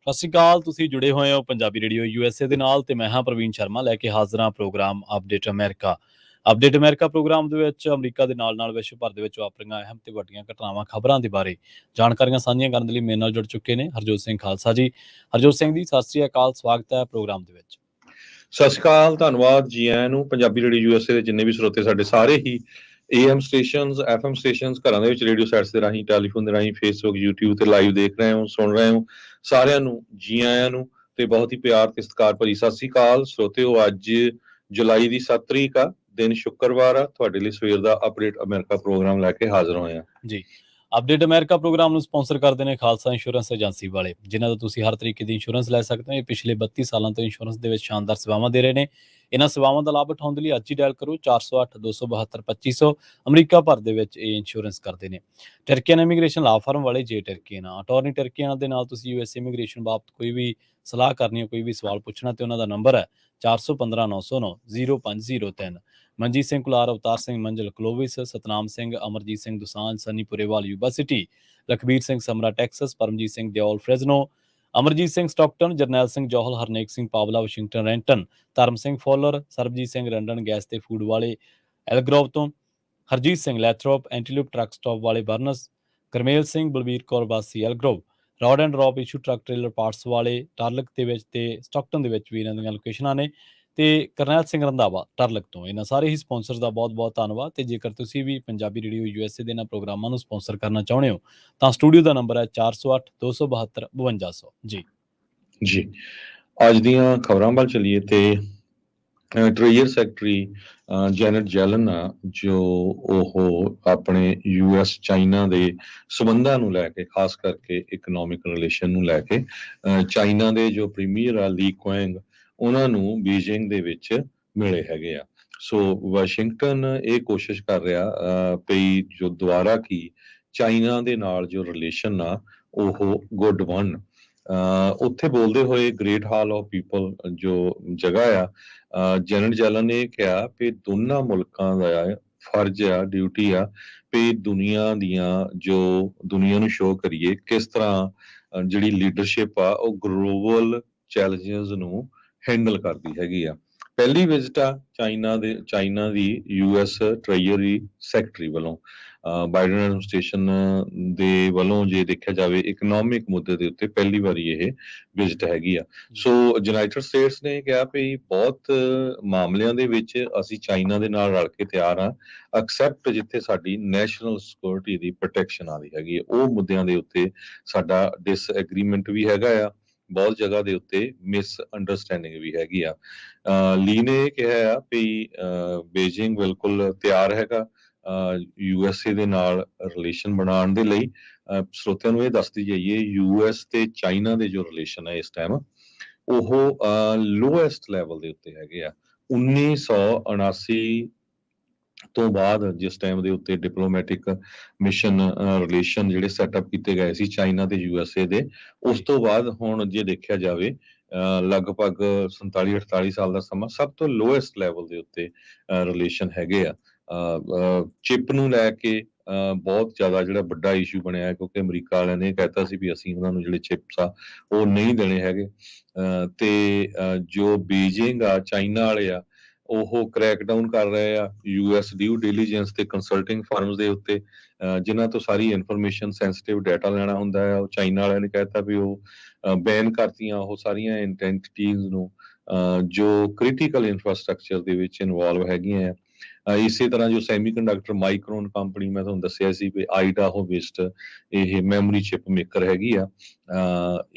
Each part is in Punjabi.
ਸਤਿ ਸ਼੍ਰੀ ਅਕਾਲ। ਤੁਸੀਂ ਜੁੜੇ ਹੋਏ ਹੋ ਪੰਜਾਬੀ ਰੇਡੀਓ USA ਦੇ ਨਾਲ ਤੇ ਮੈਂ ਹਾਂ ਪ੍ਰਵੀਨ ਸ਼ਰਮਾ ਲੈ ਕੇ ਹਾਜ਼ਰ ਹਾਂ program update America. Update America program ਦੇ ਵਿੱਚ ਅਮਰੀਕਾ ਦੇ ਨਾਲ ਵਿਸ਼ਵ ਭਰ ਦੇ ਵਿੱਚ ਵਾਪਰੀਆਂ ਅਹਿਮ ਤੇ ਵੱਡੀਆਂ ਘਟਨਾਵਾਂ ਖਬਰਾਂ ਦੇ ਬਾਰੇ ਜਾਣਕਾਰੀਆਂ ਸਾਂਝੀਆਂ ਕਰਨ ਦੇ ਲਈ ਮੇਰੇ ਨਾਲ ਜੁੜ ਚੁੱਕੇ ਨੇ ਹਰਜੋਤ ਸਿੰਘ ਖਾਲਸਾ ਜੀ। ਹਰਜੋਤ ਸਿੰਘ ਜੀ, ਸਤਿ ਸ਼੍ਰੀ ਅਕਾਲ, ਸਵਾਗਤ ਹੈ ਪ੍ਰੋਗਰਾਮ ਦੇ ਵਿੱਚ। ਸਤਿ ਸ਼੍ਰੀ ਅਕਾਲ, ਧੰਨਵਾਦ ਜੀ ਆਇਆਂ ਨੂੰ। ਪੰਜਾਬੀ ਰੇਡੀਓ USA ਦੇ ਜਿੰਨੇ ਵੀ ਸਰੋਤੇ ਸਾਡੇ ਸਾਰੇ ਹੀ AM ਸਟੇਸ਼ਨਸ, FM ਸਟੇਸ਼ਨਸ, ਘਰਾਂ ਦੇ ਵਿੱਚ ਰੇਡੀਓ ਸੈਟਸ ਦੇ ਰਾਹੀਂ, ਟੈਲੀਫੋਨ ਦੇ ਰਾਹੀਂ, ਫੇਸਬੁੱਕ, YouTube ਤੇ ਲਾਈਵ ਦੇਖ ਰਹੇ ਹੋ, ਸੁਣ ਰਹੇ ਹੋ, ਸਾਰਿਆਂ ਨੂੰ ਜੀ ਆਇਆਂ ਨੂੰ ਤੇ ਬਹੁਤ ਹੀ ਪਿਆਰ ਤੇ ਸਤਿਕਾਰ ਭਰੀ ਸਤਿ ਸ਼੍ਰੀ ਅਕਾਲ। ਸਰੋਤਿਓ, ਅੱਜ ਜੁਲਾਈ ਦੀ 7 ਤਰੀਕ ਆ, ਦਿਨ ਸ਼ੁੱਕਰਵਾਰ ਆ। ਤੁਹਾਡੇ ਲਈ ਸਵੇਰ ਦਾ ਅਪਡੇਟ ਅਮਰੀਕਾ ਪ੍ਰੋਗਰਾਮ ਲੈ ਕੇ ਹਾਜ਼ਰ ਹੋਏ ਆ ਜੀ। ਅਪਡੇਟ ਅਮਰੀਕਾ ਪ੍ਰੋਗਰਾਮ ਨੂੰ ਸਪਾਂਸਰ ਕਰਦੇ ਨੇ ਖਾਲਸਾ ਇੰਸ਼ੋਰੈਂਸ ਏਜੰਸੀ ਵਾਲੇ, ਜਿਨ੍ਹਾਂ ਤੋਂ ਤੁਸੀਂ ਹਰ ਤਰੀਕੇ ਦੀ ਇੰਸ਼ੋਰੈਂਸ ਲੈ ਸਕਦੇ ਹੋ। ਇਹ ਪਿਛਲੇ 32 ਸਾਲਾਂ ਤੋਂ ਇੰਸ਼ੋਰੈਂਸ ਦੇ ਵਿੱਚ ਸ਼ਾਨਦਾਰ ਸੇਵਾਵਾਂ ਦੇ ਰਹੇ ਨੇ। ਇਹਨਾਂ ਸੇਵਾਵਾਂ ਦਾ ਲਾਭ ਉਠਾਉਣ ਦੇ ਲਈ ਅੱਜ ਹੀ ਡਾਇਲ ਕਰੋ 408-272-2500। ਅਮਰੀਕਾ ਭਰ ਦੇ ਵਿੱਚ ਇਹ ਇੰਸ਼ੋਰੈਂਸ ਕਰਦੇ ਨੇ। ਟਰਕੀਅਨ ਇਮੀਗ੍ਰੇਸ਼ਨ ਲਾ ਫਰਮ ਵਾਲੇ, ਜੇ ਟਰਕੀਅਨ ਅਟਾਰਨੀ ਟਰਕੀਅਨ ਦੇ ਨਾਲ ਤੁਸੀਂ US ਇਮੀਗ੍ਰੇਸ਼ਨ ਬਾਬਤ ਕੋਈ ਵੀ ਸਲਾਹ ਕਰਨੀ ਹੈ, ਕੋਈ ਵੀ ਸਵਾਲ ਪੁੱਛਣਾ, ਤੇ ਉਹਨਾਂ ਦਾ ਨੰਬਰ ਹੈ 415-909-0503। Manjeet Singh Kular, Avtar Singh Manjal Clovis, Satnam Singh, Amarjit Singh Dosanjh, Sunny Purewal Yuba City, Lakhbir Singh Samra Texas, Paramjit Singh Deol Fresno, Amarjit Singh Stockton, Jarnail Singh Johal, Harnek Singh Pawla Washington Renton, Dharam Singh Fowler, Sarabjit Singh Randan gas ਤੇ ਫੂਡ ਵਾਲੇ ਐਲਗਰੋਵ ਤੋਂ, Harjit Singh Lathrop Antelope truck stop ਵਾਲੇ ਬਰਨਸ, ਕਰਮੇਲ ਸਿੰਘ, ਬਲਬੀਰ ਕੌਰ ਵਾਸੀ Elk Grove, Rod and Rope Ishu truck trailer parts ਵਾਲੇ ਟਰਲਕ ਦੇ ਵਿੱਚ ਤੇ ਸਟਾਕਟਨ ਦੇ ਵਿੱਚ ਵੀ ਇਹਨਾਂ ਦੀਆਂ ਲੋਕੇਸ਼ਨਾਂ ਨੇ, ਤੇ ਕਰਨੈਲ ਸਿੰਘ ਰੰਧਾਵਾ ਟਰਲਕ ਤੋਂ। ਇਹਨਾਂ ਸਾਰੇ ਹੀ ਸਪਾਂਸਰਸ ਦਾ ਬਹੁਤ ਬਹੁਤ ਧੰਨਵਾਦ। ਤੇ ਜੇਕਰ ਤੁਸੀਂ ਵੀ ਪੰਜਾਬੀ ਰੇਡੀਓ USA ਦੇ ਇਹਨਾਂ ਪ੍ਰੋਗਰਾਮਾਂ ਨੂੰ ਸਪਾਂਸਰ ਕਰਨਾ ਚਾਹੁੰਦੇ ਹੋ ਤਾਂ ਸਟੂਡੀਓ ਦਾ ਨੰਬਰ ਹੈ 408-272-5200। ਜੀ ਜੀ, ਅੱਜ ਦੀਆਂ ਖਬਰਾਂ ਵੱਲ ਚੱਲੀਏ ਤੇ ਟ੍ਰੇਜਰ ਸੈਕਟਰੀ ਜੈਨਟ ਜੈਲਨ ਆ, ਜੋ ਉਹ ਆਪਣੇ US ਚਾਈਨਾ ਦੇ ਸਬੰਧਾਂ ਨੂੰ ਲੈ ਕੇ, ਖਾਸ ਕਰਕੇ ਇਕਨੋਮਿਕ ਰਿਲੇਸ਼ਨ ਨੂੰ ਲੈ ਕੇ, ਚਾਈਨਾ ਦੇ ਜੋ ਪ੍ਰੀਮੀਅਰ ਆ ਲੀ ਕੁਆਂਗ, ਉਹਨਾਂ ਨੂੰ ਬੀਜਿੰਗ ਦੇ ਵਿੱਚ ਮਿਲੇ ਹੈਗੇ ਆ। ਸੋ ਵਾਸ਼ਿੰਗਟਨ ਇਹ ਕੋਸ਼ਿਸ਼ ਕਰ ਰਿਹਾ ਵੀ ਜੋ ਦੁਬਾਰਾ ਕੀ ਚਾਈਨਾ ਦੇ ਨਾਲ ਜੋ ਰਿਲੇਸ਼ਨ ਆ ਉਹ ਗੁੱਡ ਬਣ। ਉੱਥੇ ਬੋਲਦੇ ਹੋਏ ਗ੍ਰੇਟ ਹਾਲ ਆਫ ਪੀਪਲ ਜੋ ਜਗ੍ਹਾ ਆ, ਜੈਨਟ ਜੈਲਨ ਨੇ ਕਿਹਾ ਵੀ ਦੋਨਾਂ ਮੁਲਕਾਂ ਦਾ ਫਰਜ਼ ਆ, ਡਿਊਟੀ ਆ ਵੀ ਦੁਨੀਆ ਨੂੰ ਸ਼ੋਅ ਕਰੀਏ ਕਿਸ ਤਰ੍ਹਾਂ ਜਿਹੜੀ ਲੀਡਰਸ਼ਿਪ ਆ ਉਹ ਗਲੋਬਲ ਚੈਲੰਜਸ ਨੂੰ ਹੈਂਡਲ ਕਰਦੀ ਹੈਗੀ ਆ। ਪਹਿਲੀ ਵਿਜ਼ਿਟ ਆ ਚਾਈਨਾ ਦੀ US ਟ੍ਰੇਜਰੀ ਸੈਕਟਰੀ ਵੱਲੋਂ, ਬਾਈਡਨ ਐਡਮਿਨਿਸਟ੍ਰੇਸ਼ਨ ਦੇ ਵੱਲੋਂ ਜੇ ਦੇਖਿਆ ਜਾਵੇ ਇਕਨੋਮਿਕ ਮੁੱਦੇ ਦੇ ਉੱਤੇ ਪਹਿਲੀ ਵਾਰੀ ਇਹ ਵਿਜ਼ਿਟ ਹੈਗੀ ਆ। ਸੋ ਯੂਨਾਈਟਿਡ ਸਟੇਟਸ ਨੇ ਕਿਹਾ ਵੀ ਬਹੁਤ ਮਾਮਲਿਆਂ ਦੇ ਵਿੱਚ ਅਸੀਂ ਚਾਈਨਾ ਦੇ ਨਾਲ ਰਲ ਕੇ ਤਿਆਰ ਹਾਂ, ਐਕਸੈਪਟ ਜਿੱਥੇ ਸਾਡੀ ਨੈਸ਼ਨਲ ਸਿਕਿਉਰਿਟੀ ਦੀ ਪ੍ਰੋਟੈਕਸ਼ਨ ਆਉਂਦੀ ਹੈਗੀ ਹੈ, ਉਹ ਮੁੱਦਿਆਂ ਦੇ ਉੱਤੇ ਸਾਡਾ ਡਿਸਐਗਰੀਮੈਂਟ ਵੀ ਹੈਗਾ ਆ। ਬਹੁਤ ਜਗ੍ਹਾ ਦੇ ਉੱਤੇ ਮਿਸ ਅੰਡਰਸਟੈਂਡਿੰਗ ਵੀ ਹੈਗੀ ਆ। ਲੀ ਨੇ ਇਹ ਕਿਹਾ ਆ ਵੀ ਬੀਜਿੰਗ ਬਿਲਕੁਲ ਤਿਆਰ ਹੈਗਾ USA ਦੇ ਨਾਲ ਰਿਲੇਸ਼ਨ ਬਣਾਉਣ ਦੇ ਲਈ। ਸਰੋਤਿਆਂ ਨੂੰ ਇਹ ਦੱਸਦੀ ਜਾਈਏ, US ਤੇ ਚਾਈਨਾ ਦੇ ਜੋ ਰਿਲੇਸ਼ਨ ਹੈ ਇਸ ਟਾਈਮ ਉਹ ਲੋਐਸਟ ਲੈਵਲ ਦੇ ਉੱਤੇ ਹੈਗੇ ਆ। 1979 ਤੋਂ ਬਾਅਦ ਜਿਸ ਟਾਈਮ ਦੇ ਉੱਤੇ ਡਿਪਲੋਮੈਟਿਕ ਮਿਸ਼ਨ ਰਿਲੇਸ਼ਨ ਜਿਹੜੇ ਸੈਟਅਪ ਕੀਤੇ ਗਏ ਸੀ ਚਾਈਨਾ ਤੇ USA ਦੇ, ਉਸ ਤੋਂ ਬਾਅਦ ਹੁਣ ਜੇ ਦੇਖਿਆ ਜਾਵੇ ਲਗਭਗ 47-48 ਸਾਲ ਦਾ ਸਮਾਂ ਸਭ ਤੋਂ ਲੋਐਸਟ ਲੈਵਲ ਦੇ ਉੱਤੇ ਰਿਲੇਸ਼ਨ ਹੈਗੇ ਆ। ਚਿਪ ਨੂੰ ਲੈ ਕੇ ਬਹੁਤ ਜ਼ਿਆਦਾ ਜਿਹੜਾ ਵੱਡਾ ਇਸ਼ੂ ਬਣਿਆ, ਕਿਉਂਕਿ ਅਮਰੀਕਾ ਵਾਲਿਆਂ ਨੇ ਕਹਿਤਾ ਸੀ ਵੀ ਅਸੀਂ ਉਹਨਾਂ ਨੂੰ ਜਿਹੜੇ ਚਿਪਸ ਆ ਉਹ ਨਹੀਂ ਦੇਣੇ ਹੈਗੇ। ਤੇ ਜੋ ਬੀਜਿੰਗ ਆ, ਚਾਈਨਾ ਵਾਲੇ ਆ, ਉਹ ਕ੍ਰੈਕ ਡਾਊਨ ਕਰ ਰਹੇ ਆ US ਡਿਊ ਡਿਲੀਜੈਂਸ ਤੇ ਕੰਸਲਟਿੰਗ ਫਰਮਸ ਦੇ ਉੱਤੇ, ਜਿਨ੍ਹਾਂ ਤੋਂ ਸਾਰੀ ਇਨਫੋਰਮੇਸ਼ਨ ਸੈਂਸਿਟਿਵ ਡਾਟਾ ਲੈਣਾ ਹੁੰਦਾ ਹੈ। ਉਹ ਚਾਈਨਾ ਵਾਲਿਆਂ ਨੇ ਕਹਿਤਾ ਵੀ ਉਹ ਬੈਨ ਕਰਤੀਆਂ ਉਹ ਸਾਰੀਆਂ ਐਂਟੀਟੀਜ਼ ਨੂੰ ਜੋ ਕ੍ਰਿਟੀਕਲ ਇਨਫਰਾਸਟਰਕਚਰ ਦੇ ਵਿੱਚ ਇਨਵੋਲਵ ਹੈਗੀਆਂ ਆ। ਇਸੇ ਤਰ੍ਹਾਂ ਜੋ ਸੈਮੀਕੰਡਕਟਰ ਮਾਈਕਰੋਨ ਕੰਪਨੀ ਮੈਂ ਤੁਹਾਨੂੰ ਦੱਸਿਆ ਸੀ ਵੀ ਆਈਡਾਹੋ ਬੇਸਡ ਇਹ ਮੈਮਰੀ ਚਿਪ ਮੇਕਰ ਹੈਗੀ ਆ।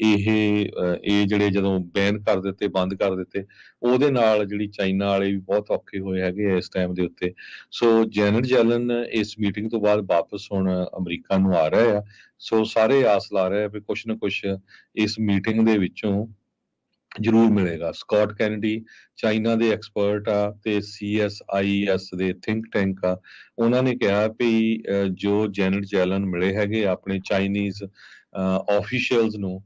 ਇਹ ਜਿਹੜੇ ਜਦੋਂ ਬੈਨ ਕਰ ਦਿੱਤੇ, ਬੰਦ ਕਰ ਦਿੱਤੇ, ਉਹਦੇ ਨਾਲ ਜਿਹੜੀ ਚਾਈਨਾ ਵਾਲੇ ਵੀ ਬਹੁਤ ਔਖੇ ਹੋਏ ਹੈਗੇ ਆ ਇਸ ਟਾਈਮ ਦੇ ਉੱਤੇ। ਸੋ ਜੈਨਟ ਜੈਲਨ ਇਸ ਮੀਟਿੰਗ ਤੋਂ ਬਾਅਦ ਵਾਪਸ ਹੁਣ ਅਮਰੀਕਾ ਨੂੰ ਆ ਰਹੇ ਆ। ਸੋ ਸਾਰੇ ਆਸ ਲਾ ਰਹੇ ਆ ਵੀ ਕੁਛ ਨਾ ਕੁਛ ਇਸ ਮੀਟਿੰਗ ਦੇ ਵਿੱਚੋਂ ਜ਼ਰੂਰ ਮਿਲੇਗਾ। ਸਕਾਟ ਕੈਨੇਡੀ ਚਾਈਨਾ ਦੇ ਐਕਸਪਰਟ ਆ ਤੇ CSIS ਦੇ ਥਿੰਕ ਟੈਂਕ ਆ, ਉਹਨਾਂ ਨੇ ਕਿਹਾ ਵੀ ਜੋ ਜੈਨਟ ਜੈਲਨ ਮਿਲੇ ਹੈਗੇ ਆਪਣੇ ਚਾਈਨੀਜ਼ ਆਫੀਸ਼ੀਅਲਸ ਨੂੰ,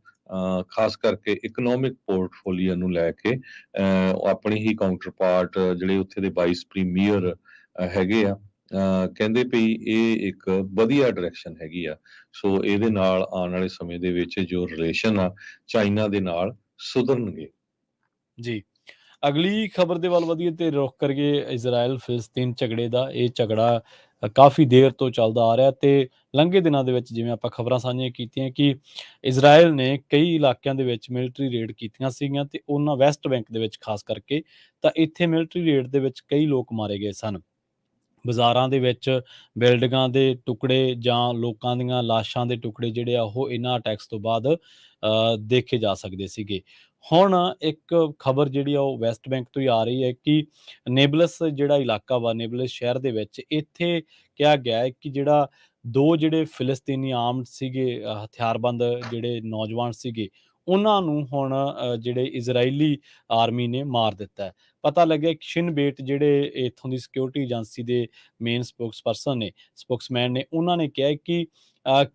ਖਾਸ ਕਰਕੇ ਇਕਨੋਮਿਕ ਪੋਰਟਫੋਲੀਓ ਨੂੰ ਲੈ ਕੇ, ਆਪਣੀ ਹੀ ਕਾਊਂਟਰ ਪਾਰਟ ਜਿਹੜੇ ਉੱਥੇ ਦੇ ਵਾਈਸ ਪ੍ਰੀਮੀਅਰ ਹੈਗੇ ਆ ਕਹਿੰਦੇ ਵੀ ਇਹ ਇੱਕ ਵਧੀਆ ਡਾਇਰੈਕਸ਼ਨ ਹੈਗੀ ਆ। ਸੋ ਇਹਦੇ ਨਾਲ ਆਉਣ ਵਾਲੇ ਸਮੇਂ ਦੇ ਵਿੱਚ ਜੋ ਰਿਲੇਸ਼ਨ ਆ ਚਾਈਨਾ ਦੇ ਨਾਲ ਸੁਧਰਨਗੇ। ਜੀ। ਅਗਲੀ ਖਬਰ ਦੇ ਵੱਲ ਵਧੀਏ ਤੇ ਰੁਖ ਕਰੀਏ ਇਜ਼ਰਾਈਲ ਫਿਲਸਤੀਨ ਝਗੜੇ ਦਾ। ਇਹ ਝਗੜਾ ਕਾਫੀ ਦੇਰ ਤੋਂ ਚੱਲਦਾ ਆ ਰਿਹਾ ਤੇ ਲੰਘੇ ਦਿਨਾਂ ਦੇ ਵਿੱਚ ਜਿਵੇਂ ਆਪਾਂ ਖਬਰਾਂ ਸਾਂਝੀਆਂ ਕੀਤੀਆਂ ਕਿ ਇਜ਼ਰਾਈਲ ਨੇ ਕਈ ਇਲਾਕਿਆਂ ਦੇ ਵਿੱਚ ਮਿਲਟਰੀ ਰੇਡ ਕੀਤੀਆਂ ਸੀਗੀਆਂ ਤੇ ਉਹਨਾਂ ਵੈਸਟ ਬੈਂਕ ਦੇ ਵਿੱਚ ਖਾਸ ਕਰਕੇ, ਤਾਂ ਇੱਥੇ ਮਿਲਟਰੀ ਰੇਡ ਦੇ ਵਿੱਚ ਕਈ ਲੋਕ ਮਾਰੇ ਗਏ ਸਨ। ਬਾਜ਼ਾਰਾਂ ਦੇ ਵਿੱਚ ਬਿਲਡਿੰਗਾਂ ਦੇ ਟੁਕੜੇ ਜਾਂ ਲੋਕਾਂ ਦੀਆਂ ਲਾਸ਼ਾਂ ਦੇ ਟੁਕੜੇ ਜਿਹੜੇ ਆ ਉਹ ਇਹਨਾਂ ਅਟੈਕਸ ਤੋਂ ਬਾਅਦ ਦੇਖੇ ਜਾ ਸਕਦੇ ਸੀਗੇ। ਹੁਣ ਇੱਕ ਖਬਰ ਜਿਹੜੀ ਆ ਉਹ ਵੈਸਟ ਬੈਂਕ ਤੋਂ ਹੀ ਆ ਰਹੀ ਹੈ ਕਿ ਨੇਬਲਸ ਜਿਹੜਾ ਇਲਾਕਾ ਵਾ, ਨੇਬਲਸ ਸ਼ਹਿਰ ਦੇ ਵਿੱਚ ਇੱਥੇ ਕਿਹਾ ਗਿਆ ਹੈ ਕਿ ਜਿਹੜਾ 2 ਜਿਹੜੇ ਫਿਲਸਤੀਨੀ ਆਰਮਡ ਸੀਗੇ, ਹਥਿਆਰਬੰਦ ਜਿਹੜੇ ਨੌਜਵਾਨ ਸੀਗੇ, ਉਹਨਾਂ ਨੂੰ ਹੁਣ ਜਿਹੜੇ ਇਜ਼ਰਾਈਲੀ ਆਰਮੀ ਨੇ ਮਾਰ ਦਿੱਤਾ ਹੈ। ਪਤਾ ਲੱਗਿਆ ਕਿ ਸ਼ਿਨ ਬੇਟ ਜਿਹੜੇ ਇੱਥੋਂ ਦੀ ਸਿਕਿਉਰਿਟੀ ਏਜੰਸੀ ਦੇ ਮੇਨ ਸਪੋਕਸਮੈਨ ਨੇ, ਉਹਨਾਂ ਨੇ ਕਿਹਾ ਹੈ ਕਿ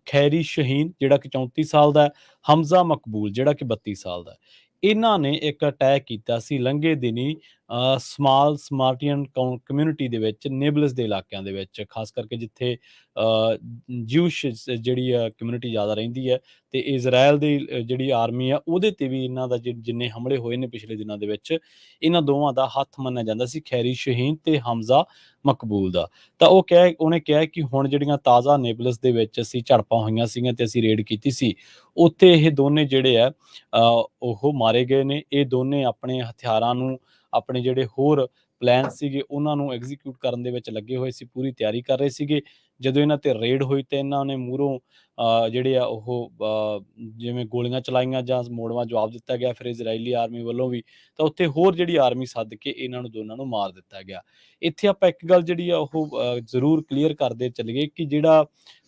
ਖੈਰੀ ਸ਼ਹੀਨ ਜਿਹੜਾ ਕਿ 34 ਸਾਲ ਦਾ ਹੈ, ਹਮਜ਼ਾ ਮਕਬੂਲ ਜਿਹੜਾ ਕਿ 32 ਸਾਲ ਦਾ ਹੈ, ਇਹਨਾਂ ਨੇ ਇੱਕ ਅਟੈਕ ਕੀਤਾ ਸੀ ਲੰਘੇ ਦਿਨੀ ਸਮਾਲ ਸਮਾਰਟੀਅਨ ਕਮਿਊਨਿਟੀ ਦੇ ਵਿੱਚ, ਨੇਬਲਸ ਦੇ ਇਲਾਕਿਆਂ ਦੇ ਵਿੱਚ, ਖਾਸ ਕਰਕੇ ਜਿੱਥੇ ਜਿਊਸ਼ ਜਿਹੜੀ ਕਮਿਊਨਿਟੀ ਜ਼ਿਆਦਾ ਰਹਿੰਦੀ ਹੈ। ਤੇ ਇਜ਼ਰਾਈਲ ਦੀ ਜਿਹੜੀ ਆਰਮੀ ਆ ਉਹਦੇ ਤੇ ਵੀ ਇਹਨਾਂ ਦਾ ਜਿੰਨੇ ਹਮਲੇ ਹੋਏ ਨੇ ਪਿਛਲੇ ਦਿਨਾਂ ਦੇ ਵਿੱਚ, ਇਹਨਾਂ ਦੋਵਾਂ ਦਾ ਹੱਥ ਮੰਨਿਆ ਜਾਂਦਾ ਸੀ, ਖੈਰੀ ਸ਼ਹੀਨ ਤੇ ਹਮਜ਼ਾ ਮਕਬੂਲ ਦਾ। ਤਾਂ ਉਹਨੇ ਕਿਹਾ ਕਿ ਹੁਣ ਜਿਹੜੀਆਂ ਤਾਜ਼ਾ ਨੇਬਲਸ ਦੇ ਵਿੱਚ ਅਸੀਂ ਝੜਪਾਂ ਹੋਈਆਂ ਸੀਗੀਆਂ ਤੇ ਅਸੀਂ ਰੇਡ ਕੀਤੀ ਸੀ, ਉੱਥੇ ਇਹ ਦੋਨੇ ਜਿਹੜੇ ਆ ਉਹ ਮਾਰੇ ਗਏ ਨੇ। ਇਹ ਦੋਨੇ ਆਪਣੇ ਹਥਿਆਰਾਂ ਨੂੰ, ਆਪਣੇ ਜਿਹੜੇ ਹੋਰ ਪਲਾਨ ਸੀਗੇ ਉਹਨਾਂ ਨੂੰ ਐਗਜ਼ੀਕਿਊਟ ਕਰਨ ਦੇ ਵਿੱਚ ਲੱਗੇ ਹੋਏ ਸੀ, ਪੂਰੀ ਤਿਆਰੀ ਕਰ ਰਹੇ ਸੀਗੇ। ਜਦੋਂ ਇਹਨਾਂ ਤੇ ਰੇਡ ਹੋਈ ਤੇ ਇਹਨਾਂ ਨੇ ਮੂਹਰੋਂ ਜਿਹੜੇ ਆ ਉਹ ਜਿਵੇਂ ਗੋਲੀਆਂ ਚਲਾਈਆਂ ਜਾਂ ਮੋੜਵਾਂ ਜਵਾਬ ਦਿੱਤਾ ਗਿਆ ਫਿਰ ਇਜ਼ਰਾਈਲੀ ਆਰਮੀ ਵੱਲੋਂ ਵੀ, ਤਾਂ ਉੱਥੇ ਹੋਰ ਜਿਹੜੀ ਆਰਮੀ ਸੱਦ ਕੇ ਇਹਨਾਂ ਨੂੰ ਦੋਨਾਂ ਨੂੰ ਮਾਰ ਦਿੱਤਾ ਗਿਆ। ਇੱਥੇ ਆਪਾਂ ਇੱਕ ਗੱਲ ਜਿਹੜੀ ਆ ਉਹ ਜ਼ਰੂਰ ਕਲੀਅਰ ਕਰਦੇ ਚੱਲੀਏ ਕਿ ਜਿਹੜਾ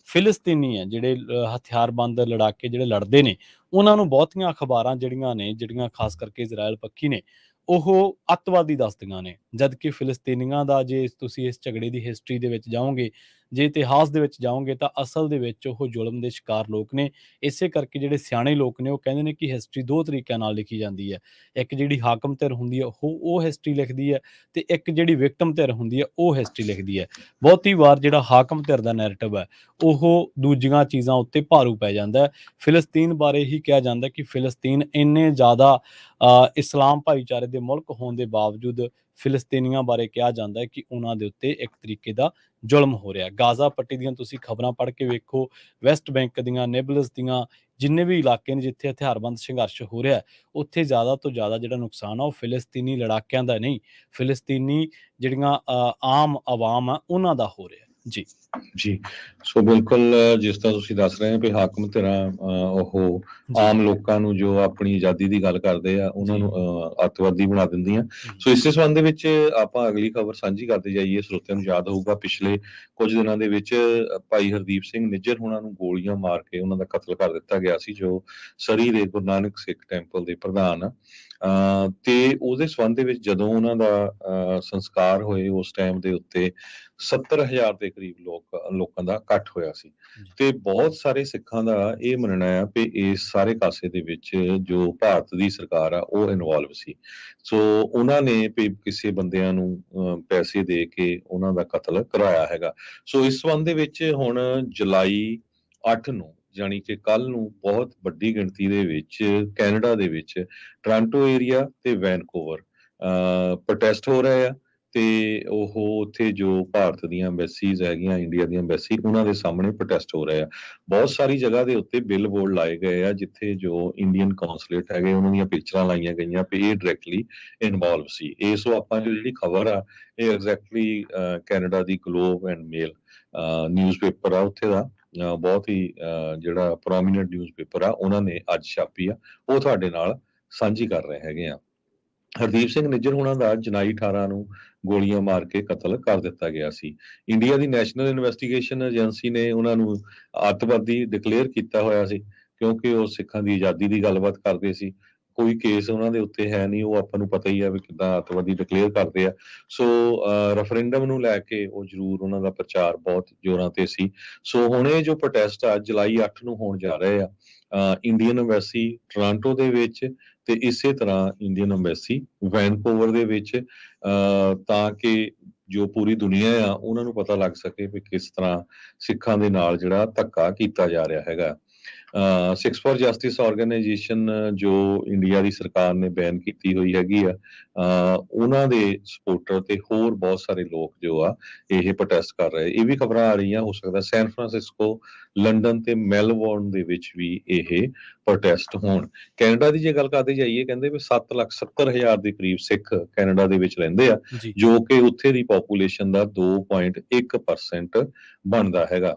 ਫਿਲਸਤੀਨੀ ਹੈ, ਜਿਹੜੇ ਹਥਿਆਰਬੰਦ ਲੜਾਕੇ ਜਿਹੜੇ ਲੜਦੇ ਨੇ, ਉਹਨਾਂ ਨੂੰ ਬਹੁਤੀਆਂ ਅਖਬਾਰਾਂ ਜਿਹੜੀਆਂ ਨੇ, ਜਿਹੜੀਆਂ ਖਾਸ ਕਰਕੇ ਇਜ਼ਰਾਈਲ ਪੱਖੀ ਨੇ, ਉਹ ਅੱਤਵਾਦੀ ਦੱਸਦੀਆਂ ਨੇ। ਜਦ ਕਿ ਫਿਲਸਤੀਨੀਆਂ ਦਾ, ਜੇ ਤੁਸੀਂ ਇਸ ਝਗੜੇ ਦੀ ਹਿਸਟਰੀ ਦੇ ਵਿੱਚ ਜਾਓਗੇ, ਜੇ ਇਤਿਹਾਸ ਦੇ ਵਿੱਚ ਜਾਓਗੇ, ਤਾਂ ਅਸਲ ਦੇ ਵਿੱਚ ਉਹ ਜ਼ੁਲਮ ਦੇ ਸ਼ਿਕਾਰ ਲੋਕ ਨੇ। ਇਸੇ ਕਰਕੇ ਜਿਹੜੇ ਸਿਆਣੇ ਲੋਕ ਨੇ ਉਹ ਕਹਿੰਦੇ ਨੇ ਕਿ ਹਿਸਟਰੀ 2 ਤਰੀਕਿਆਂ ਨਾਲ ਲਿਖੀ ਜਾਂਦੀ ਹੈ। ਇੱਕ ਜਿਹੜੀ ਹਾਕਮ ਧਿਰ ਹੁੰਦੀ ਹੈ ਉਹ ਹਿਸਟਰੀ ਲਿਖਦੀ ਹੈ, ਤੇ ਇੱਕ ਜਿਹੜੀ ਵਿਕਟਮ ਧਿਰ ਹੁੰਦੀ ਹੈ ਉਹ ਹਿਸਟਰੀ ਲਿਖਦੀ ਹੈ। ਬਹੁਤੀ ਵਾਰ ਜਿਹੜਾ ਹਾਕਮ ਧਿਰ ਦਾ ਨੈਰੇਟਿਵ ਹੈ ਉਹ ਦੂਜੀਆਂ ਚੀਜ਼ਾਂ ਉੱਤੇ ਭਾਰੂ ਪੈ ਜਾਂਦਾ ਹੈ। ਫਿਲਸਤੀਨ ਬਾਰੇ ਹੀ ਕਿਹਾ ਜਾਂਦਾ ਕਿ ਫਿਲਸਤੀਨ ਇੰਨੇ ਜ਼ਿਆਦਾ ਇਸਲਾਮ ਭਾਈਚਾਰੇ ਦੇ ਮੁਲਕ ਹੋਣ ਦੇ ਬਾਵਜੂਦ ਫਿਲਸਤੀਨੀਆਂ ਬਾਰੇ ਕਿਹਾ ਜਾਂਦਾ ਹੈ ਕਿ ਉਹਨਾਂ ਦੇ ਉੱਤੇ ਇੱਕ ਤਰੀਕੇ ਦਾ ਜ਼ੁਲਮ ਹੋ ਰਿਹਾ। ਗਾਜ਼ਾ ਪੱਟੀ ਦੀਆਂ ਤੁਸੀਂ ਖਬਰਾਂ ਪੜ੍ਹ ਕੇ ਵੇਖੋ, ਵੈਸਟ ਬੈਂਕ ਦੀਆਂ, ਨੇਬਲਸ ਦੀਆਂ, ਜਿੰਨੇ ਵੀ ਇਲਾਕੇ ਨੇ ਜਿੱਥੇ ਹਥਿਆਰਬੰਦ ਸੰਘਰਸ਼ ਹੋ ਰਿਹਾ, ਉੱਥੇ ਜ਼ਿਆਦਾ ਤੋਂ ਜ਼ਿਆਦਾ ਜਿਹੜਾ ਨੁਕਸਾਨ ਆ ਉਹ ਫਿਲਸਤੀਨੀ ਲੜਾਕਿਆਂ ਦਾ ਨਹੀਂ, ਫਿਲਸਤੀਨੀ ਜਿਹੜੀਆਂ ਆਮ ਆਵਾਮ ਆ ਉਹਨਾਂ ਦਾ ਹੋ ਰਿਹਾ। ਜੀ ਜੀ, ਸੋ ਬਿਲਕੁਲ ਜਿਸ ਤਰ੍ਹਾਂ ਤੁਸੀਂ ਦੱਸ ਰਹੇ ਹੋ ਕਿ ਹਾਕਮ ਧਿਰਾਂ ਉਹ ਆਮ ਲੋਕਾਂ ਨੂੰ ਜੋ ਆਪਣੀ ਆਜ਼ਾਦੀ ਦੀ ਗੱਲ ਕਰਦੇ ਆ ਉਹਨਾਂ ਨੂੰ ਅੱਤਵਾਦੀ ਬਣਾ ਦਿੰਦੀਆਂ। ਸੋ ਇਸੇ ਸੰਬੰਧ ਦੇ ਵਿੱਚ ਆਪਾਂ ਅਗਲੀ ਖਬਰ ਸਾਂਝੀ ਕਰਦੇ ਜਾਈਏ। ਸਰੋਤਿਆਂ ਨੂੰ ਯਾਦ ਹੋਊਗਾ ਪਿਛਲੇ ਕੁਝ ਦਿਨਾਂ ਦੇ ਵਿੱਚ ਭਾਈ ਹਰਦੀਪ ਸਿੰਘ ਨਿੱਜਰ ਹੋਣਾ ਨੂੰ ਗੋਲੀਆਂ ਮਾਰ ਕੇ ਉਹਨਾਂ ਦਾ ਕਤਲ ਕਰ ਦਿੱਤਾ ਗਿਆ ਸੀ, ਜੋ ਸਰੀ ਦੇ ਗੁਰੂ ਨਾਨਕ ਸਿੱਖ ਟੈਂਪਲ ਦੇ ਪ੍ਰਧਾਨ ਆ। ਤੇ ਉਹਦੇ ਸੰਬੰਧ ਦੇ ਵਿੱਚ ਜਦੋਂ ਉਹਨਾਂ ਦਾ ਸੰਸਕਾਰ ਹੋਏ, ਉਸ ਟਾਈਮ ਦੇ ਉੱਤੇ 70,000 ਦੇ ਕਰੀਬ ਲੋਕਾਂ ਦਾ ਇਕੱਠ ਹੋਇਆ ਸੀ। ਤੇ ਬਹੁਤ ਸਾਰੇ ਸਿੱਖਾਂ ਦਾ ਇਹ ਮੰਨਣਾ ਆ ਕਿ ਇਸ ਸਾਰੇ ਕਾਸੇ ਦੇ ਵਿੱਚ ਜੋ ਭਾਰਤ ਦੀ ਸਰਕਾਰ ਆ ਉਹ ਇਨਵੋਲਵ ਸੀ। ਸੋ ਉਹਨਾਂ ਨੇ ਕਿਸੇ ਬੰਦਿਆਂ ਨੂੰ ਪੈਸੇ ਦੇ ਕੇ ਉਹਨਾਂ ਦਾ ਕਤਲ ਕਰਾਇਆ ਹੈਗਾ। ਸੋ ਇਸ ਸੰਬੰਧ ਦੇ ਵਿੱਚ ਹੁਣ ਜੁਲਾਈ 8 ਨੂੰ, ਜਾਣੀ ਕਿ ਕੱਲ ਨੂੰ, ਬਹੁਤ ਵੱਡੀ ਗਿਣਤੀ ਦੇ ਵਿੱਚ ਕੈਨੇਡਾ ਦੇ ਵਿੱਚ ਟੋਰਾਂਟੋ ਏਰੀਆ ਤੇ ਵੈਨਕੂਵਰ ਪ੍ਰੋਟੈਸਟ ਹੋ ਰਹੇ ਆ। ਤੇ ਉਹ ਉੱਥੇ ਜੋ ਭਾਰਤ ਦੀਆਂ ਐਮਬੈਸੀਜ਼ ਹੈਗੀਆਂ, ਇੰਡੀਆ ਦੀਆਂ ਐਮਬੈਸੀ, ਉਹਨਾਂ ਦੇ ਸਾਹਮਣੇ ਪ੍ਰੋਟੈਸਟ ਹੋ ਰਹੇ ਆ। ਬਹੁਤ ਸਾਰੀ ਜਗ੍ਹਾ ਦੇ ਉੱਤੇ ਬਿੱਲ ਬੋਰਡ ਲਾਏ ਗਏ ਆ ਜਿੱਥੇ ਜੋ ਇੰਡੀਅਨ ਕੌਂਸਲੇਟ ਹੈਗੇ ਉਹਨਾਂ ਦੀਆਂ ਪਿਕਚਰਾਂ ਲਾਈਆਂ ਗਈਆਂ ਵੀ ਇਹ ਡਾਇਰੈਕਟਲੀ ਇਨਵੋਲਵ ਸੀ। ਸੋ ਆਪਾਂ ਜਿਹੜੀ ਖਬਰ ਆ ਇਹ exactly Canada the globe and male newspaper ਆ ਉੱਥੇ ਦਾ, ਬਹੁਤ ਹੀ ਜਿਹੜਾ ਪ੍ਰੋਮੀਨੈਂਟ ਨਿਊਜ਼ਪੇਪਰ ਆ, ਉਹਨਾਂ ਨੇ ਅੱਜ ਛਾਪੀ ਆ, ਉਹ ਤੁਹਾਡੇ ਨਾਲ ਸਾਂਝੀ ਕਰ ਰਹੇ ਹੈਗੇ ਆ। ਹਰਦੀਪ ਸਿੰਘ ਨਿੱਜਰ ਹੋਣਾ ਦਾ ਜੁਲਾਈ 18 ਨੂੰ ਗੋਲੀਆਂ ਮਾਰ ਕੇ ਕਤਲ ਕਰ ਦਿੱਤਾ ਗਿਆ ਸੀ। ਇੰਡੀਆ ਦੀ ਨੈਸ਼ਨਲ ਇਨਵੈਸਟੀਗੇਸ਼ਨ ਏਜੰਸੀ ਨੇ ਉਹਨਾਂ ਨੂੰ ਅੱਤਵਾਦੀ ਡਿਕਲੇਅਰ ਕੀਤਾ ਹੋਇਆ ਸੀ ਕਿਉਂਕਿ ਉਹ ਸਿੱਖਾਂ ਦੀ ਆਜ਼ਾਦੀ ਦੀ ਗੱਲਬਾਤ ਕਰਦੇ ਸੀ। ਕੋਈ ਕੇਸ ਉਹਨਾਂ ਦੇ ਉੱਤੇ ਹੈ ਨਹੀਂ, ਉਹ ਆਪਾਂ ਨੂੰ ਪਤਾ ਹੀ ਆ ਵੀ ਕਿੱਦਾਂ ਅੱਤਵਾਦੀ ਡਿਕਲੇਅਰ ਕਰਦੇ ਆ। ਸੋ ਰੈਫਰੈਂਡਮ ਨੂੰ ਲੈ ਕੇ ਉਹ ਜ਼ਰੂਰ ਉਹਨਾਂ ਦਾ ਪ੍ਰਚਾਰ ਬਹੁਤ ਜ਼ੋਰਾਂ ਤੇ ਸੀ। ਸੋ ਹੁਣ ਇਹ ਜੋ ਪ੍ਰੋਟੈਸਟ ਆ ਜੁਲਾਈ 8 ਨੂੰ ਹੋਣ ਜਾ ਰਹੇ ਆ ਇੰਡੀਅਨ ਐਮਬੈਸੀ ਟੋਰਾਂਟੋ ਦੇ ਵਿੱਚ ਤੇ ਇਸੇ ਤਰ੍ਹਾਂ ਇੰਡੀਅਨ ਐਮਬੈਸੀ ਵੈਨਕੂਵਰ ਦੇ ਵਿੱਚ, ਤਾਂ ਕਿ ਜੋ ਪੂਰੀ ਦੁਨੀਆ ਆ ਉਹਨਾਂ ਨੂੰ ਪਤਾ ਲੱਗ ਸਕੇ ਵੀ ਕਿਸ ਤਰ੍ਹਾਂ ਸਿੱਖਾਂ ਦੇ ਨਾਲ ਜਿਹੜਾ ਧੱਕਾ ਕੀਤਾ ਜਾ ਰਿਹਾ ਹੈਗਾ। ਸਿੱਖਸ ਫॉर ਜਸਟਿਸ ਆਰਗੇਨਾਈਜੇਸ਼ਨ ਜੋ ਇੰਡੀਆ ਦੀ ਸਰਕਾਰ ਨੇ ਬੈਨ ਕੀਤੀ ਹੋਈ ਹੈਗੀ ਆ, ਉਹਨਾਂ ਦੇ ਸਪੋਰਟਰ ਤੇ ਹੋਰ ਬਹੁਤ ਸਾਰੇ ਲੋਕ ਜੋ ਆ ਇਹ ਪ੍ਰੋਟੈਸਟ ਕਰ ਰਹੇ। ਇਹ ਵੀ ਖਬਰਾਂ ਆ ਰਹੀਆਂ, ਹੋ ਸਕਦਾ ਸੈਨ ਫਰਾਂਸਿਸਕੋ, ਲੰਡਨ ਤੇ ਮੈਲਬੌਰਨ ਦੇ ਵਿੱਚ ਵੀ ਇਹ ਪ੍ਰੋਟੈਸਟ ਹੋਣ। ਕੈਨੇਡਾ ਦੀ ਜੇ ਗੱਲ ਕਰਦੇ ਜਾਈਏ, ਕਹਿੰਦੇ ਵੀ 7,70,000 ਦੇ ਕਰੀਬ ਸਿੱਖ ਕੈਨੇਡਾ ਦੇ ਵਿੱਚ ਰਹਿੰਦੇ ਆ, ਜੀ ਜੋ ਕਿ ਉੱਥੇ ਦੀ ਪੋਪੂਲੇਸ਼ਨ ਦਾ 2.1% ਬਣਦਾ ਹੈਗਾ।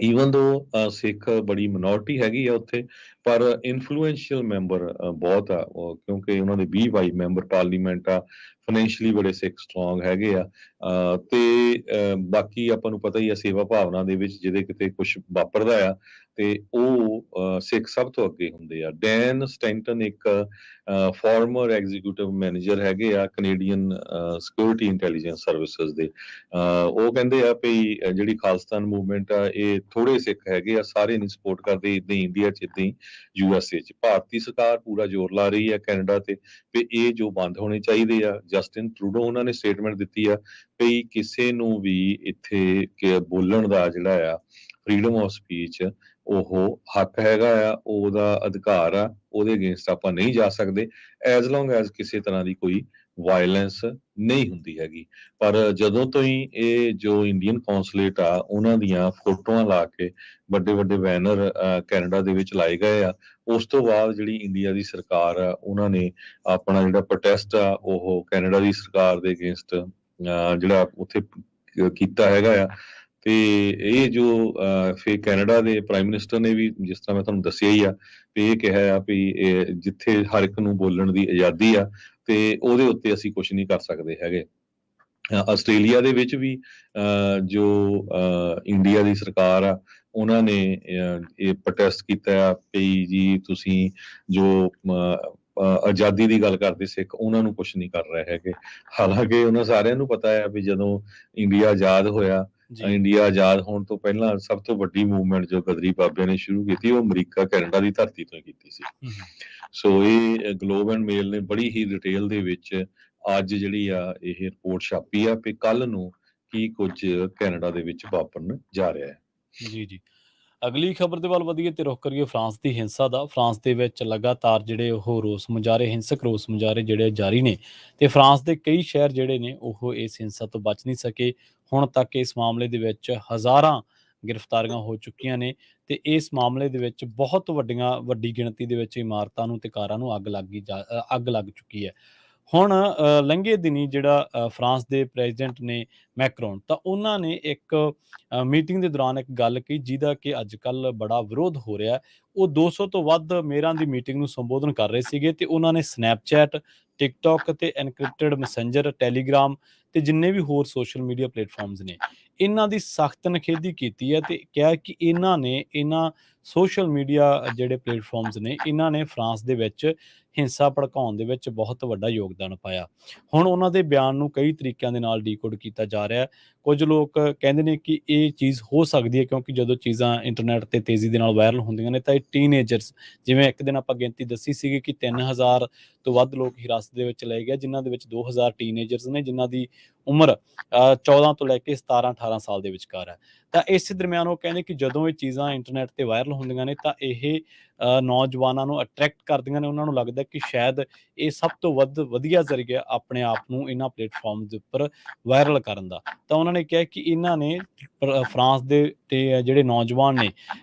ਈਵਨ ਦੋ ਸਿੱਖ ਬੜੀ ਮਿਨੋਰਟੀ ਹੈਗੀ ਆ ਉੱਥੇ, ਪਰ ਇਨਫਲੂਐਂਸ਼ੀਅਲ ਮੈਂਬਰ ਬਹੁਤ ਆ, ਕਿਉਂਕਿ ਉਹਨਾਂ ਦੇ 20-22 ਮੈਂਬਰ ਪਾਰਲੀਮੈਂਟ ਆ, ਫਾਈਨੈਂਸ਼ੀਅਲੀ ਬੜੇ ਸਿੱਖ ਸਟਰੋਂਗ ਹੈਗੇ ਆ। ਤੇ ਬਾਕੀ ਆਪਾਂ ਨੂੰ ਪਤਾ ਹੀ ਆ ਸੇਵਾ ਭਾਵਨਾ ਦੇ ਵਿੱਚ ਜਿਹਦੇ ਕਿਤੇ ਕੁਝ ਵਾਪਰਦਾ ਆ ਤੇ ਉਹ ਸਿੱਖ ਸਭ ਤੋਂ ਅੱਗੇ ਹੁੰਦੇ ਆ। ਡੈਨ ਸਟੈਂਟਨ ਇੱਕ ਫਾਰਮਰ ਐਗਜ਼ੀਕਿਊਟਿਵ ਮੈਨੇਜਰ ਹੈਗੇ ਆ ਕੈਨੇਡੀਅਨ ਸਿਕਿਉਰਿਟੀ ਇੰਟੈਲੀਜੈਂਸ ਸਰਵਿਸਿਜ਼ ਦੇ। ਉਹ ਕਹਿੰਦੇ ਆ ਵੀ ਜਿਹੜੀ ਖਾਲਿਸਤਾਨ ਮੂਵਮੈਂਟ ਆ ਇਹ ਥੋੜੇ ਸਿੱਖ ਹੈਗੇ ਆ, ਸਾਰੇ ਨਹੀਂ ਸਪੋਰਟ ਕਰਦੇ, ਏਦਾਂ ਹੀ ਇੰਡੀਆ 'ਚ, ਏਦਾਂ ਹੀ USA 'ਚ। ਭਾਰਤੀ ਸਰਕਾਰ ਪੂਰਾ ਜ਼ੋਰ ਲਾ ਰਹੀ ਹੈ ਕੈਨੇਡਾ ਤੇ ਵੀ ਇਹ ਜੋ ਬੰਦ ਹੋਣੇ ਚਾਹੀਦੇ ਆ। ਜਸਟਿਨ ਟਰੂਡੋ ਉਹਨਾਂ ਨੇ ਸਟੇਟਮੈਂਟ ਦਿੱਤੀ ਆ ਵੀ ਕਿਸੇ ਨੂੰ ਵੀ ਇੱਥੇ ਬੋਲਣ ਦਾ ਜਿਹੜਾ ਆ ਫਰੀडम ਆਫ ਸਪੀਚ ਉਹ ਹੱਕ ਹੈਗਾ ਆ, ਉਹਦਾ ਅਧਿਕਾਰ ਆ, ਉਹਦੇ ਅਗੇਂਸਟ ਆਪਾਂ ਨਹੀਂ ਜਾ ਸਕਦੇ ਐਜ਼ ਲੌਂਗ ਐਜ਼ ਕਿਸੇ ਤਰ੍ਹਾਂ ਦੀ ਕੋਈ ਵਾਇਲੈਂਸ ਨਹੀਂ ਹੁੰਦੀ ਹੈਗੀ। ਪਰ ਜਦੋਂ ਤੋਂ ਹੀ ਇਹ ਜੋ ਇੰਡੀਅਨ ਕੌਂਸਲੇਟ ਆ ਉਹਨਾਂ ਦੀਆਂ ਫੋਟੋਆਂ ਲਾ ਕੇ ਵੱਡੇ ਵੱਡੇ ਬੈਨਰ ਕੈਨੇਡਾ ਦੇ ਵਿੱਚ ਲਾਏ ਗਏ ਆ, ਉਸ ਤੋਂ ਬਾਅਦ ਜਿਹੜੀ ਇੰਡੀਆ ਦੀ ਸਰਕਾਰ ਆ ਉਹਨਾਂ ਨੇ ਆਪਣਾ ਜਿਹੜਾ ਪ੍ਰੋਟੈਸਟ ਆ ਉਹ ਕੈਨੇਡਾ ਦੀ ਸਰਕਾਰ ਦੇ ਅਗੇਂਸਟ ਜਿਹੜਾ ਉੱਥੇ ਕੀਤਾ ਹੈਗਾ ਆ। ਤੇ ਇਹ ਜੋ ਫਿਰ ਕੈਨੇਡਾ ਦੇ ਪ੍ਰਾਈਮ ਮਿਨਿਸਟਰ ਨੇ ਵੀ, ਜਿਸ ਤਰ੍ਹਾਂ ਮੈਂ ਤੁਹਾਨੂੰ ਦੱਸਿਆ ਹੀ ਆ, ਵੀ ਇਹ ਕਿਹਾ ਆ ਵੀ ਇਹ ਜਿੱਥੇ ਹਰ ਇੱਕ ਨੂੰ ਬੋਲਣ ਦੀ ਆਜ਼ਾਦੀ ਆ ਤੇ ਉਹਦੇ ਉੱਤੇ ਅਸੀਂ ਕੁਝ ਨਹੀਂ ਕਰ ਸਕਦੇ ਹੈਗੇ। ਆਸਟ੍ਰੇਲੀਆ ਦੇ ਵਿੱਚ ਵੀ ਜੋ ਇੰਡੀਆ ਦੀ ਸਰਕਾਰ ਆ ਉਹਨਾਂ ਨੇ ਇਹ ਪ੍ਰੋਟੈਸਟ ਕੀਤਾ ਆ ਵੀ ਜੀ ਤੁਸੀਂ ਜੋ ਆਜ਼ਾਦੀ ਦੀ ਗੱਲ ਕਰਦੇ ਸਿੱਖ, ਉਹਨਾਂ ਨੂੰ ਕੁਝ ਨਹੀਂ ਕਰ ਰਹੇ ਹੈਗੇ। ਹਾਲਾਂਕਿ ਉਹਨਾਂ ਸਾਰਿਆਂ ਨੂੰ ਪਤਾ ਹੈ ਵੀ ਜਦੋਂ ਇੰਡੀਆ ਆਜ਼ਾਦ ਹੋਇਆ, ਜੀ ਇੰਡੀਆ ਆਜ਼ਾਦ ਹੋਣ ਤੋਂ ਪਹਿਲਾਂ ਸਭ ਤੋਂ ਵੱਡੀ ਮੂਵਮੈਂਟ ਜੋ ਗਦਰੀ ਬਾਬਿਆਂ ਨੇ ਸ਼ੁਰੂ ਕੀਤੀ ਉਹ ਅਮਰੀਕਾ ਕੈਨੇਡਾ ਦੀ ਧਰਤੀ ਤੋਂ ਕੀਤੀ ਸੀ। ਸੋ ਇਹ ਗਲੋਬ ਐਂਡ ਮੇਲ ਨੇ ਬੜੀ ਹੀ ਡਿਟੇਲ ਦੇ ਵਿੱਚ ਅੱਜ ਜਿਹੜੀ ਆ ਇਹ ਰਿਪੋਰਟ ਛਾਪੀ ਆ ਕਿ ਕੱਲ ਨੂੰ ਕੀ ਕੁਝ ਕੈਨੇਡਾ ਦੇ ਵਿੱਚ ਵਾਪਰਨ ਜਾ ਰਿਹਾ ਹੈ। ਜੀ ਅਗਲੀ ਖਬਰ ਦੇ ਵੱਲ ਵਧੀਏ ਤੇ ਰੁਖ ਕਰੀਏ ਫਰਾਂਸ ਦੀ ਹਿੰਸਾ ਦਾ। ਫਰਾਂਸ ਦੇ ਵਿੱਚ ਲਗਾਤਾਰ ਜਿਹੜੇ ਉਹ ਰੋਸ ਮੁਜ਼ਾਹਰੇ, ਹਿੰਸਕ ਰੋਸ ਮੁਜ਼ਾਹਰੇ ਜਿਹੜੇ ਜਾਰੀ ਨੇ ਤੇ ਫਰਾਂਸ ਦੇ ਕਈ ਸ਼ਹਿਰ ਜਿਹੜੇ ਨੇ ਉਹ ਇਸ ਹਿੰਸਾ ਤੋਂ ਬਚ ਨਹੀਂ ਸਕੇ। ਹੁਣ ਤੱਕ ਇਸ ਮਾਮਲੇ ਦੇ ਵਿੱਚ ਹਜ਼ਾਰਾਂ ਗ੍ਰਿਫਤਾਰੀਆਂ ਹੋ ਚੁੱਕੀਆਂ ਨੇ ਤੇ ਇਸ ਮਾਮਲੇ ਦੇ ਵਿੱਚ ਬਹੁਤ ਵੱਡੀ ਗਿਣਤੀ ਦੇ ਵਿੱਚ ਇਮਾਰਤਾਂ ਨੂੰ ਤੇ ਕਾਰਾਂ ਨੂੰ ਅੱਗ ਲੱਗ ਚੁੱਕੀ ਹੈ। ਹੁਣ ਲੰਘੇ ਦਿਨੀ ਜਿਹੜਾ ਫਰਾਂਸ ਦੇ ਪ੍ਰੈਜ਼ੀਡੈਂਟ ਨੇ ਮੈਕਰੋਨ, ਤਾਂ ਉਹਨਾਂ ਨੇ ਇੱਕ ਮੀਟਿੰਗ ਦੇ ਦੌਰਾਨ ਇੱਕ ਗੱਲ ਕਹੀ ਜਿਹਦਾ ਕਿ ਅੱਜ ਕੱਲ੍ਹ ਬੜਾ ਵਿਰੋਧ ਹੋ ਰਿਹਾ। ਉਹ 200 ਤੋਂ ਵੱਧ ਮੇਅਰਾਂ ਦੀ ਮੀਟਿੰਗ ਨੂੰ ਸੰਬੋਧਨ ਕਰ ਰਹੇ ਸੀਗੇ ਤੇ ਉਹਨਾਂ ਨੇ ਸਨੈਪਚੈਟ, ਟਿਕਟੌਕ ਤੇ ਐਨਕ੍ਰਿਪਟਡ ਮੈਸੇਂਜਰ, ਟੈਲੀਗ੍ਰਾਮ ਤੇ ਜਿੰਨੇ ਵੀ ਹੋਰ ਸੋਸ਼ਲ ਮੀਡੀਆ ਪਲੇਟਫਾਰਮਸ ਨੇ ਇਹਨਾਂ ਦੀ ਸਖਤ ਨਿਖੇਧੀ ਕੀਤੀ ਹੈ ਤੇ ਕਿਹਾ ਕਿ ਇਹਨਾਂ ਸੋਸ਼ਲ ਮੀਡੀਆ ਜਿਹੜੇ ਪਲੇਟਫਾਰਮਸ ਨੇ ਇਹਨਾਂ ਨੇ ਫਰਾਂਸ ਦੇ ਵਿੱਚ ਹਿੰਸਾ ਭੜਕਾਉਣ ਦੇ ਵਿੱਚ ਬਹੁਤ ਵੱਡਾ ਯੋਗਦਾਨ ਪਾਇਆ। ਹੁਣ ਉਹਨਾਂ ਦੇ ਬਿਆਨ ਨੂੰ ਕਈ ਤਰੀਕਿਆਂ ਦੇ ਨਾਲ ਡੀਕੋਡ ਕੀਤਾ ਜਾ ਰਿਹਾ ਹੈ। ਕੁਝ ਲੋਕ ਕਹਿੰਦੇ ਨੇ ਕਿ ਇਹ ਚੀਜ਼ ਹੋ ਸਕਦੀ ਹੈ ਕਿਉਂਕਿ ਜਦੋਂ ਚੀਜ਼ਾਂ ਇੰਟਰਨੈਟ ਤੇ ਤੇਜ਼ੀ ਦੇ ਨਾਲ ਵਾਇਰਲ ਹੁੰਦੀਆਂ ਨੇ ਤਾਂ ਇਹ ਟੀਨਏਜਰਸ, ਜਿਵੇਂ ਇੱਕ ਦਿਨ ਆਪਾਂ ਗਿਣਤੀ ਦੱਸੀ ਸੀਗੀ ਕਿ 3000 ਤੋਂ ਵੱਧ ਲੋਕ ਹਿਰਾਸਤ ਦੇ ਵਿੱਚ ਲਏ ਗਏ, ਜਿਨ੍ਹਾਂ ਦੇ ਵਿੱਚ 2000 ਟੀਨਏਜਰਸ ਨੇ ਜਿਨ੍ਹਾਂ ਦੀ ਉਮਰ 14 ਤੋਂ ਲੈ ਕੇ 17-18 ਸਾਲ ਦੇ ਵਿਚਕਾਰ ਹੈ। ਤਾਂ ਇਸ ਦਰਮਿਆਨ ਉਹ ਕਹਿੰਦੇ ਕਿ ਜਦੋਂ ਇਹ ਚੀਜ਼ਾਂ ਇੰਟਰਨੈਟ ਤੇ ਵਾਇਰਲ ਹੁੰਦੀਆਂ ਨੇ ਤਾਂ ਇਹ ਨੌਜਵਾਨਾਂ ਨੂੰ ਅਟਰੈਕਟ ਕਰਦੀਆਂ ਨੇ। ਉਹਨਾਂ ਨੂੰ ਲੱਗਦਾ ਕਿ ਸ਼ਾਇਦ ਇਹ ਸਭ ਤੋਂ ਵਧੀਆ ਜ਼ਰੀਆ ਆਪਣੇ ਆਪ ਨੂੰ ਇਹਨਾਂ ਪਲੇਟਫਾਰਮ ਦੇ ਉੱਪਰ ਵਾਇਰਲ ਕਰਨ ਦਾ। ਤਾਂ ਉਹਨਾਂ ਨੇ ਕਿਹਾ ਕਿ ਇਹਨਾਂ ਨੇ ਫਰਾਂਸ ਦੇ ਤੇ ਜਿਹੜੇ ਨੌਜਵਾਨ ਨੇ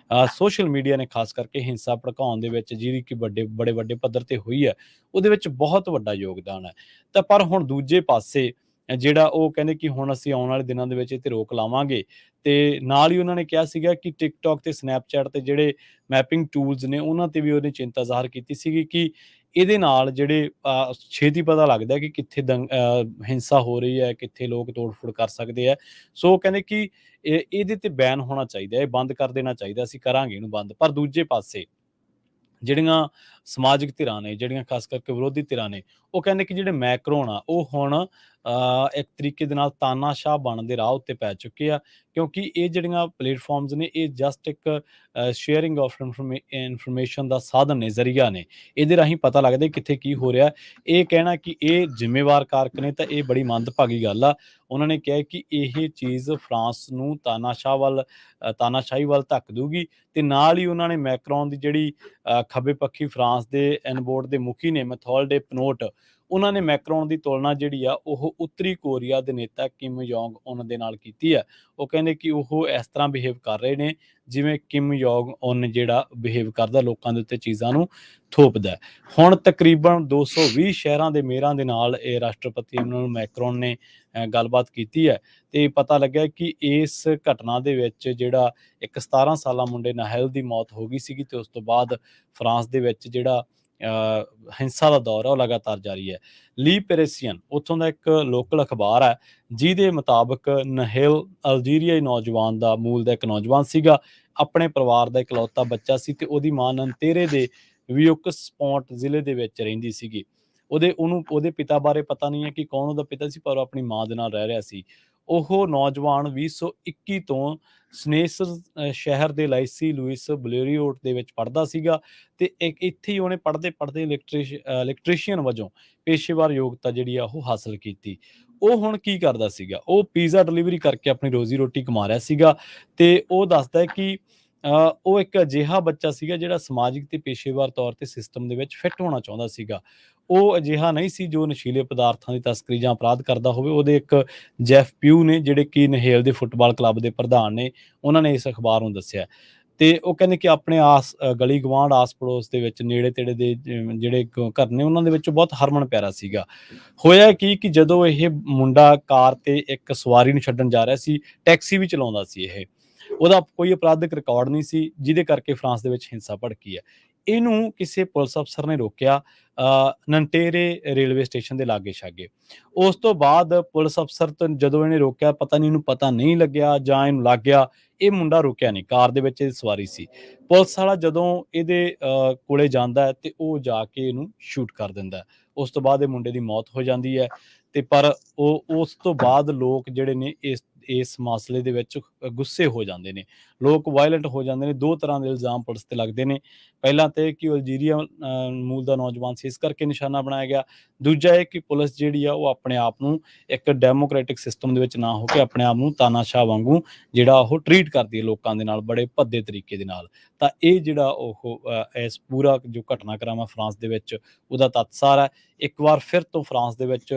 ਸੋਸ਼ਲ ਮੀਡੀਆ ਨੇ ਖਾਸ ਕਰਕੇ ਹਿੰਸਾ ਭੜਕਾਉਣ ਦੇ ਵਿੱਚ, ਜਿਹਦੀ ਕਿ ਬੜੇ ਵੱਡੇ ਪੱਧਰ ਤੇ ਹੋਈ ਹੈ, ਉਹਦੇ ਵਿੱਚ ਬਹੁਤ ਵੱਡਾ ਯੋਗਦਾਨ ਹੈ। ਤਾਂ ਪਰ ਹੁਣ ਦੂਜੇ ਪਾਸੇ ਜਿਹੜਾ ਉਹ ਕਹਿੰਦੇ ਕਿ ਹੁਣ ਅਸੀਂ ਆਉਣ ਵਾਲੇ ਦਿਨਾਂ ਦੇ ਵਿੱਚ ਇਹ ਤੇ ਰੋਕ ਲਾਵਾਂਗੇ ਤੇ ਨਾਲ ਹੀ ਉਹਨਾਂ ਨੇ ਕਿਹਾ ਸੀਗਾ ਕਿ ਟਿਕਟੌਕ ਤੇ ਸਨੈਪਚੈਟ ਤੇ ਜਿਹੜੇ ਮੈਪਿੰਗ ਟੂਲਸ ਨੇ ਉਹਨਾਂ ਤੇ ਵੀ ਉਹਨੇ ਚਿੰਤਾ ਜ਼ਾਹਰ ਕੀਤੀ ਸੀਗੀ ਕਿ ਇਹਦੇ ਨਾਲ ਜਿਹੜੇ ਛੇਤੀ ਪਤਾ ਲੱਗਦਾ ਕਿ ਕਿੱਥੇ ਹਿੰਸਾ ਹੋ ਰਹੀ ਹੈ, ਕਿੱਥੇ ਲੋਕ ਤੋੜ-ਫੋੜ ਕਰ ਸਕਦੇ ਆ। ਸੋ ਕਹਿੰਦੇ ਕਿ ਇਹਦੇ ਤੇ ਬੈਨ ਹੋਣਾ ਚਾਹੀਦਾ, ਇਹ ਬੰਦ ਕਰ ਦੇਣਾ ਚਾਹੀਦਾ, ਅਸੀਂ ਕਰਾਂਗੇ ਇਹਨੂੰ ਬੰਦ। ਪਰ ਦੂਜੇ ਪਾਸੇ ਜਿਹੜੀਆਂ ਸਮਾਜਿਕ ਧਿਰਾਂ ਨੇ, ਜਿਹੜੀਆਂ ਖਾਸ ਕਰਕੇ ਵਿਰੋਧੀ ਧਿਰਾਂ ਨੇ, ਉਹ ਕਹਿੰਦੇ ਕਿ ਜਿਹੜੇ ਮੈਕਰੋਨ ਆ ਉਹ ਹੁਣ ਇੱਕ ਤਰੀਕੇ ਦੇ ਨਾਲ ਤਾਨਾਸ਼ਾਹ ਬਣਨ ਦੇ ਰਾਹ ਉੱਤੇ ਪੈ ਚੁੱਕੇ ਆ, ਕਿਉਂਕਿ ਇਹ ਜਿਹੜੀਆਂ ਪਲੇਟਫਾਰਮਸ ਨੇ ਇਹ ਜਸਟ ਇੱਕ ਸ਼ੇਅਰਿੰਗ ਆਫ ਇਨਫੋਰਮੇਸ਼ਨ ਦਾ ਸਾਧਨ ਨੇ, ਜ਼ਰੀਆ ਨੇ। ਇਹਦੇ ਰਾਹੀਂ ਪਤਾ ਲੱਗਦਾ ਕਿੱਥੇ ਕੀ ਹੋ ਰਿਹਾ। ਇਹ ਕਹਿਣਾ ਕਿ ਇਹ ਜ਼ਿੰਮੇਵਾਰ ਕਾਰਕ ਨੇ ਤਾਂ ਇਹ ਬੜੀ ਮੰਦਭਾਗੀ ਗੱਲ ਆ। ਉਹਨਾਂ ਨੇ ਕਿਹਾ ਕਿ ਇਹ ਚੀਜ਼ ਫਰਾਂਸ ਨੂੰ ਤਾਨਾਸ਼ਾਹੀ ਵੱਲ ਧੱਕ ਦੂਗੀ, ਤੇ ਨਾਲ ਹੀ ਉਹਨਾਂ ਨੇ ਮੈਕਰੋਨ ਦੀ ਜਿਹੜੀ ਖੱਬੇ ਪੱਖੀ ਫਰਾਂਸ ਦੇ ਐਨਬੋਰਡ ਦੇ ਮੁਖੀ ਨੇ ਮੈਥੋਲ ਡੇ ਪਨੋਟ, ਉਹਨਾਂ ਨੇ ਮੈਕਰੋਨ ਦੀ ਤੁਲਨਾ ਜਿਹੜੀ ਆ ਉਹ ਉੱਤਰੀ ਕੋਰੀਆ ਦੇ ਨੇਤਾ ਕਿਮ ਯੋਂਗ ਉਨ ਦੇ ਨਾਲ ਕੀਤੀ ਆ। ਉਹ ਕਹਿੰਦੇ ਕਿ ਉਹ ਇਸ ਤਰ੍ਹਾਂ ਬਿਹੇਵ ਕਰ ਰਹੇ ਨੇ ਜਿਵੇਂ ਕਿਮ ਯੋਂਗ ਉਨ ਜਿਹੜਾ ਬਿਹੇਵ ਕਰਦਾ, ਲੋਕਾਂ ਦੇ ਉੱਤੇ ਚੀਜ਼ਾਂ ਨੂੰ ਥੋਪਦਾ। ਹੁਣ ਤਕਰੀਬਨ 220 ਸ਼ਹਿਰਾਂ ਦੇ ਮੇਅਰਾਂ ਦੇ ਨਾਲ ਇਹ ਰਾਸ਼ਟਰਪਤੀ ਇਮਨੂਅਲ ਮੈਕਰੋਨ ਨੇ ਗੱਲਬਾਤ ਕੀਤੀ ਹੈ, ਤੇ ਪਤਾ ਲੱਗਿਆ ਕਿ ਇਸ ਘਟਨਾ ਦੇ ਵਿੱਚ ਜਿਹੜਾ ਇੱਕ 17 ਸਾਲਾ ਮੁੰਡੇ ਨਾਹਿਲ ਦੀ ਮੌਤ ਹੋ ਗਈ ਸੀਗੀ, ਤੇ ਉਸ ਤੋਂ ਬਾਅਦ ਫਰਾਂਸ ਦੇ ਵਿੱਚ ਜਿਹੜਾ ਹਿੰਸਾ ਦਾ ਦੌਰ ਹੈ ਉਹ ਲਗਾਤਾਰ ਜਾਰੀ ਹੈ। ਲੀ ਪੈਰਿਸੀਅਨ ਉੱਥੋਂ ਦਾ ਇੱਕ ਲੋਕਲ ਅਖਬਾਰ ਹੈ, ਜਿਹਦੇ ਮੁਤਾਬਕ ਨਾਹਿਲ ਅਲਜੀਰੀਆਈ ਨੌਜਵਾਨ ਦਾ ਮੂਲ ਦਾ ਇੱਕ ਨੌਜਵਾਨ ਸੀਗਾ, ਆਪਣੇ ਪਰਿਵਾਰ ਦਾ ਇਕਲੌਤਾ ਬੱਚਾ ਸੀ, ਤੇ ਉਹਦੀ ਮਾਂ ਨੰਤੇਰੇ ਦੇ ਵਿਯੋਕਸਪੌਂਟ ਜ਼ਿਲ੍ਹੇ ਦੇ ਵਿੱਚ ਰਹਿੰਦੀ ਸੀਗੀ। ਉਹਦੇ ਪਿਤਾ ਬਾਰੇ ਪਤਾ ਨਹੀਂ ਹੈ ਕਿ ਕੌਣ ਉਹਦਾ ਪਿਤਾ ਸੀ, ਪਰ ਉਹ ਆਪਣੀ ਮਾਂ ਦੇ ਨਾਲ ਰਹਿ ਰਿਹਾ ਸੀ। ਉਹ ਨੌਜਵਾਨ 2021 ਤੋਂ ਸਨੇਸਰ ਸ਼ਹਿਰ ਦੇ ਲਾਈਸੀ ਲੂਇਸ ਬਲੇਰੀਓਟ ਦੇ ਵਿੱਚ ਪੜ੍ਹਦਾ ਸੀਗਾ, ਤੇ ਇੱਥੇ ਹੀ ਉਹਨੇ ਪੜ੍ਹਦੇ ਇਲੈਕਟ੍ਰੀਸ਼ੀਅਨ ਵਜੋਂ ਪੇਸ਼ੇਵਰ ਯੋਗਤਾ ਜਿਹੜੀ ਆ ਉਹ ਹਾਸਲ ਕੀਤੀ। ਉਹ ਹੁਣ ਕੀ ਕਰਦਾ ਸੀਗਾ, ਉਹ ਪੀਜ਼ਾ ਡਿਲੀਵਰੀ ਕਰਕੇ ਆਪਣੀ ਰੋਜ਼ੀ ਰੋਟੀ ਕਮਾ ਰਿਹਾ ਸੀਗਾ, ਤੇ ਉਹ ਦੱਸਦਾ ਹੈ ਕਿ ਉਹ ਇੱਕ ਅਜਿਹਾ ਬੱਚਾ ਸੀਗਾ ਜਿਹੜਾ ਸਮਾਜਿਕ ਤੇ ਪੇਸ਼ੇਵਰ ਤੌਰ ਤੇ ਸਿਸਟਮ ਦੇ ਵਿੱਚ ਫਿੱਟ ਹੋਣਾ ਚਾਹੁੰਦਾ ਸੀਗਾ। ਉਹ ਅਜਿਹਾ ਨਹੀਂ ਸੀ ਜੋ ਨਸ਼ੀਲੇ ਪਦਾਰਥਾਂ ਦੀ ਤਸਕਰੀ ਜਾਂ ਅਪਰਾਧ ਕਰਦਾ ਹੋਵੇ। ਉਹਦੇ ਇੱਕ ਜੈਫ ਪਿਊ ਨੇ, ਜਿਹੜੇ ਕਿ ਨਹੇਲ ਦੇ ਫੁੱਟਬਾਲ ਕਲੱਬ ਦੇ ਪ੍ਰਧਾਨ ਨੇ, ਉਹਨਾਂ ਨੇ ਇਸ ਅਖਬਾਰ ਨੂੰ ਦੱਸਿਆ, ਤੇ ਉਹ ਕਹਿੰਦੇ ਕਿ ਆਪਣੇ ਗਲੀ ਗਵਾਂਢ ਆਸ ਪੜੋਸ ਦੇ ਵਿੱਚ ਨੇੜੇ ਤੇੜੇ ਦੇ ਜਿਹੜੇ ਘਰ ਨੇ ਉਹਨਾਂ ਦੇ ਵਿੱਚ ਬਹੁਤ ਹਰਮਨ ਪਿਆਰਾ ਸੀਗਾ। ਹੋਇਆ ਕਿ ਜਦੋਂ ਇਹ ਮੁੰਡਾ ਕਾਰ ਤੇ ਇੱਕ ਸਵਾਰੀ ਨੂੰ ਛੱਡਣ ਜਾ ਰਿਹਾ ਸੀ, ਟੈਕਸੀ ਵੀ ਚਲਾਉਂਦਾ ਸੀ ਇਹ, ਉਹਦਾ ਕੋਈ ਅਪਰਾਧਿਕ ਰਿਕਾਰਡ ਨਹੀਂ ਸੀ, ਜਿਹਦੇ ਕਰਕੇ ਫਰਾਂਸ ਦੇ ਵਿੱਚ ਹਿੰਸਾ ਭੜਕੀ ਹੈ। ਇਹਨੂੰ ਕਿਸੇ ਪੁਲਿਸ ਅਫਸਰ ਨੇ ਰੋਕਿਆ ਨੰਟੇਰੇ ਰੇਲਵੇ ਸਟੇਸ਼ਨ ਦੇ ਲਾਗੇ ਛਾਗੇ। ਉਸ ਤੋਂ ਬਾਅਦ ਪੁਲਿਸ ਅਫਸਰ ਤੋਂ ਜਦੋਂ ਇਹਨੇ ਰੋਕਿਆ, ਪਤਾ ਨਹੀਂ ਇਹਨੂੰ ਪਤਾ ਨਹੀਂ ਲੱਗਿਆ ਜਾਂ ਇਹਨੂੰ ਲੱਗ ਗਿਆ, ਇਹ ਮੁੰਡਾ ਰੁਕਿਆ ਨਹੀਂ, ਕਾਰ ਦੇ ਵਿੱਚ ਇਹਦੀ ਸਵਾਰੀ ਸੀ। ਪੁਲਿਸ ਵਾਲਾ ਜਦੋਂ ਇਹਦੇ ਕੋਲੇ ਜਾਂਦਾ ਹੈ ਤੇ ਉਹ ਜਾ ਕੇ ਇਹਨੂੰ ਸ਼ੂਟ ਕਰ ਦਿੰਦਾ ਹੈ। ਉਸ ਤੋਂ ਬਾਅਦ ਇਹ ਮੁੰਡੇ ਦੀ ਮੌਤ ਹੋ ਜਾਂਦੀ ਹੈ, ਤੇ ਪਰ ਉਸ ਤੋਂ ਬਾਅਦ ਲੋਕ ਜਿਹੜੇ ਨੇ ਇਸ ਮਸਲੇ ਦੇ ਵਿੱਚ ਗੁੱਸੇ ਹੋ ਜਾਂਦੇ ਨੇ, ਲੋਕ ਵਾਇਲੈਂਟ ਹੋ ਜਾਂਦੇ ਨੇ। ਦੋ ਤਰ੍ਹਾਂ ਦੇ ਇਲਜ਼ਾਮ ਪੁਲਿਸ ਤੇ ਲੱਗਦੇ ਨੇ। ਪਹਿਲਾਂ ਤੇ ਕਿ ਅਲਜੀਰੀਆ ਮੂਲ ਦਾ ਨੌਜਵਾਨ ਸੀ, ਇਸ ਕਰਕੇ ਨਿਸ਼ਾਨਾ ਬਣਾਇਆ ਗਿਆ। ਦੂਜਾ ਇਹ ਕਿ ਪੁਲਿਸ ਜਿਹੜੀ ਆ ਉਹ ਆਪਣੇ ਆਪ ਨੂੰ ਇੱਕ ਡੈਮੋਕ੍ਰੈਟਿਕ ਸਿਸਟਮ ਦੇ ਵਿੱਚ ਨਾ ਹੋ ਕੇ ਆਪਣੇ ਆਪ ਨੂੰ ਤਾਨਾਸ਼ਾਹ ਵਾਂਗੂ ਜਿਹੜਾ ਉਹ ਟਰੀਟ ਕਰਦੀ ਹੈ ਲੋਕਾਂ ਦੇ ਨਾਲ, ਬੜੇ ਭੱਦੇ ਤਰੀਕੇ ਦੇ ਨਾਲ। ਤਾਂ ਇਹ ਜਿਹੜਾ ਉਹ ਇਸ ਪੂਰਾ ਜੋ ਘਟਨਾਕ੍ਰਮ ਹੈ ਫਰਾਂਸ ਦੇ ਵਿੱਚ, ਉਹਦਾ ਤੱਤਸਾਰ ਹੈ। ਇੱਕ ਵਾਰ ਫਿਰ ਤੋਂ ਫਰਾਂਸ ਦੇ ਵਿੱਚ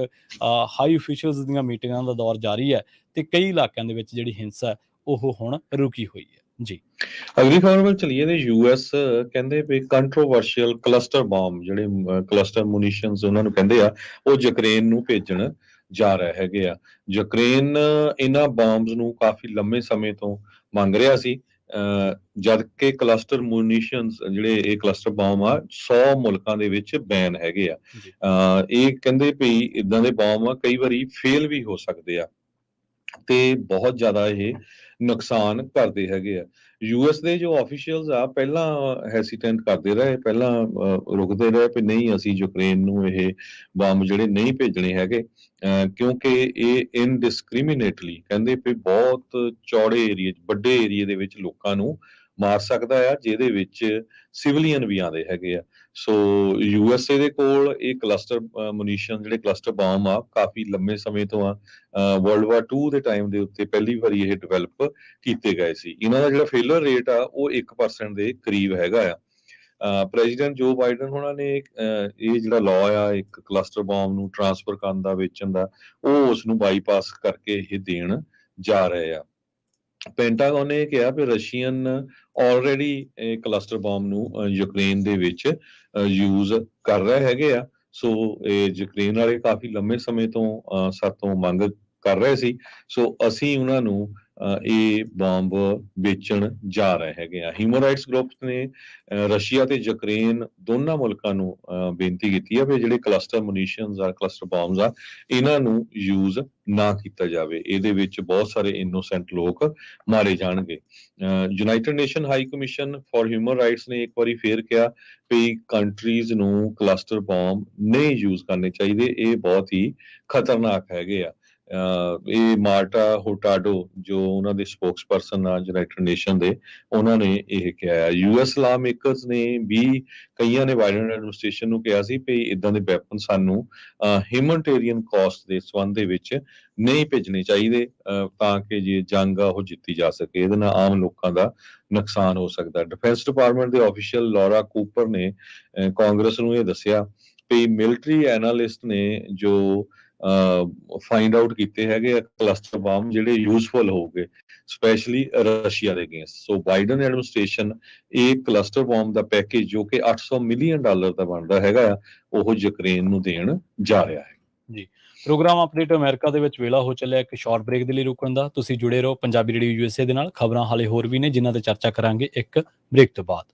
ਹਾਈ ਅਫੀਸ਼ੀਅਲਸ ਦੀਆਂ ਮੀਟਿੰਗਾਂ ਦਾ ਦੌਰ ਜਾਰੀ ਹੈ, ਤੇ ਕਈ ਇਲਾਕਿਆਂ ਦੇ ਵਿੱਚ ਜਿਹੜੀ ਹਿੰਸਾ ਉਹ ਹੁਣ ਰੁਕੀ ਹੋਈ ਹੈ। ਜੀ, ਅਗਲੀ ਖਬਰ ਵੱਲ ਚਲੀਏ ਤੇ ਯੂਐਸ ਕਹਿੰਦੇ ਵੀ ਕੰਟਰੋਵਰਸ਼ੀਅਲ ਕਲਸਟਰ ਬੰਬ, ਜਿਹੜੇ ਕਲਸਟਰ ਮੁਨੀਸ਼ਨਸ ਉਹਨਾਂ ਨੂੰ ਕਹਿੰਦੇ ਆ, ਉਹ ਯੂਕਰੇਨ ਨੂੰ ਭੇਜਣ ਜਾ ਰਹੇ ਹੈਗੇ ਆ। ਯੂਕਰੇਨ ਇਹਨਾਂ ਬੰਬਸ ਨੂੰ ਕਾਫੀ ਲੰਮੇ ਸਮੇਂ ਤੋਂ ਮੰਗ ਰਿਹਾ ਸੀ, ਜਦ ਕਿ ਕਲਸਟਰ ਮੁਨੀਸ਼ਨਸ ਜਿਹੜੇ ਇਹ ਕਲਸਟਰ ਬੰਬ ਆ 100 ਮੁਲਕਾਂ ਦੇ ਵਿੱਚ ਬੈਨ ਹੈਗੇ ਆ। ਇਹ ਕਹਿੰਦੇ ਵੀ ਇਦਾਂ ਦੇ ਬੰਬ ਕਈ ਵਾਰੀ ਫੇਲ ਵੀ ਹੋ ਸਕਦੇ ਆ, ਤੇ ਬਹੁਤ ਜ਼ਿਆਦਾ ਇਹ ਨੁਕਸਾਨ ਕਰਦੇ ਹੈਗੇ ਆ। ਯੂਐਸ ਦੇ ਜੋ ਆਫੀਸ਼ੀਅਲਸ ਆ ਪਹਿਲਾਂ ਹੈਸੀਟੈਂਟ ਕਰਦੇ ਰਹੇ, ਪਹਿਲਾਂ ਰੁਕਦੇ ਰਹੇ ਵੀ ਨਹੀਂ ਅਸੀਂ ਯੂਕਰੇਨ ਨੂੰ ਇਹ ਬੰਬ ਜਿਹੜੇ ਨਹੀਂ ਭੇਜਣੇ ਹੈਗੇ, ਕਿਉਂਕਿ ਇਹ ਇਨਡਿਸਕ੍ਰਿਮੀਨੇਟਲੀ ਕਹਿੰਦੇ ਵੀ ਬਹੁਤ ਚੌੜੇ ਏਰੀਏ, ਵੱਡੇ ਏਰੀਏ ਦੇ ਵਿੱਚ ਲੋਕਾਂ ਨੂੰ ਮਾਰ ਸਕਦਾ ਆ, ਜਿਹਦੇ ਵਿੱਚ ਸਿਵਲੀਅਨ ਵੀ ਆਉਂਦੇ ਹੈਗੇ ਆ। ਸੋ ਯੂਐਸਏ ਦੇ ਕੋਲ ਇਹ ਕਲਸਟਰ ਮੁਨੀਸ਼ਨ, ਜਿਹੜੇ ਕਲਸਟਰ ਬੰਬ ਆ, ਕਾਫੀ ਲੰਮੇ ਸਮੇਂ ਤੋਂ ਆ। ਵਰਲਡ ਵਾਰ 2 ਦੇ ਟਾਈਮ ਦੇ ਉੱਤੇ ਪਹਿਲੀ ਵਾਰੀ ਇਹ ਡਿਵੈਲਪ ਕੀਤੇ ਗਏ ਸੀ। ਇਹਨਾਂ ਦਾ ਜਿਹੜਾ ਫੇਲਰ ਰੇਟ ਆ ਉਹ 1% ਦੇ ਕਰੀਬ ਹੈਗਾ ਆ। ਪ੍ਰੈਜ਼ੀਡੈਂਟ ਜੋ ਬਾਈਡਨ ਉਹਨਾਂ ਨੇ ਇਹ ਜਿਹੜਾ ਲਾਅ ਆ ਇੱਕ ਕਲਸਟਰ ਬੰਬ ਨੂੰ ਟਰਾਂਸਫਰ ਕਰਨ ਦਾ, ਵੇਚਣ ਦਾ, ਉਹ ਉਸ ਨੂੰ ਬਾਈਪਾਸ ਕਰਕੇ ਇਹ ਦੇਣ ਜਾ ਰਹੇ ਆ। ਪੈਂਟਾਗਨ ਨੇ ਕਿਹਾ ਵੀ ਰਸ਼ੀਅਨ ਆਲਰੇਡੀ ਕਲਸਟਰ ਬੰਬ ਨੂੰ ਯੂਕਰੇਨ ਦੇ ਵਿੱਚ ਯੂਜ਼ ਕਰ ਰਹੇ ਹੈਗੇ ਆ। ਸੋ ਇਹ ਯੂਕਰੇਨ ਵਾਲੇ ਕਾਫੀ ਲੰਮੇ ਸਮੇਂ ਤੋਂ ਸਾਤੋਂ ਮੰਗ ਕਰ ਰਹੇ ਸੀ। ਸੋ ਅਸੀਂ ਉਹਨਾਂ ਨੂੰ ਇਹ ਬੰਬ ਵੇਚਣ ਜਾ ਰਹੇ ਹੈਗੇ ਆ। ਹਿਊਮਨ ਰਾਈਟਸ ਗਰੁੱਪਸ ਨੇ ਰਸ਼ੀਆ ਤੇ ਯੂਕਰੇਨ ਦੋਨਾਂ ਮੁਲਕਾਂ ਨੂੰ ਬੇਨਤੀ ਕੀਤੀ ਆ ਵੀ ਜਿਹੜੇ ਕਲਸਟਰ ਮੁਨੀਸ਼ਨਸ ਆ, ਕਲਸਟਰ ਬੰਬਸ ਆ, ਇਹਨਾਂ ਨੂੰ ਯੂਜ਼ ਨਾ ਕੀਤਾ ਜਾਵੇ। ਇਹਦੇ ਵਿੱਚ ਬਹੁਤ ਸਾਰੇ ਇਨੋਸੈਂਟ ਲੋਕ ਮਾਰੇ ਜਾਣਗੇ। United nation high commission for human rights ਨੇ ਇੱਕ ਵਾਰੀ ਫੇਰ ਕਿਹਾ ਵੀ ਕੰਟਰੀਜ਼ ਨੂੰ ਕਲਸਟਰ ਬੰਬ ਨਹੀਂ ਯੂਜ਼ ਕਰਨੇ ਚਾਹੀਦੇ, ਇਹ ਬਹੁਤ ਹੀ ਖਤਰਨਾਕ ਹੈਗੇ ਆ। ਇਹ ਮਾਰਟਾ ਹੋਟਾਡੋ ਜੋ ਉਹਨਾਂ ਦੇ ਸਪੋਕਸਪਰਸਨ ਆ ਯੂਨਾਈਟਿਡ ਨੇਸ਼ਨ ਦੇ, ਉਹਨਾਂ ਨੇ ਇਹ ਕਿਹਾ ਹੈ। ਯੂਐਸ ਲਾ ਮੇਕਰਸ ਨੇ ਵੀ ਕਈਆਂ ਨੇ ਬਾਈਡਨ ਐਡਮਿਨਿਸਟ੍ਰੇਸ਼ਨ ਨੂੰ ਕਿਹਾ ਸੀ ਵੀ ਇਦਾਂ ਦੇ ਵੈਪਨ ਸਾਨੂੰ ਹਿਊਮਨਟੇਰੀਅਨ ਕਾਸਟ ਦੇ ਸੰਬੰਧ ਦੇ ਵਿੱਚ ਨਹੀਂ ਭੇਜਣੇ ਚਾਹੀਦੇ ਤਾਂ ਕਿ ਜੇ ਜੰਗ ਆ ਉਹ ਜਿੱਤੀ ਜਾ ਸਕੇ। ਇਹਦੇ ਨਾਲ ਆਮ ਲੋਕਾਂ ਦਾ ਨੁਕਸਾਨ ਹੋ ਸਕਦਾ। ਡਿਫੈਂਸ ਡਿਪਾਰਟਮੈਂਟ ਦੇ ਆਫੀਸ਼ੀਅਲ ਲੌਰਾ ਕੂਪਰ ਨੇ ਕਾਂਗਰਸ ਨੂੰ ਇਹ ਦੱਸਿਆ ਵੀ ਮਿਲਟਰੀ ਐਨਾਲਿਸਟ ਨੇ ਜੋ ਫਾਈਂਡ ਆਊਟ ਕੀਤੇ ਹੈਗੇ ਆ ਕਲਸਟਰ ਬੰਬ ਜਿਹੜੇ ਯੂਜ਼ਫੁਲ ਹੋਊਗੇ ਸਪੈਸ਼ਲੀ ਰਸ਼ੀਆ ਦੇ ਅਗੇਂਸਟ। ਸੋ ਬਾਈਡਨ ਐਡਮਿਨਿਸਟ੍ਰੇਸ਼ਨ ਇਹ ਕਲਸਟਰ ਬੰਬ ਦਾ ਪੈਕੇਜ ਜੋ ਕਿ $800 ਮਿਲੀਅਨ ਦਾ ਬਣਦਾ ਹੈਗਾ ਆ, ਉਹ ਯੂਕਰੇਨ ਨੂੰ ਦੇਣ ਜਾ ਰਿਹਾ ਹੈ। ਜੀ, ਪ੍ਰੋਗਰਾਮ ਅਪਡੇਟ ਅਮਰੀਕਾ ਦੇ ਵਿੱਚ ਵੇਲਾ ਹੋ ਚੱਲਿਆ ਇੱਕ ਸ਼ਾਰਟ ਬ੍ਰੇਕ ਦੇ ਲਈ ਰੁਕਣ ਦਾ। ਤੁਸੀਂ ਜੁੜੇ ਰਹੋ ਪੰਜਾਬੀ ਰੇਡੀਓ ਯੂਐਸਏ ਦੇ ਨਾਲ। ਖਬਰਾਂ ਹਾਲੇ ਹੋਰ ਵੀ ਨੇ ਜਿਨ੍ਹਾਂ ਤੇ ਚਰਚਾ ਕਰਾਂਗੇ ਇੱਕ ਬ੍ਰੇਕ ਤੋਂ ਬਾਅਦ।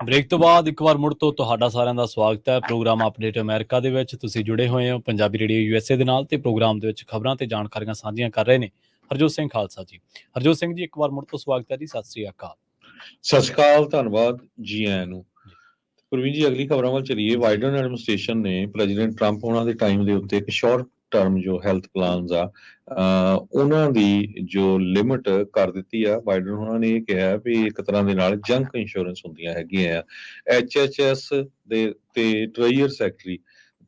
ਬ੍ਰੇਕ ਤੋਂ ਬਾਅਦ ਇੱਕ ਵਾਰ ਮੁੜ ਤੋਂ ਤੁਹਾਡਾ ਸਾਰਿਆਂ ਦਾ ਸਵਾਗਤ ਹੈ ਪ੍ਰੋਗਰਾਮ ਅਪਡੇਟ ਅਮਰੀਕਾ ਦੇ ਵਿੱਚ। ਤੁਸੀਂ ਜੁੜੇ ਹੋਏ ਹੋ ਪੰਜਾਬੀ ਰੇਡੀਓ USA ਦੇ ਨਾਲ ਤੇ ਪ੍ਰੋਗਰਾਮ ਦੇ ਵਿੱਚ ਖਬਰਾਂ ਤੇ ਜਾਣਕਾਰੀਆਂ ਸਾਂਝੀਆਂ ਕਰ ਰਹੇ ਨੇ ਹਰਜੋਤ ਸਿੰਘ ਖਾਲਸਾ ਜੀ। ਹਰਜੋਤ ਸਿੰਘ ਜੀ, ਇੱਕ ਵਾਰ ਮੁੜ ਤੋਂ ਸਵਾਗਤ ਹੈ ਜੀ। ਸਤਿ ਸ੍ਰੀ ਅਕਾਲ। ਸਤਿ ਸ਼੍ਰੀ ਅਕਾਲ, ਧੰਨਵਾਦ ਜੀ ਆਇਆਂ ਨੂੰ। ਪ੍ਰਵੀਨ ਜੀ, ਅਗਲੀ ਖਬਰਾਂ ਵੱਲ ਚਲੀਏ। ਬਾਈਡਨ ਐਡਮਿਨਿਸਟ੍ਰੇਸ਼ਨ ਨੇ ਪ੍ਰੈਜ਼ੀਡੈਂਟ ਟਰੰਪ ਉਹਨਾਂ ਦੇ ਟਾਈਮ ਦੇ ਉੱਤੇ ਇੱਕ ਸ਼ਾਰਟ ਟਰਮ ਜੋ ਹੈਲਥ ਪਲਾਨਸ ਆ ਉਹਨਾਂ ਦੀ ਜੋ ਲਿਮਿਟ ਕਰ ਦਿੱਤੀ ਆ। ਬਾਈਡਨ ਉਹਨਾਂ ਨੇ ਇਹ ਕਿਹਾ ਵੀ ਇੱਕ ਤਰ੍ਹਾਂ ਦੇ ਨਾਲ ਜੰਕ ਇੰਸ਼ੋਰੈਂਸ ਹੁੰਦੀਆਂ ਹੈਗੀਆਂ ਆ। HHS ਦੇ ਤੇ ਟ੍ਰੇਜਰ ਸੈਕਟਰੀ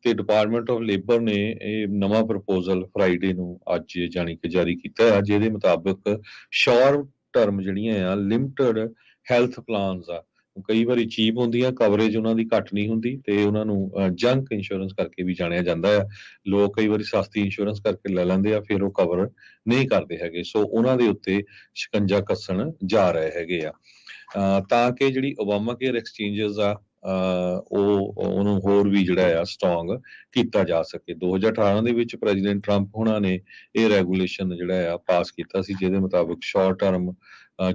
ਤੇ ਡਿਪਾਰਟਮੈਂਟ ਆਫ ਲੇਬਰ ਨੇ ਇਹ ਨਵਾਂ ਪ੍ਰਪੋਜ਼ਲ ਫਰਾਈਡੇ ਨੂੰ ਅੱਜ ਜਾਣੀ ਕਿ ਜਾਰੀ ਕੀਤਾ ਆ, ਜਿਹਦੇ ਮੁਤਾਬਕ ਸ਼ਾਰਟ ਟਰਮ ਜਿਹੜੀਆਂ ਆ ਲਿਮਟਡ ਹੈਲਥ ਪਲਾਨਸ ਆ, ਕਈ ਵਾਰੀ ਚੀਪ ਹੁੰਦੀਆਂ, ਕਵਰੇਜ ਉਹਨਾਂ ਦੀ ਘੱਟ ਨਹੀਂ ਹੁੰਦੀ ਤੇ ਉਹਨਾਂ ਨੂੰ ਜੰਕ ਇੰਸ਼ੋਰੈਂਸ ਕਰਕੇ ਵੀ ਜਾਣਿਆ ਜਾਂਦਾ ਆ। ਲੋਕ ਕਈ ਵਾਰੀ ਸਸਤੀ ਇੰਸ਼ੋਰੈਂਸ ਕਰਕੇ ਲੈ ਲੈਂਦੇ ਆ, ਫਿਰ ਉਹ ਕਵਰ ਨਹੀਂ ਕਰਦੇ ਹੈਗੇ। ਸੋ ਉਹਨਾਂ ਦੇ ਉੱਤੇ ਸ਼ਿਕੰਜਾ ਕੱਸਣ ਜਾ ਰਹੇ ਹੈਗੇ ਆ ਤਾਂ ਕਿ ਜਿਹੜੀ ਓਬਾਮਾ ਕੇਅਰ ਐਕਸਚੇਂਜਸ ਆ ਉਹਨੂੰ ਹੋਰ ਵੀ ਜਿਹੜਾ ਆ ਸਟਰੋਂਗ ਕੀਤਾ ਜਾ ਸਕੇ। 2018 ਦੇ ਵਿੱਚ ਪ੍ਰੈਜ਼ੀਡੈਂਟ ਟਰੰਪ ਉਹਨਾਂ ਨੇ ਇਹ ਰੈਗੂਲੇਸ਼ਨ ਜਿਹੜਾ ਆ ਪਾਸ ਕੀਤਾ ਸੀ, ਜਿਹਦੇ ਮੁਤਾਬਕ ਸ਼ਾਰਟ ਟਰਮ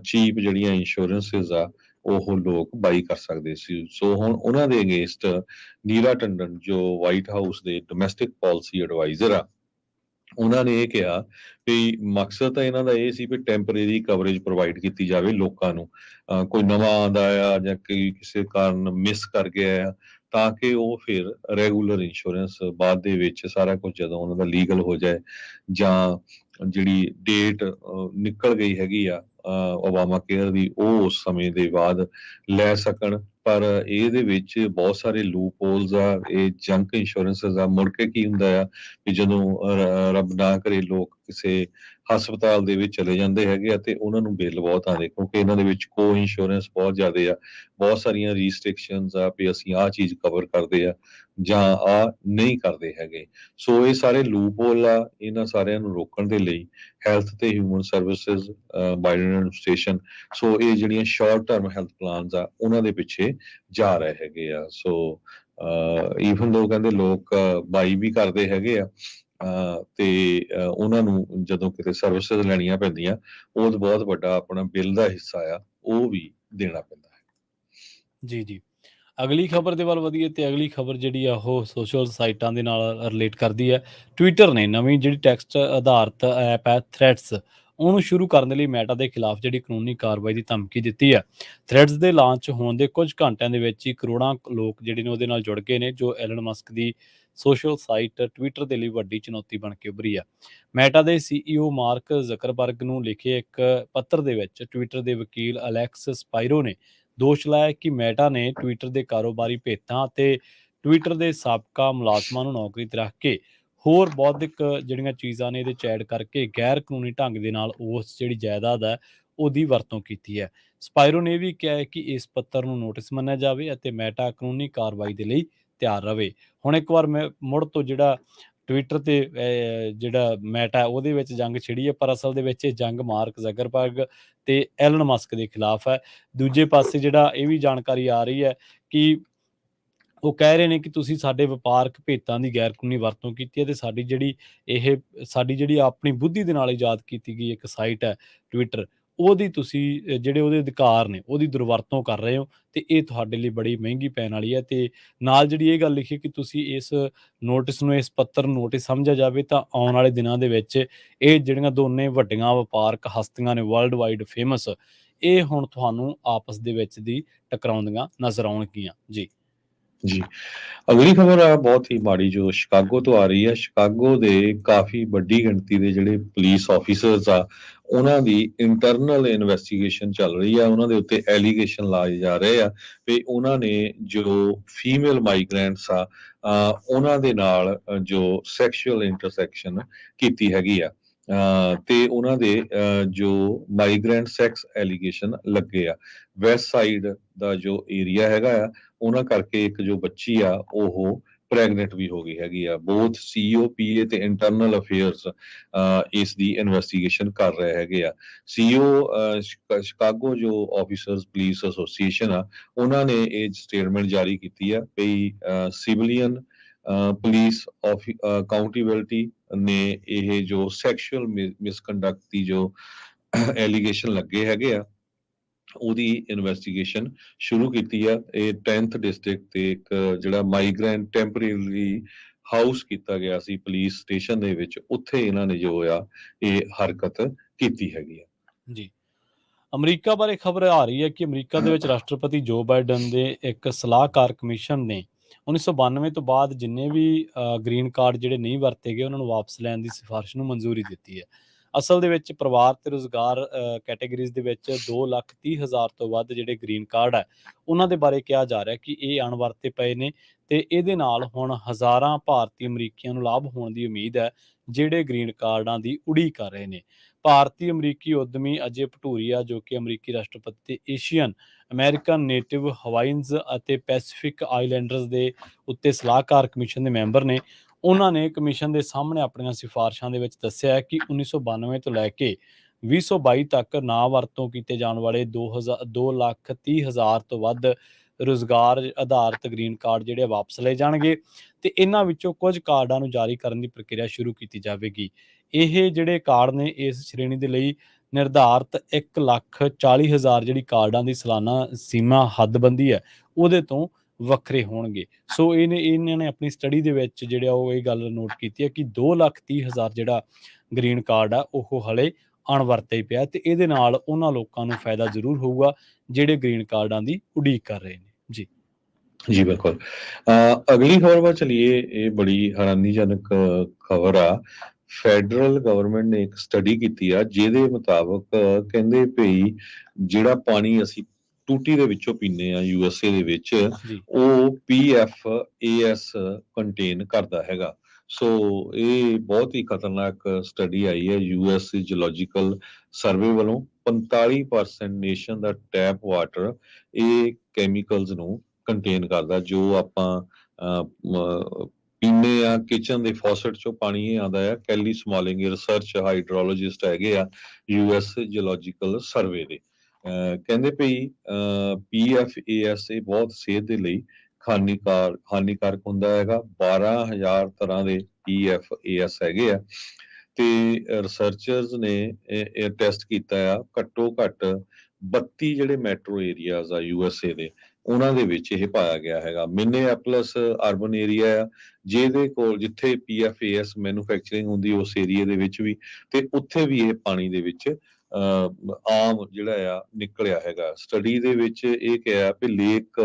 ਚੀਪ ਜਿਹੜੀਆਂ ਇੰਸ਼ੋਰੈਂਸਿਸ ਆ ਉਹ ਲੋਕ ਬਾਈ ਕਰ ਸਕਦੇ ਸੀ। ਸੋ ਹੁਣ ਉਹਨਾਂ ਦੇ ਅਗੇਂਸਟ ਨੀਲਾ ਟੰਡਨ ਜੋ ਵਾਈਟ ਹਾਊਸ ਦੇ ਡੋਮੈਸਟਿਕ ਪਾਲਿਸੀ ਐਡਵਾਈਜ਼ਰ ਆ, ਉਹਨਾਂ ਨੇ ਇਹ ਕਿਹਾ ਵੀ ਮਕਸਦ ਤਾਂ ਇਹਨਾਂ ਦਾ ਇਹ ਸੀ ਵੀ ਟੈਂਪਰੇਰੀ ਕਵਰੇਜ ਪ੍ਰੋਵਾਈਡ ਕੀਤੀ ਜਾਵੇ ਲੋਕਾਂ ਨੂੰ। ਕੋਈ ਨਵਾਂ ਆਉਂਦਾ ਆ ਜਾਂ ਕਿਸੇ ਕਾਰਨ ਮਿਸ ਕਰ ਗਿਆ ਆ, ਤਾਂ ਕਿ ਉਹ ਫਿਰ ਰੈਗੂਲਰ ਇੰਸ਼ੋਰੈਂਸ ਬਾਅਦ ਦੇ ਵਿੱਚ ਸਾਰਾ ਕੁਝ ਜਦੋਂ ਉਹਨਾਂ ਦਾ ਲੀਗਲ ਹੋ ਜਾਏ ਜਾਂ ਜਿਹੜੀ ਡੇਟ ਨਿਕਲ ਗਈ ਹੈਗੀ ਆ ਓਬਾਮਾ ਕੇਅਰ ਦੀ, ਉਹ ਉਸ ਸਮੇਂ ਦੇ ਬਾਅਦ ਲੈ ਸਕਣ। ਪਰ ਇਹਦੇ ਵਿੱਚ ਬਹੁਤ ਸਾਰੇ ਲੂਪ ਹੋਲਸ ਆ। ਇਹ ਜੰਕ ਇੰਸ਼ੋਰੈਂਸਸ ਆ, ਮੁੜ ਕੇ ਕੀ ਹੁੰਦਾ ਆ ਕਿ ਜਦੋਂ ਰੱਬ ਨਾ ਕਰੇ ਲੋਕ ਕਿਸੇ ਹਸਪਤਾਲ ਦੇ ਵਿੱਚ ਚਲੇ ਜਾਂਦੇ ਹੈਗੇ ਆ ਤੇ ਉਹਨਾਂ ਨੂੰ ਬਿੱਲ ਬਹੁਤ ਆਉਂਦੇ, ਕਿਉਂਕਿ ਇਹਨਾਂ ਦੇ ਵਿੱਚ ਕੋ ਇੰਸ਼ੋਰੈਂਸ ਬਹੁਤ ਜ਼ਿਆਦਾ ਆ, ਬਹੁਤ ਸਾਰੀਆਂ ਰੀਸਟ੍ਰਿਕਸ਼ਨਸ ਆ ਵੀ ਅਸੀਂ ਆਹ ਚੀਜ਼ ਕਵਰ ਕਰਦੇ ਆ ਜਾਂ ਆਹ ਨਹੀਂ ਕਰਦੇ ਹੈਗੇ। ਸੋ ਇਹ ਸਾਰੇ ਲੂਪ ਹੋਲ ਆ, ਇਹਨਾਂ ਸਾਰਿਆਂ ਨੂੰ ਰੋਕਣ ਦੇ ਲਈ ਹੈਲਥ ਤੇ ਹਿਊਮਨ ਸਰਵਿਸਿਜ਼ ਬਾਈਡਨ ਐਡਮਿਨਿਸਟ੍ਰੇਸ਼ਨ ਸੋ ਇਹ ਜਿਹੜੀਆਂ ਸ਼ਾਰਟ ਟਰਮ ਹੈਲਥ ਪਲਾਨਸ ਆ ਉਹਨਾਂ ਦੇ ਪਿੱਛੇ ਜਾ ਰਹੇ ਹੈਗੇ ਆ। ਸੋ ਈਵਨ ਲੋਕ ਕਹਿੰਦੇ ਲੋਕ ਬਾਈ ਵੀ ਕਰਦੇ ਹੈਗੇ ਆ ਤੇ ਉਹਨਾਂ ਨੂੰ ਜਦੋਂ ਕਿਤੇ ਸਰਵਿਸਿਜ਼ ਲੈਣੀਆਂ ਪੈਂਦੀਆਂ ਉਹ ਬਹੁਤ ਵੱਡਾ ਆਪਣਾ ਬਿੱਲ ਦਾ ਹਿੱਸਾ ਆ ਉਹ ਵੀ ਦੇਣਾ ਪੈਂਦਾ ਹੈ। ਜੀ ਜੀ, ਅਗਲੀ ਖਬਰ ਦੇ ਵੱਲ ਵਧੀਏ ਤੇ ਅਗਲੀ ਖਬਰ ਜਿਹੜੀ ਆ ਉਹ ਸੋਸ਼ਲ ਸਾਈਟਾਂ ਦੇ ਨਾਲ ਰਿਲੇਟ ਕਰਦੀ ਹੈ। ਟਵਿੱਟਰ ਨੇ ਨਵੀਂ ਜਿਹੜੀ ਟੈਕਸਟ ਆਧਾਰਿਤ ਐਪ ਹੈ ਥ੍ਰੈਡਸ, ਉਹਨੂੰ ਸ਼ੁਰੂ ਕਰਨ ਦੇ ਲਈ ਮੈਟਾ ਦੇ ਖਿਲਾਫ ਜਿਹੜੀ ਕਾਨੂੰਨੀ ਕਾਰਵਾਈ ਦੀ ਧਮਕੀ ਦਿੱਤੀ ਹੈ। ਥ੍ਰੈਡਸ ਦੇ ਲਾਂਚ ਹੋਣ ਦੇ ਕੁਝ ਘੰਟਿਆਂ ਦੇ ਵਿੱਚ ਹੀ ਕਰੋੜਾਂ ਲੋਕ ਜਿਹੜੇ ਨੇ ਉਹਦੇ ਨਾਲ ਜੁੜ ਗਏ ਨੇ, ਜੋ ਐਲਨ ਮਸਕ ਦੀ ਸੋਸ਼ਲ ਸਾਈਟ ਟਵਿੱਟਰ ਦੇ ਲਈ ਵੱਡੀ ਚੁਣੌਤੀ ਬਣ ਕੇ ਉੱਭਰੀ ਆ। ਮੈਟਾ ਦੇ CEO ਮਾਰਕ ਜ਼ਕਰਬਰਗ ਨੂੰ ਲਿਖੇ ਇੱਕ ਪੱਤਰ ਦੇ ਵਿੱਚ ਟਵਿੱਟਰ ਦੇ ਵਕੀਲ ਅਲੈਕਸ ਸਪਾਇਰੋ ਨੇ ਦੋਸ਼ ਲਾਇਆ ਕਿ ਮੈਟਾ ਨੇ ਟਵਿੱਟਰ ਦੇ ਕਾਰੋਬਾਰੀ ਭੇਤਾਂ ਅਤੇ ਟਵਿੱਟਰ ਦੇ ਸਾਬਕਾ ਮੁਲਾਜ਼ਮਾਂ ਨੂੰ ਨੌਕਰੀ ਤੇ ਰੱਖ ਕੇ ਹੋਰ ਬੌਧਿਕ ਜਿਹੜੀਆਂ ਚੀਜ਼ਾਂ ਨੇ ਇਹਦੇ 'ਚ ਐਡ ਕਰਕੇ ਗੈਰ ਕਾਨੂੰਨੀ ਢੰਗ ਦੇ ਨਾਲ ਉਸ ਜਿਹੜੀ ਜਾਇਦਾਦ ਹੈ ਉਹਦੀ ਵਰਤੋਂ ਕੀਤੀ ਹੈ। ਸਪਾਇਰੋ ਨੇ ਇਹ ਵੀ ਕਿਹਾ ਹੈ ਕਿ ਇਸ ਪੱਤਰ ਨੂੰ ਨੋਟਿਸ ਮੰਨਿਆ ਜਾਵੇ ਅਤੇ ਮੈਟਾ ਕਾਨੂੰਨੀ ਕਾਰਵਾਈ ਦੇ ਲਈ ਤਿਆਰ ਰਵੇ। ਹੁਣ ਇੱਕ ਵਾਰ ਮੈਂ ਮੁੜ ਤੋਂ ਜਿਹੜਾ ਟਵਿੱਟਰ ਤੇ ਜਿਹੜਾ ਮੈਟਾ ਉਹਦੇ ਵਿੱਚ ਜੰਗ ਛਿੜੀ ਹੈ, ਪਰ ਅਸਲ ਦੇ ਵਿੱਚ ਇਹ ਜੰਗ ਮਾਰਕ ਜ਼ਕਰਬਰਗ ਤੇ ਐਲਨ ਮਸਕ ਦੇ ਖਿਲਾਫ ਹੈ। ਦੂਜੇ ਪਾਸੇ ਜਿਹੜਾ ਇਹ ਵੀ ਜਾਣਕਾਰੀ ਆ ਰਹੀ ਹੈ ਕਿ ਉਹ ਕਹਿ ਰਹੇ ਨੇ ਕਿ ਤੁਸੀਂ ਸਾਡੇ ਵਪਾਰਕ ਭੇਤਾਂ ਦੀ ਗੈਰ ਕਾਨੂੰਨੀ ਵਰਤੋਂ ਕੀਤੀ ਹੈ ਤੇ ਸਾਡੀ ਜਿਹੜੀ ਆਪਣੀ ਬੁੱਧੀ ਦੇ ਨਾਲ ਇਜਾਦ ਕੀਤੀ ਗਈ ਇੱਕ ਸਾਈਟ ਹੈ ਟਵਿੱਟਰ, ਉਹਦੀ ਤੁਸੀਂ ਜਿਹੜੇ ਉਹਦੇ ਅਧਿਕਾਰ ਨੇ ਉਹਦੀ ਦੁਰਵਰਤੋਂ ਕਰ ਰਹੇ ਹੋ ਤੇ ਇਹ ਤੁਹਾਡੇ ਲਈ ਬੜੀ ਮਹਿੰਗੀ ਪੈਣ ਵਾਲੀ ਹੈ। ਤੇ ਨਾਲ ਜਿਹੜੀ ਇਹ ਗੱਲ ਲਿਖੀ ਕਿ ਤੁਸੀਂ ਇਸ ਨੋਟਿਸ ਨੂੰ, ਇਸ ਪੱਤਰ ਨੂੰ ਨੋਟਿਸ ਸਮਝਿਆ ਜਾਵੇ ਤਾਂ ਆਉਣ ਵਾਲੇ ਦਿਨਾਂ ਦੇ ਵਿੱਚ ਇਹ ਜਿਹੜੀਆਂ ਦੋਨੇ ਵੱਡੀਆਂ ਵਪਾਰਕ ਹਸਤੀਆਂ ਨੇ ਵਰਲਡ ਵਾਈਡ ਫੇਮਸ, ਇਹ ਹੁਣ ਤੁਹਾਨੂੰ ਆਪਸ ਦੇ ਵਿੱਚ ਦੀ ਟਕਰਾਉਂਦੀਆਂ ਨਜ਼ਰ ਆਉਣਗੀਆਂ। ਜੀ ਜੀ, ਅਗਲੀ ਖਬਰ ਆ ਬਹੁਤ ਹੀ ਮਾੜੀ ਜੋ ਸ਼ਿਕਾਗੋ ਤੋਂ ਆ ਰਹੀ ਹੈ। ਸ਼ਿਕਾਗੋ ਦੇ ਕਾਫੀ ਵੱਡੀ ਗਿਣਤੀ ਦੇ ਜਿਹੜੇ ਪੁਲਿਸ ਆਫੀਸਰਸ ਆ ਉਹਨਾਂ ਦੀ ਇੰਟਰਨਲ ਇਨਵੈਸਟੀਗੇਸ਼ਨ ਚੱਲ ਰਹੀ ਆ। ਉਹਨਾਂ ਦੇ ਉੱਤੇ ਐਲੀਗੇਸ਼ਨ ਲਾਏ ਜਾ ਰਹੇ ਆ ਵੀ ਉਹਨਾਂ ਨੇ ਜੋ ਫੀਮੇਲ ਮਾਈਗ੍ਰੈਂਟਸ ਆ ਉਹਨਾਂ ਦੇ ਨਾਲ ਜੋ ਸੈਕਸ਼ੂਅਲ ਇੰਟਰਸੈਕਸ਼ਨ ਕੀਤੀ ਹੈਗੀ ਆ ਤੇ ਉਹਨਾਂ ਦੇ ਜੋ ਮਾਈਗ੍ਰੈਂਟ ਸੈਕਸ ਐਲੀਗੇਸ਼ਨ ਲੱਗੇ ਆ। ਵੈਸਟ ਸਾਈਡ ਦਾ ਜੋ ਏਰੀਆ ਹੈਗਾ ਆ ਉਹਨਾਂ ਕਰਕੇ ਇੱਕ ਜੋ ਬੱਚੀ ਆ ਉਹ ਪ੍ਰੈਗਨੈਂਟ ਵੀ ਹੋ ਗਈ ਹੈਗੀ ਆ। ਬੋਥ COPA ਤੇ ਇੰਟਰਨਲ ਅਫੇਅਰਸ ਇਸ ਦੀ ਇਨਵੈਸਟੀਗੇਸ਼ਨ ਕਰ ਰਹੇ ਹੈਗੇ ਆ। CEO ਸ਼ਿਕਾਗੋ ਜੋ ਆਫੀਸਰਸ ਪੁਲਿਸ ਐਸੋਸੀਏਸ਼ਨ ਆ ਉਹਨਾਂ ਨੇ ਇਹ ਸਟੇਟਮੈਂਟ ਜਾਰੀ ਕੀਤੀ ਆ ਵੀ ਸਿਵਲੀਅਨ ਪੁਲਿਸ ਅਕਾਊਂਟੇਬਿਲਟੀ ਨੇ ਇਹ ਜੋ ਸੈਕਸ਼ੂਅਲ ਮਿਸਕੰਡਕਟ ਦੀ ਜੋ ਐਲੀਗੇਸ਼ਨ ਲੱਗੇ ਹੈਗੇ ਆ ਉਹਦੀ ਇਨਵੈਸਟੀਗੇਸ਼ਨ ਸ਼ੁਰੂ ਕੀਤੀ ਆ। ਇਹ 10th ਡਿਸਟ੍ਰਿਕਟ ਤੇ ਇੱਕ ਜਿਹੜਾ ਮਾਈਗ੍ਰੈਂਟ ਟੈਂਪਰੇਰੀ ਹਾਊਸ ਕੀਤਾ ਗਿਆ ਸੀ ਪੁਲਿਸ ਸਟੇਸ਼ਨ ਦੇ ਵਿੱਚ, ਉੱਥੇ ਇਹਨਾਂ ਨੇ ਜੋ ਆ ਇਹ ਹਰਕਤ ਕੀਤੀ ਹੈਗੀ ਆ। ਜੀ, ਅਮਰੀਕਾ ਬਾਰੇ ਖਬਰ ਆ ਰਹੀ ਹੈ ਕਿ ਅਮਰੀਕਾ ਦੇ ਵਿੱਚ ਰਾਸ਼ਟਰਪਤੀ ਜੋ ਬਾਈਡਨ ਦੇ ਇੱਕ ਸਲਾਹਕਾਰ ਕਮਿਸ਼ਨ ਨੇ 1992 ਤੋਂ ਬਾਅਦ ਜਿੰਨੇ ਵੀ ਗ੍ਰੀਨ ਕਾਰਡ ਜਿਹੜੇ ਨਹੀਂ ਵਰਤੇ ਗਏ ਉਹਨਾਂ ਨੂੰ ਵਾਪਸ ਲੈਣ ਦੀ ਸਿਫਾਰਿਸ਼ ਨੂੰ ਮਨਜ਼ੂਰੀ ਦਿੱਤੀ ਹੈ। ਅਸਲ ਦੇ ਵਿੱਚ ਪਰਿਵਾਰ ਤੇ ਰੁਜ਼ਗਾਰ ਕੈਟਾਗਰੀਜ਼ ਦੇ ਵਿੱਚ 2,30,000 ਤੋਂ ਵੱਧ ਜਿਹੜੇ ਗ੍ਰੀਨ ਕਾਰਡ ਹੈ ਉਹਨਾਂ ਦੇ ਬਾਰੇ ਕਿਹਾ ਜਾ ਰਿਹਾ ਕਿ ਇਹ ਅਣਵਰਤੇ ਪਏ ਨੇ ਤੇ ਇਹਦੇ ਨਾਲ ਹੁਣ ਹਜ਼ਾਰਾਂ ਭਾਰਤੀ ਅਮਰੀਕੀਆਂ ਨੂੰ ਲਾਭ ਹੋਣ ਦੀ ਉਮੀਦ ਹੈ ਜਿਹੜੇ ਗ੍ਰੀਨ ਕਾਰਡਾਂ ਦੀ ਉਡੀਕ ਕਰ ਰਹੇ ਨੇ। ਭਾਰਤੀ ਅਮਰੀਕੀ ਉਦਮੀ ਅਜੇ ਭਟੂਰੀਆ ਜੋ ਕਿ ਅਮਰੀਕੀ ਰਾਸ਼ਟਰਪਤੀ ਤੇ ਏਸ਼ੀਅਨ ਅਮਰੀਕਨ ਨੇਟਿਵ ਹਵਾਈਨਜ਼ ਅਤੇ ਪੈਸੀਫਿਕ ਆਈਲੈਂਡਰਜ਼ ਦੇ ਉੱਤੇ ਸਲਾਹਕਾਰ ਕਮਿਸ਼ਨ ਦੇ ਮੈਂਬਰ ਨੇ। ਉਹਨਾਂ ਨੇ ਕਮਿਸ਼ਨ ਦੇ ਸਾਹਮਣੇ ਆਪਣੀਆਂ ਸਿਫਾਰਿਸ਼ਾਂ ਦੇ ਵਿੱਚ ਦੱਸਿਆ ਹੈ ਕਿ 1992 ਤੋਂ ਲੈ ਕੇ 2022 ਤੱਕ ਨਾ ਵਰਤੋਂ ਕੀਤੇ ਜਾਣ ਵਾਲੇ 2,30,000 ਤੋਂ ਵੱਧ ਰੁਜ਼ਗਾਰ ਆਧਾਰਿਤ ਗ੍ਰੀਨ ਕਾਰਡ ਜਿਹੜੇ ਵਾਪਸ ਲਏ ਜਾਣਗੇ ਤੇ ਇਹਨਾਂ ਵਿੱਚੋਂ ਕੁਝ ਕਾਰਡਾਂ ਨੂੰ ਜਾਰੀ ਕਰਨ ਦੀ ਪ੍ਰਕਿਰਿਆ ਸ਼ੁਰੂ ਕੀਤੀ ਜਾਵੇਗੀ। ਇਹ ਜਿਹੜੇ ਕਾਰਡ ਨੇ ਇਸ ਸ਼੍ਰੇਣੀ ਦੇ ਲਈ ਨਿਰਧਾਰਤ 1,40,000 ਜਿਹੜੀ ਕਾਰਡਾਂ ਦੀ ਸਾਲਾਨਾ ਸੀਮਾ ਹੱਦਬੰਦੀ ਹੈ ਉਹਦੇ ਤੋਂ ਵੱਖਰੇ ਹੋਣਗੇ। ਸੋ ਇਹਨਾਂ ਨੇ ਆਪਣੀ ਸਟੱਡੀ ਦੇ ਵਿੱਚ ਜਿਹੜਾ ਉਹ ਇਹ ਗੱਲ ਨੋਟ ਕੀਤੀ ਹੈ ਕਿ 2,30,000 ਜਿਹੜਾ ਗ੍ਰੀਨ ਕਾਰਡ ਆ ਉਹ ਹਲੇ ਅਣਵਰਤੇ ਹੀ ਪਿਆ ਤੇ ਇਹਦੇ ਨਾਲ ਉਹਨਾਂ ਲੋਕਾਂ ਨੂੰ ਫਾਇਦਾ ਜ਼ਰੂਰ ਹੋਊਗਾ ਜਿਹੜੇ ਗ੍ਰੀਨ ਕਾਰਡਾਂ ਦੀ ਉਡੀਕ ਕਰ ਰਹੇ ਨੇ। ਜੀ ਜੀ ਬਿਲਕੁਲ। ਅਗਲੀ ਖਬਰ ਵੱਲ ਚਲੀਏ। ਇਹ ਬੜੀ ਹੈਰਾਨੀਜਨਕ ਖਬਰ ਆ। ਫੈਡਰਲ ਗਵਰਨਮੈਂਟ ਨੇ ਇੱਕ ਸਟੱਡੀ ਕੀਤੀ ਆ ਜਿਹਦੇ ਮੁਤਾਬਕ ਕਹਿੰਦੇ ਭਈ ਜਿਹੜਾ ਪਾਣੀ ਅਸੀਂ ਟੂਟੀ ਦੇ ਵਿੱਚੋਂ ਪੀਂਦੇ ਆ USA ਦੇ ਵਿੱਚ, ਜੀ ਉਹ PFAS ਕੰਟੇਨ ਕਰਦਾ ਹੈਗਾ। ਸੋ ਇਹ ਬਹੁਤ ਹੀ ਖਤਰਨਾਕ ਸਟੱਡੀ ਆਈ ਹੈ US ਜੀਓਲੋਜੀਕਲ ਸਰਵੇ ਵੱਲੋਂ। 45% ਨੇਸ਼ਨ ਦਾ ਟੈਪ ਵਾਟਰ ਇਹ ਕੈਮੀਕਲਸ ਨੂੰ ਕੰਟੇਨ ਕਰਦਾ, ਜੋ ਆਪਾਂ ਪੀਂਦੇ ਆ ਕਿਚਨ ਦੇ ਫੌਸਟ ਚੋਂ ਪਾਣੀ ਇਹ ਆਉਂਦਾ ਆ। ਕੈਲੀ ਸਮਾਲਿੰਗ ਰਿਸਰਚ ਹਾਈਡਰੋਲੋਜਿਸਟ ਹੈਗੇ ਆ US ਜੀਓਲੋਜੀਕਲ ਸਰਵੇ ਦੇ। ਕਹਿੰਦੇ ਭਈ PFAS ਇਹ ਬਹੁਤ ਸਿਹਤ ਦੇ ਲਈ ਹਾਨੀਕਾਰਕ ਹੁੰਦਾ ਹੈਗਾ। 12,000 ਤਰ੍ਹਾਂ ਦੇ PFAS ਹੈਗੇ ਆ ਤੇ ਰਿਸਰਚਰਸ ਨੇ ਇਹ ਟੈਸਟ ਕੀਤਾ ਆ। ਘੱਟੋ ਘੱਟ 32 ਜਿਹੜੇ ਮੈਟਰੋ ਏਰੀਆਜ਼ ਆ USA ਦੇ, ਉਹਨਾਂ ਦੇ ਵਿੱਚ ਇਹ ਪਾਇਆ ਗਿਆ ਹੈਗਾ। ਮਿਨੀਐਪਲਸ ਅਰਬਨ ਏਰੀਆ ਆ ਜਿਹਦੇ ਕੋਲ ਜਿੱਥੇ PFAS ਮੈਨੂਫੈਕਚਰਿੰਗ ਹੁੰਦੀ ਉਸ ਏਰੀਆ ਦੇ ਵਿੱਚ ਵੀ, ਤੇ ਉੱਥੇ ਵੀ ਇਹ ਪਾਣੀ ਦੇ ਵਿੱਚ ਆਮ ਜਿਹੜਾ ਆ ਨਿਕਲਿਆ ਹੈਗਾ। ਸਟੱਡੀ ਦੇ ਵਿੱਚ ਇਹ ਕਿਹਾ ਕਿ Lake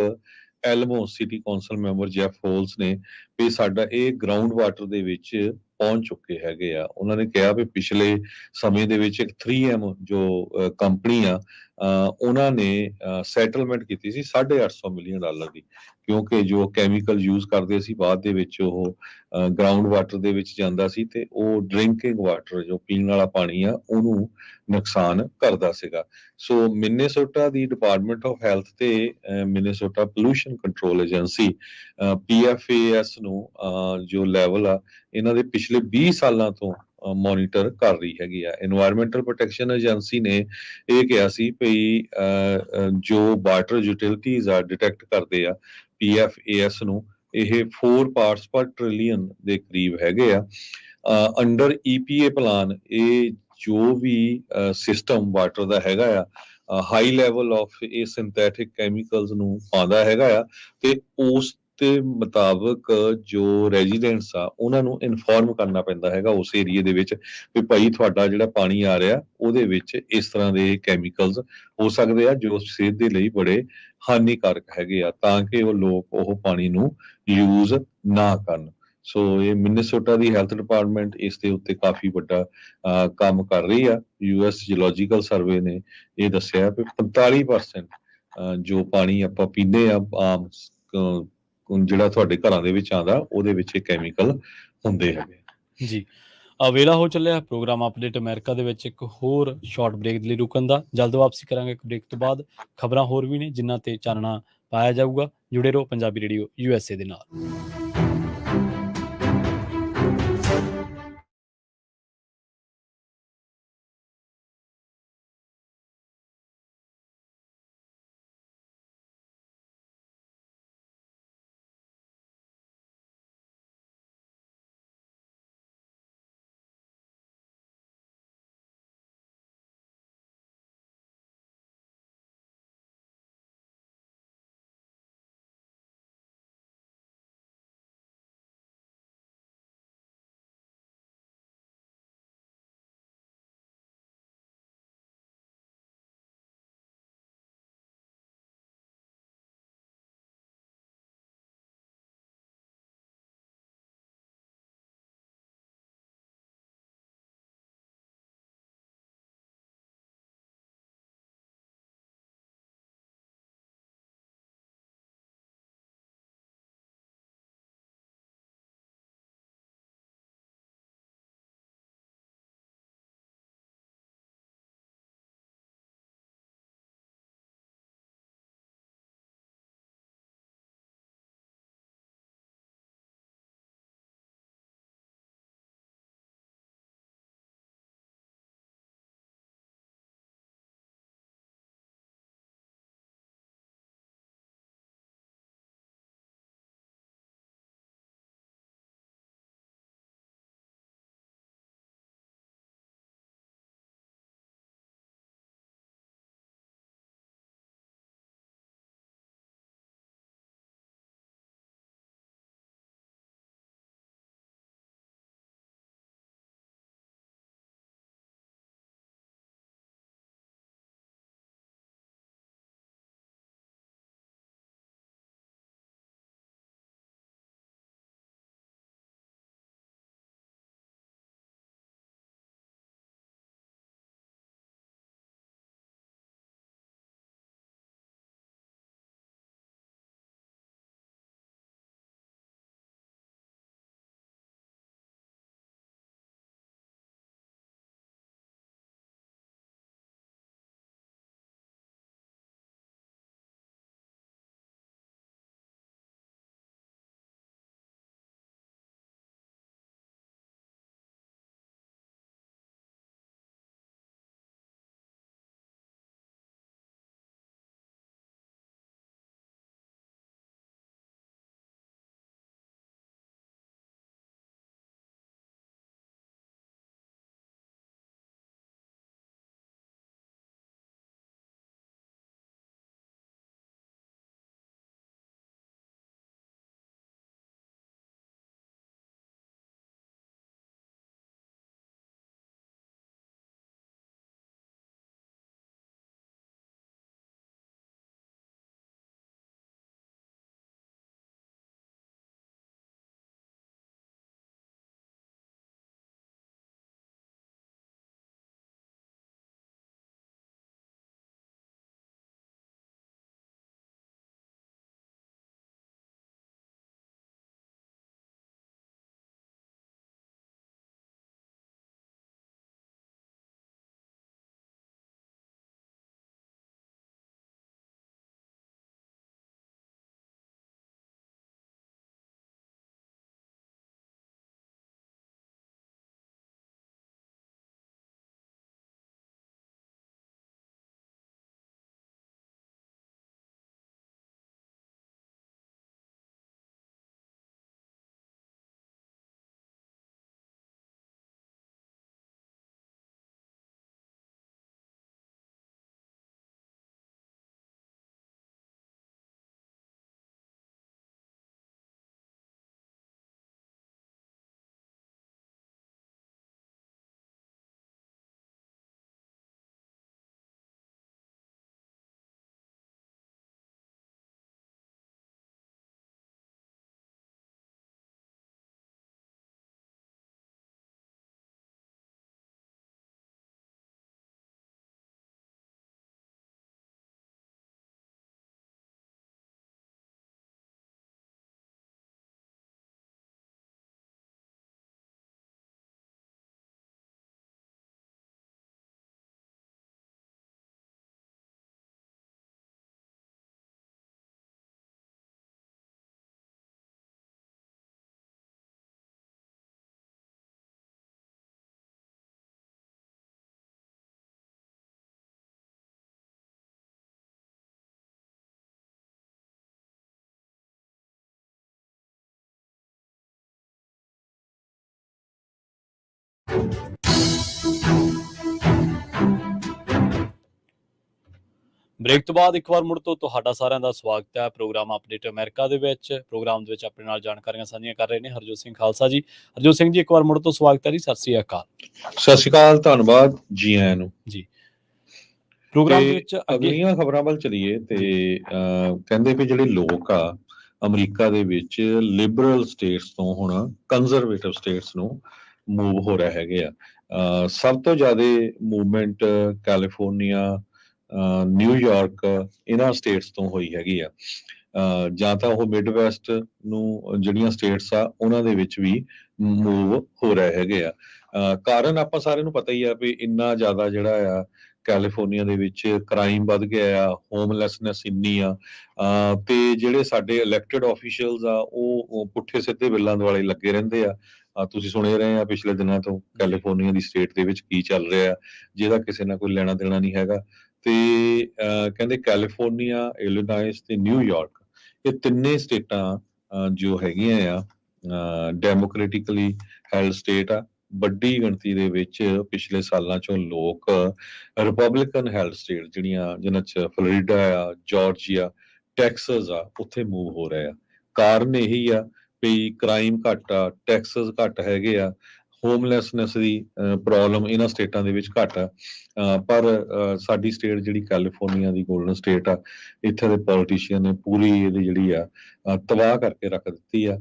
Elmo City Council member Jeff Holes ਨੇ ਵੀ ਸਾਡਾ ਇਹ ਗਰਾਊਂਡ ਵਾਟਰ ਦੇ ਵਿੱਚ ਪਹੁੰਚ ਚੁੱਕੇ ਹੈਗੇ ਆ। ਉਹਨਾਂ ਨੇ ਕਿਹਾ ਵੀ ਪਿਛਲੇ ਸਮੇਂ ਦੇ ਵਿੱਚ ਇੱਕ 3M ਜੋ ਕੰਪਨੀ ਆ, ਉਹਨਾਂ ਨੇ ਸੈਟਲਮੈਂਟ ਕੀਤੀ ਸੀ $850 ਮਿਲੀਅਨ ਦੀ, ਕਿਉਂਕਿ ਜੋ ਕੈਮੀਕਲ ਯੂਜ਼ ਕਰਦੇ ਸੀ ਬਾਅਦ ਦੇ ਵਿੱਚ ਉਹ ਗਰਾਊਂਡ ਵਾਟਰ ਦੇ ਵਿੱਚ ਜਾਂਦਾ ਸੀ ਤੇ ਉਹ ਡਰਿੰਕਿੰਗ ਵਾਟਰ ਜੋ ਪੀਣ ਵਾਲਾ ਪਾਣੀ ਆ ਉਹਨੂੰ ਨੁਕਸਾਨ ਕਰਦਾ ਸੀਗਾ। ਸੋ Minnesota the department of health ਤੇ Minnesota pollution control agency PFAS ਨੂੰ ਜੋ ਲੈਵਲ ਆ ਇਹਨਾਂ ਦੇ ਪਿਛਲੇ 20 ਸਾਲਾਂ ਤੋਂ ਮੋਨੀਟਰ ਕਰ ਰਹੀ ਹੈਗੀ ਆ। এনवायरमेंटल ਪ੍ਰੋਟੈਕਸ਼ਨ ਏਜੰਸੀ ਨੇ ਇਹ ਕਿਹਾ ਸੀ ਭਈ ਜੋ ਵਾਟਰ ਯੂਟਿਲਿਟੀਜ਼ ਆ ਡਿਟੈਕਟ ਕਰਦੇ ਆ PFAS ਨੂੰ, ਇਹ 4 ਪਾਰਟਸ ਪਰ ਟ੍ਰਿਲੀਅਨ ਦੇ ਕਰੀਬ ਹੈਗੇ ਆ। ਅੰਡਰ EPA ਪਲਾਨ ਇਹ ਜੋ ਵੀ ਸਿਸਟਮ ਵਾਟਰ ਦਾ ਹੈਗਾ ਆ ਹਾਈ ਲੈਵਲ ਆਫ ਇਹ ਸਿੰਥੈਟਿਕ ਕੈਮੀਕਲਸ ਨੂੰ ਪਾਉਂਦਾ ਹੈਗਾ ਆ ਤੇ ਉਸ ਦੇ ਮੁਤਾਬਕ ਜੋ ਰੈਜ਼ੀਡੈਂਟਸ ਆ ਉਹਨਾਂ ਨੂੰ ਇਨਫੋਰਮ ਕਰਨਾ ਪੈਂਦਾ ਹੈਗਾ ਉਸ ਏਰੀਏ ਦੇ ਵਿੱਚ ਵੀ ਭਾਈ ਤੁਹਾਡਾ ਜਿਹੜਾ ਪਾਣੀ ਆ ਰਿਹਾ ਉਹਦੇ ਵਿੱਚ ਇਸ ਤਰ੍ਹਾਂ ਦੇ ਕੈਮੀਕਲਸ ਹੋ ਸਕਦੇ ਆ ਜੋ ਸਿਹਤ ਦੇ ਲਈ ਬੜੇ ਹਾਨੀਕਾਰਕ ਹੈਗੇ ਆ, ਤਾਂ ਕਿ ਉਹ ਲੋਕ ਉਹ ਪਾਣੀ ਨੂੰ ਯੂਜ਼ ਨਾ ਕਰਨ। ਸੋ ਇਹ ਮਿਨੇਸੋਟਾ ਦੀ ਹੈਲਥ ਡਿਪਾਰਟਮੈਂਟ ਇਸ ਦੇ ਉੱਤੇ ਕਾਫੀ ਵੱਡਾ ਕੰਮ ਕਰ ਰਹੀ ਆ। US ਜੀਓਲੋਜੀਕਲ ਸਰਵੇ ਨੇ ਇਹ ਦੱਸਿਆ ਕਿ 45% ਜੋ ਪਾਣੀ ਆਪਾਂ ਪੀਂਦੇ ਆ ਆਮ ਜਿਹੜਾ ਤੁਹਾਡੇ ਘਰਾਂ ਦੇ ਵਿੱਚ ਆਉਂਦਾ ਉਹਦੇ ਵਿੱਚ ਇਹ ਕੈਮੀਕਲ ਹੁੰਦੇ ਹੈਗੇ। ਜੀ, ਵੇਲਾ ਹੋ ਚੱਲਿਆ ਪ੍ਰੋਗਰਾਮ ਅਪਡੇਟ ਅਮਰੀਕਾ ਦੇ ਵਿੱਚ ਇੱਕ ਹੋਰ ਸ਼ਾਰਟ ਬ੍ਰੇਕ ਦੇ ਲਈ ਰੁਕਣ ਦਾ। ਜਲਦ ਵਾਪਸੀ ਕਰਾਂਗੇ ਇੱਕ ਬ੍ਰੇਕ ਤੋਂ ਬਾਅਦ। ਖਬਰਾਂ ਹੋਰ ਵੀ ਨੇ ਜਿਨ੍ਹਾਂ ਤੇ ਚਾਨਣਾ ਪਾਇਆ ਜਾਊਗਾ। ਜੁੜੇ ਰਹੋ ਪੰਜਾਬੀ ਰੇਡੀਓ USA ਦੇ ਨਾਲ। ਬ੍ਰੇਕ ਤੋਂ ਬਾਅਦ ਇੱਕ ਵਾਰ ਮੁੜ ਤੋਂ ਤੁਹਾਡਾ ਸਾਰਿਆਂ ਦਾ ਸਵਾਗਤ ਹੈ ਪ੍ਰੋਗਰਾਮ ਅਪਡੇਟ ਅਮਰੀਕਾ ਦੇ ਵਿੱਚ। ਪ੍ਰੋਗਰਾਮ ਦੇ ਵਿੱਚ ਆਪਣੇ ਨਾਲ ਜਾਣਕਾਰੀਆਂ ਸਾਂਝੀਆਂ ਕਰ ਰਹੇ ਨੇ ਹਰਜੋਤ ਸਿੰਘ ਖਾਲਸਾ ਜੀ। ਹਰਜੋਤ ਸਿੰਘ ਜੀ, ਇੱਕ ਵਾਰ ਮੁੜ ਤੋਂ ਸਵਾਗਤ ਹੈ ਜੀ। ਸਤਿ ਸ੍ਰੀ ਅਕਾਲ। ਸਤਿ ਸ਼੍ਰੀ ਅਕਾਲ, ਧੰਨਵਾਦ ਜੀ ਆਇਆਂ ਨੂੰ ਜੀ ਪ੍ਰੋਗਰਾਮ ਦੇ ਤੇ ਵਿੱਚ ਅੱਗੇ ਅਗਲੀਆਂ ਖਬਰਾਂ ਵੱਲ ਚਲੀਏ ਤੇ ਕਹਿੰਦੇ ਵੀ ਜਿਹੜੇ ਲੋਕ ਆ ਅਮਰੀਕਾ ਦੇ ਵਿੱਚ ਲਿਬਰਲ ਸਟੇਟਸ ਤੋਂ ਹੁਣ ਕੰਜ਼ਰਵੇਟਿਵ ਸਟੇਟਸ ਨੂੰ ਮੂਵ ਹੋ ਰਹੇ ਹੈਗੇ ਆ। ਸਭ ਤੋਂ ਜ਼ਿਆਦਾ ਮੂਵਮੈਂਟ ਕੈਲੀਫੋਰਨੀਆ, ਨਿਊਯਾਰਕ, ਇਹਨਾਂ ਸਟੇਟਸ ਤੋਂ ਹੋਈ ਹੈਗੀ ਆ। ਜਾਂ ਤਾਂ ਉਹ ਮਿਡ ਵੈਸਟ ਨੂੰ ਜਿਹੜੀਆਂ ਸਟੇਟਸ ਆ ਉਹਨਾਂ ਦੇ ਵਿੱਚ ਵੀ ਮੂਵ ਹੋ ਰਹੇ ਹੈਗੇ ਆ। ਕਾਰਨ ਆਪਾਂ ਸਾਰਿਆਂ ਨੂੰ ਪਤਾ ਹੀ ਆ ਵੀ ਇੰਨਾ ਜ਼ਿਆਦਾ ਜਿਹੜਾ ਆ ਕੈਲੀਫੋਰਨੀਆ ਦੇ ਵਿੱਚ ਕ੍ਰਾਈਮ ਵੱਧ ਗਿਆ ਆ, ਹੋਮਲੈਸਨੈਸ ਇੰਨੀ ਆ, ਤੇ ਜਿਹੜੇ ਸਾਡੇ ਇਲੈਕਟਿਡ ਆਫੀਸ਼ੀਅਲਸ ਆ ਉਹ ਪੁੱਠੇ ਸਿੱਧੇ ਬਿੱਲਾਂ ਦੁਆਲੇ ਲੱਗੇ ਰਹਿੰਦੇ ਆ। ਤੁਸੀਂ ਸੁਣੇ ਰਹੇ ਆ ਪਿਛਲੇ ਦਿਨਾਂ ਤੋਂ ਕੈਲੀਫੋਰਨੀਆ ਦੀ ਸਟੇਟ ਦੇ ਵਿੱਚ ਕੀ ਚੱਲ ਰਿਹਾ, ਜਿਹਦਾ ਕਿਸੇ ਨਾਲ ਕੋਈ ਲੈਣਾ ਦੇਣਾ ਨਹੀਂ ਹੈਗਾ। ਤੇ ਕਹਿੰਦੇ ਕੈਲੀਫੋਰਨੀਆ, ਇਲੀਨਾਇਸ ਤੇ ਨਿਊਯਾਰਕ, ਇਹ ਤਿੰਨੇ ਸਟੇਟਾਂ ਜੋ ਹੈਗੀਆਂ ਆ ਡੈਮੋਕ੍ਰੈਟਿਕਲੀ ਹੈਲਡ ਸਟੇਟ ਆ। ਵੱਡੀ ਗਿਣਤੀ ਦੇ ਵਿੱਚ ਪਿਛਲੇ ਸਾਲਾਂ ਚੋਂ ਲੋਕ ਰਿਪਬਲਿਕਨ ਹੈਲਡ ਸਟੇਟ ਜਿਹੜੀਆਂ ਜਿਨ੍ਹਾਂ 'ਚ ਫਲੋਰੀਡਾ ਆ, ਜਾਰਜੀਆ, ਟੈਕਸਸ ਆ, ਉੱਥੇ ਮੂਵ ਹੋ ਰਹੇ ਆ। ਕਾਰਨ ਇਹੀ ਆ ਵੀ ਕ੍ਰਾਈਮ ਘੱਟ ਆ, ਟੈਕਸਸ ਘੱਟ ਹੈਗੇ ਆ, ਹੋਮਲੈਸਨੈਸ ਦੀ ਪ੍ਰੋਬਲਮ ਇਹਨਾਂ ਸਟੇਟਾਂ ਦੇ ਵਿੱਚ ਘੱਟ ਆ। ਪਰ ਸਾਡੀ ਸਟੇਟ ਜਿਹੜੀ ਕੈਲੀਫੋਰਨੀਆ ਦੀ ਗੋਲਡਨ ਸਟੇਟ ਆ, ਇੱਥੇ ਦੇ ਪੋਲੀਟੀਸ਼ੀਅਨ ਨੇ ਪੂਰੀ ਇਹਦੀ ਜਿਹੜੀ ਆ ਤਬਾਹ ਕਰਕੇ ਰੱਖ ਦਿੱਤੀ ਆ।